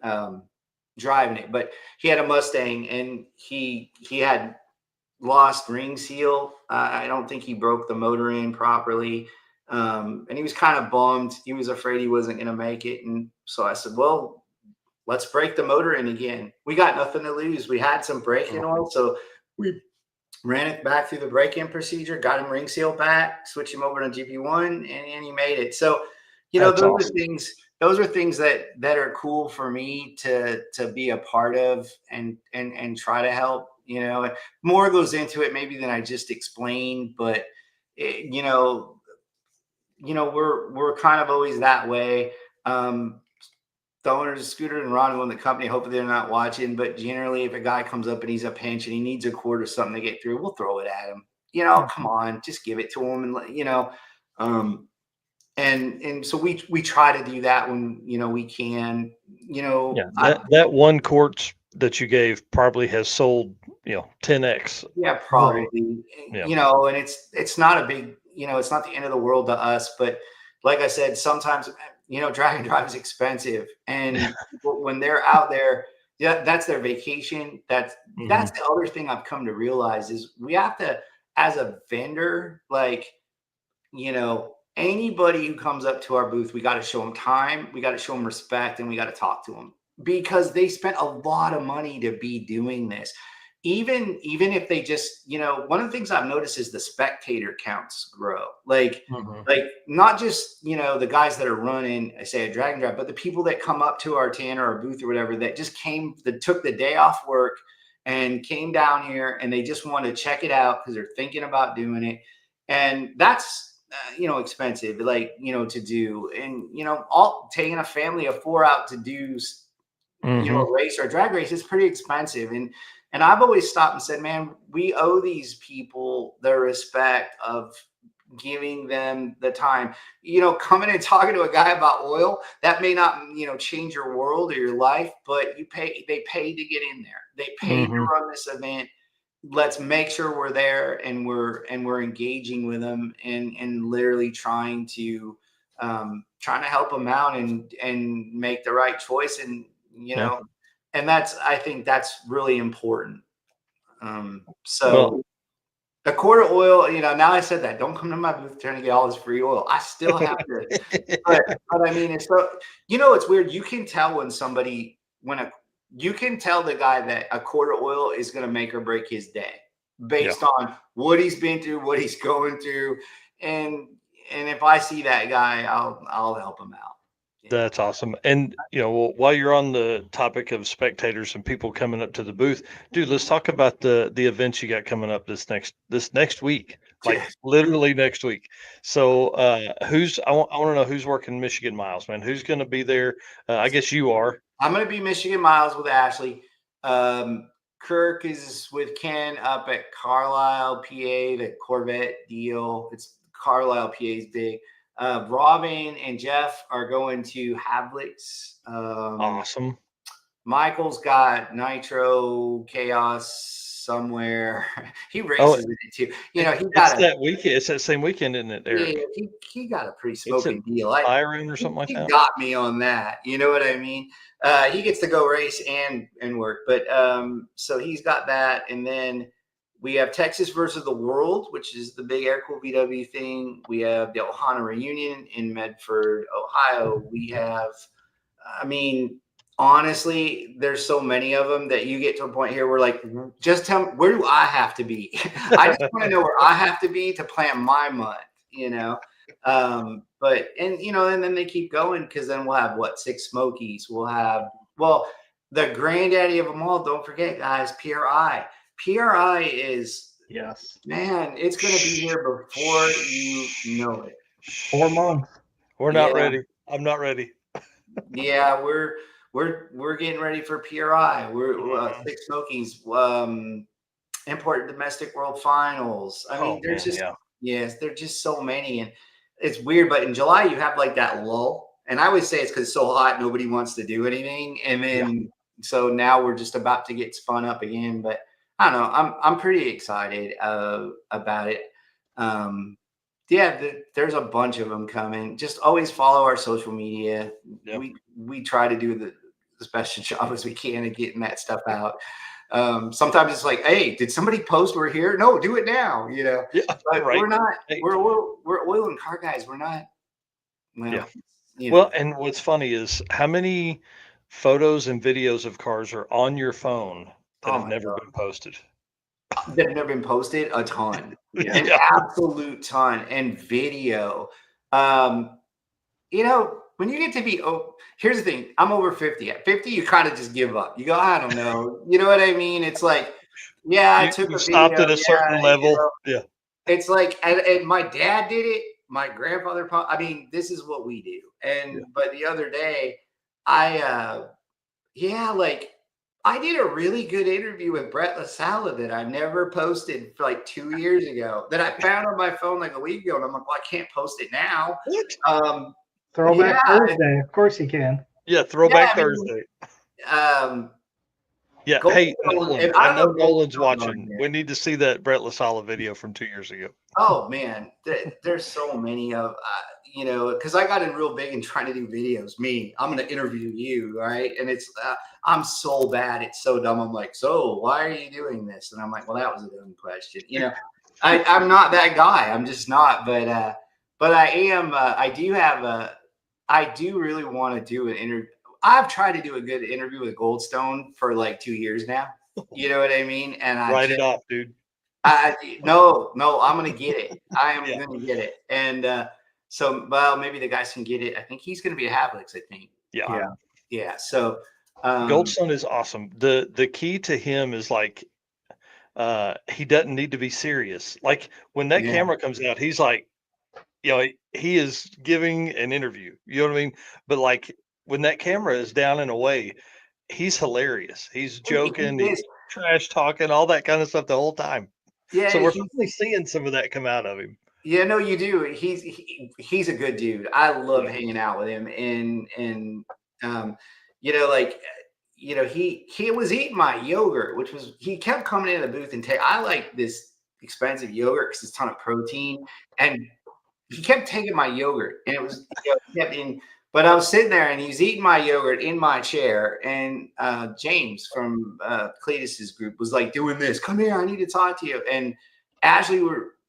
driving it, but he had a Mustang and he had lost ring seal. I don't think he broke the motor in properly. And he was kind of bummed. He was afraid he wasn't going to make it. And so I said, well, let's break the motor in again. We got nothing to lose. We had some break-in oil. So we ran it back through the break-in procedure, got him ring seal back, switched him over to GP1, and he made it. So, those are things that are cool for me to be a part of and try to help. More goes into it maybe than I just explained, but we're kind of always that way. The owners of Scooter and Ron own the company. Hopefully they're not watching, but generally if a guy comes up and he's a pinch and he needs a cord or something to get through, we'll throw it at him. Come on, just give it to him. And, and so we try to do that when, we can, that one quart that you gave probably has sold, 10x. Yeah, probably, Yeah. And it's not a big, it's not the end of the world to us, but like I said, sometimes, drag and drive is expensive, and when they're out there, that's their vacation. That's the other thing I've come to realize is we have to, as a vendor, anybody who comes up to our booth, we got to show them time, we got to show them respect, and we got to talk to them because they spent a lot of money to be doing this. Even if they just, one of the things I've noticed is the spectator counts grow. Like not just, the guys that are running, I say a drag and drive, but the people that come up to our tent or our booth or whatever that just took the day off work and came down here and they just want to check it out because they're thinking about doing it. And that's expensive, like, to do. And, all taking a family of 4 out to do, a race or a drag race is pretty expensive. And I've always stopped and said, man, we owe these people the respect of giving them the time. Coming and talking to a guy about oil, that may not, change your world or your life, but they paid to get in there. They paid to run this event. Let's make sure we're there and we're engaging with them and literally trying to help them out and make the right choice. And, and I think that's really important. So a quart of oil, now I said that, don't come to my booth trying to get all this free oil. I still have to, but I mean, it's so, it's weird. You can tell you can tell the guy that a quart of oil is going to make or break his day based on what he's been through, what he's going through. And if I see that guy, I'll help him out. That's awesome. And, while you're on the topic of spectators and people coming up to the booth, dude, let's talk about the events you got coming up this next week, like literally next week. So I want to know who's working Michigan Miles, man. Who's going to be there? I guess you are. I'm going to be Michigan Miles with Ashley. Kirk is with Ken up at Carlisle, PA, the Corvette deal. It's Carlisle, PA is big. Robin and Jeff are going to Havlicks. Awesome. Michael's got Nitro Chaos somewhere. He races in it too. That weekend. It's that same weekend, isn't it, Eric? Yeah, he got a pretty smoking deal. Iron or something like that. He got me on that. You know what I mean? He gets to go race and work, but so he's got that, and then we have Texas versus the World, which is the big Air Cool VW thing. We have the Ohana Reunion in Medford, Ohio. We have, honestly, there's so many of them that you get to a point here where, like, just tell me, where do I have to be? I just want to know where I have to be to plan my month, But, and then they keep going, because then we'll have 6 Smokies. We'll have, the granddaddy of them all, don't forget, guys, PRI. PRI is, yes, man, it's going to be here before you know it. 4 months. We're not ready. I'm not ready. Yeah, we're getting ready for PRI. We're 6 Smokies, Import Domestic World Finals. There's just so many, and it's weird. But in July you have like that lull, and I always say it's because it's so hot, nobody wants to do anything, and then so now we're just about to get spun up again. But I don't know. I'm pretty excited about it. There's a bunch of them coming. Just always follow our social media. Yep. We try to do the best job as we can of getting that stuff out. Sometimes it's like, hey, did somebody post we're here? No, do it now. Yeah, but right. We're not. We're oil and car guys. We're not. Well, and what's funny is how many photos and videos of cars are on your phone that have never been posted. That have never been posted? A ton. An absolute ton. And video. When you get to be, here's the thing. I'm over 50. At 50, you kind of just give up. You go, I don't know. You know what I mean? It's like, I took a video. Stopped at a certain level. Yeah. It's like, and my dad did it. My grandfather, this is what we do. And, but the other day, I did a really good interview with Brett LaSala that I never posted for like 2 years ago, that I found on my phone like a week ago. And I'm like, well, I can't post it now. Throwback Thursday. Of course you can. Yeah, Throwback Thursday. Hey, Nolan, I know Nolan's watching. We need to see that Brett LaSala video from 2 years ago. Oh, man. There's so many of, because I got in real big in trying to do videos. I'm going to interview you, right? And it's, I'm so bad. It's so dumb. I'm like, so why are you doing this? And I'm like, well, that was a dumb question. I'm not that guy. I'm just not. But I am. I do really want to do an interview. I've tried to do a good interview with Goldstone for like 2 years now. You know what I mean? And write it off, dude. No, I'm going to get it. I am going to get it. And so, maybe the guys can get it. I think he's going to be a Havlicks, I think. Yeah. So Goldstone is awesome. The key to him is like, he doesn't need to be serious. Like when that camera comes out, he's like, you know, he is giving an interview. You know what I mean? But like when that camera is down and away, he's hilarious. He's joking, He is. he's trash talking, all that kind of stuff the whole time. So Yeah, we're finally seeing some of that come out of him. yeah, no, you do. He's a good dude. I love Yeah. hanging out with him, and you know, like he was eating my yogurt, which was he kept coming in the booth and take. I like this expensive yogurt because it's a ton of protein, and he kept taking my yogurt, and it was kept in. But I was sitting there, and he's eating my yogurt in my chair, and James from Cletus's group was like doing this. Come here, I need to talk to you. And Ashley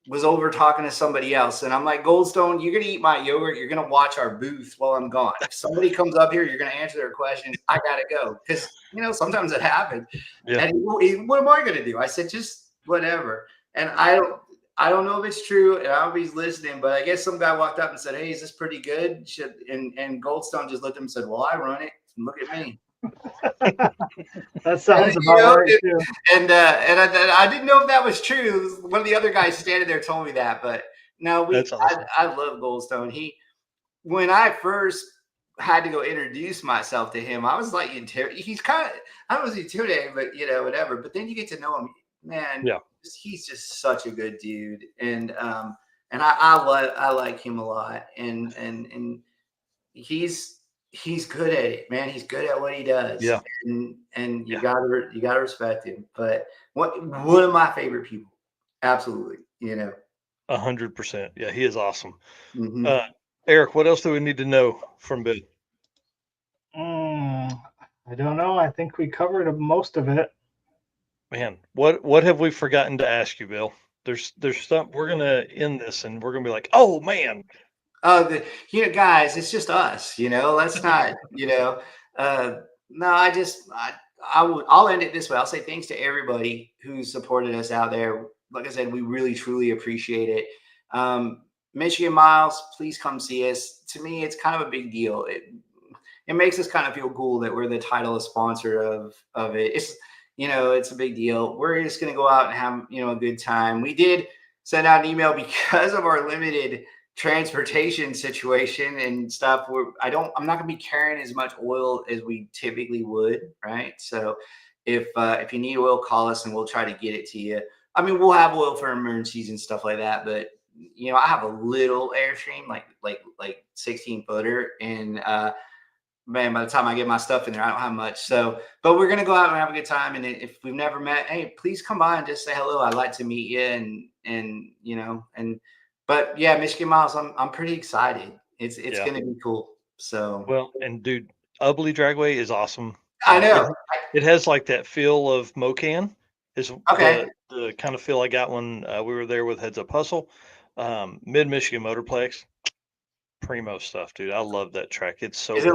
was over talking to somebody else, and I'm like, Goldstone, you're gonna eat my yogurt. You're gonna watch our booth while I'm gone. If somebody comes up here, you're gonna answer their questions. I gotta go because sometimes it happens. Yeah. And what am I gonna do? I said, just whatever. And I don't know if it's true, and I don't know if he's listening, but I guess some guy walked up and said, "Hey, is this pretty good?" And Goldstone just looked at him and said, "Well, I run it. Look at me." That sounds about right too. And I didn't know if that was true. One of the other guys standing there told me that, but no, That's awesome. I love Goldstone. When I first had to go introduce myself to him, I was like, he's kind of, I don't know if he's intimidating, but whatever. But then you get to know him, man. Yeah. He's just such a good dude, and I like him a lot, and he's good at it, man. He's good at what he does. Yeah. And you gotta respect him. But one of my favorite people, absolutely. 100%. Yeah, he is awesome. Mm-hmm. Eric, what else do we need to know from Bill? I don't know. I think we covered most of it. Man, what have we forgotten to ask you, Bill? There's some. We're gonna end this, and we're gonna be like, oh man. Guys, it's just us. Let's not. No, I'll end it this way. I'll say thanks to everybody who supported us out there. Like I said, we really truly appreciate it. Michigan Miles, please come see us. To me, it's kind of a big deal. It makes us kind of feel cool that we're the title sponsor of it. It's a big deal. We're just going to go out and have, a good time. We did send out an email because of our limited transportation situation and stuff. I'm not going to be carrying as much oil as we typically would. Right. So if you need oil, call us and we'll try to get it to you. I mean, we'll have oil for emergencies and stuff like that, but I have a little Airstream, like 16 footer, and man, by the time I get my stuff in there, I don't have much. So, but we're gonna go out and have a good time. And if we've never met, hey, please come by and just say hello. I'd like to meet you. But yeah, Michigan Miles, I'm pretty excited. It's gonna be cool. So well, and dude, Ubley Dragway is awesome. I know it has like that feel of Mocan. Is okay. The kind of feel I got when we were there with Heads Up Hustle. Mid Michigan Motorplex. Primo stuff, dude. I love that track. It's so. Is it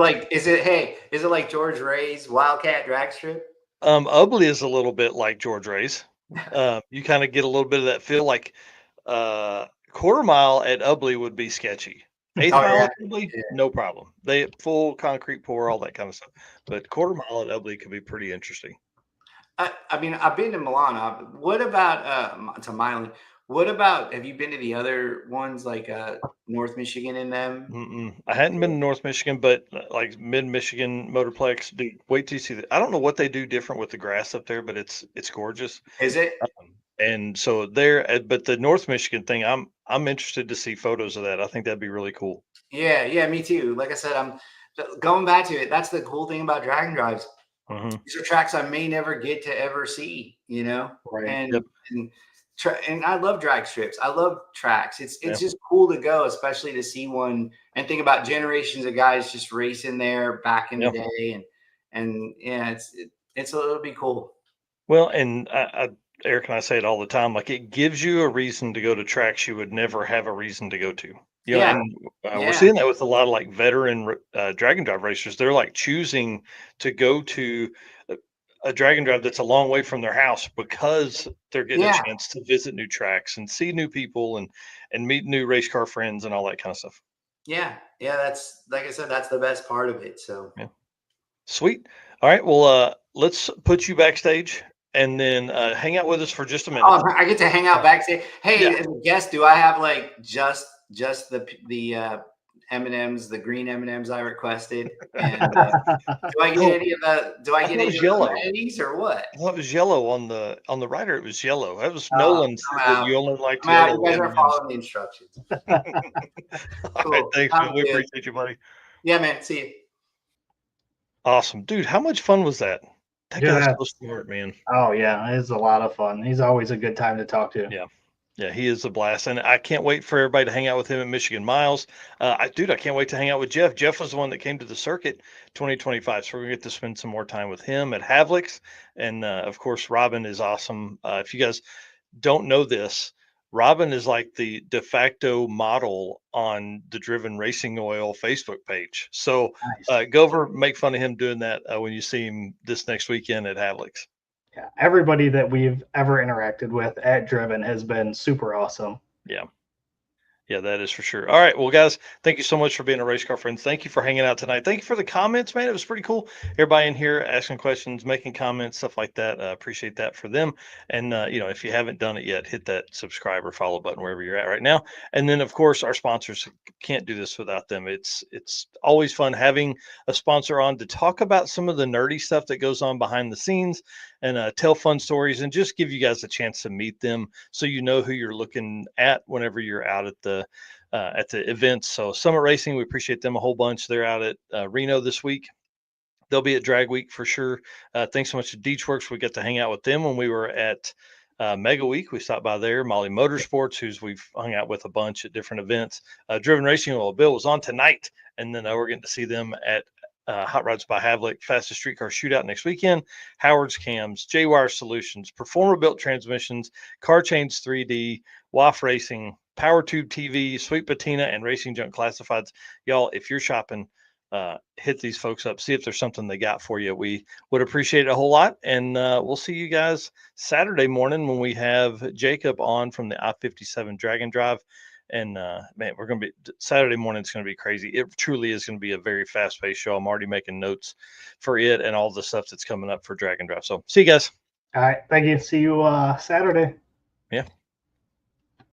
like George Ray's Wildcat drag strip? Ubley is a little bit like George Ray's. You kind of get a little bit of that feel. Like quarter mile at Ubley would be sketchy. Eighth mile at Ubley, no problem. They full concrete pour, all that kind of stuff. But quarter mile at Ubley could be pretty interesting. I mean, I've been to Milan. What about to Milan? What about, have you been to the other ones like North Michigan in them? I hadn't been to North Michigan, but like Mid Michigan Motorplex, dude, wait till you see that. I don't know what they do different with the grass up there, but it's gorgeous. Is it? And so there, but the North Michigan thing, I'm interested to see photos of that. I think that'd be really cool. Yeah, me too. Like I said, I'm going back to it. That's the cool thing about drag and drives. These are tracks I may never get to ever see, Right. And I love drag strips. I love tracks. It's just cool to go, especially to see one and think about generations of guys just racing there back in the day. And yeah, it'll be cool. Well, and Eric and I say it all the time, like it gives you a reason to go to tracks you would never have a reason to go to. We're seeing that with a lot of like veteran drag and drive racers. They're like choosing to go to a drag and drive that's a long way from their house because they're getting a chance to visit new tracks and see new people and meet new race car friends and all that kind of stuff. Yeah. That's, like I said, that's the best part of it. So sweet. All right. Well, let's put you backstage and then hang out with us for just a minute. Oh, I get to hang out backstage. Hey, as a guest, do I have like just just the M&Ms, the green M&Ms I requested. And do I get any of the? Do I get any of the amenities or what? I thought it was yellow on the writer. It was yellow. That was Nolan said that you only liked yellow. You guys are following the instructions. All right, thanks, man. We appreciate you, buddy. Yeah, man. See you. Awesome, dude. How much fun was that? That guy's so smart, man. Oh yeah, it's a lot of fun. He's always a good time to talk to. Yeah, he is a blast, and I can't wait for everybody to hang out with him at Michigan Miles. I can't wait to hang out with Jeff. Jeff was the one that came to the circuit 2025, so we're gonna get to spend some more time with him at Havlicks, and of course, Robin is awesome. If you guys don't know this, Robin is like the de facto model on the Driven Racing Oil Facebook page. So go over, make fun of him doing that when you see him this next weekend at Havlicks. Yeah, everybody that we've ever interacted with at Driven has been super awesome. Yeah, that is for sure. All right. Well, guys, thank you so much for being a race car friends. Thank you for hanging out tonight. Thank you for the comments, man. It was pretty cool. Everybody in here asking questions, making comments, stuff like that. Appreciate that for them. And, if you haven't done it yet, hit that subscribe or follow button wherever you're at right now. And then, of course, our sponsors, can't do this without them. It's always fun having a sponsor on to talk about some of the nerdy stuff that goes on behind the scenes and tell fun stories and just give you guys a chance to meet them so you know who you're looking at whenever you're out at the events. So Summit Racing, we appreciate them a whole bunch. They're out at Reno this week. They'll be at Drag Week for sure. Thanks so much to Deechworks. We got to hang out with them when we were at Mega Week. We stopped by there. Molly Motorsports, who's we've hung out with a bunch at different events. Driven Racing Oil, Bill was on tonight, and then we're getting to see them at Hot Rods by Havlik, Fastest Streetcar Shootout next weekend, Howard's Cams, J-Wire Solutions, Performer Built Transmissions, Car Chains 3D, WAF Racing, Power Tube TV, Sweet Patina, and Racing Junk Classifieds. Y'all, if you're shopping, hit these folks up, see if there's something they got for you. We would appreciate it a whole lot, and we'll see you guys Saturday morning when we have Jacob on from the I-57 Dragon Drive. And man, we're going to be Saturday morning. It's going to be crazy. It truly is going to be a very fast paced show. I'm already making notes for it and all the stuff that's coming up for Dragon Drive. So see you guys. All right. Thank you. See you Saturday. Yeah.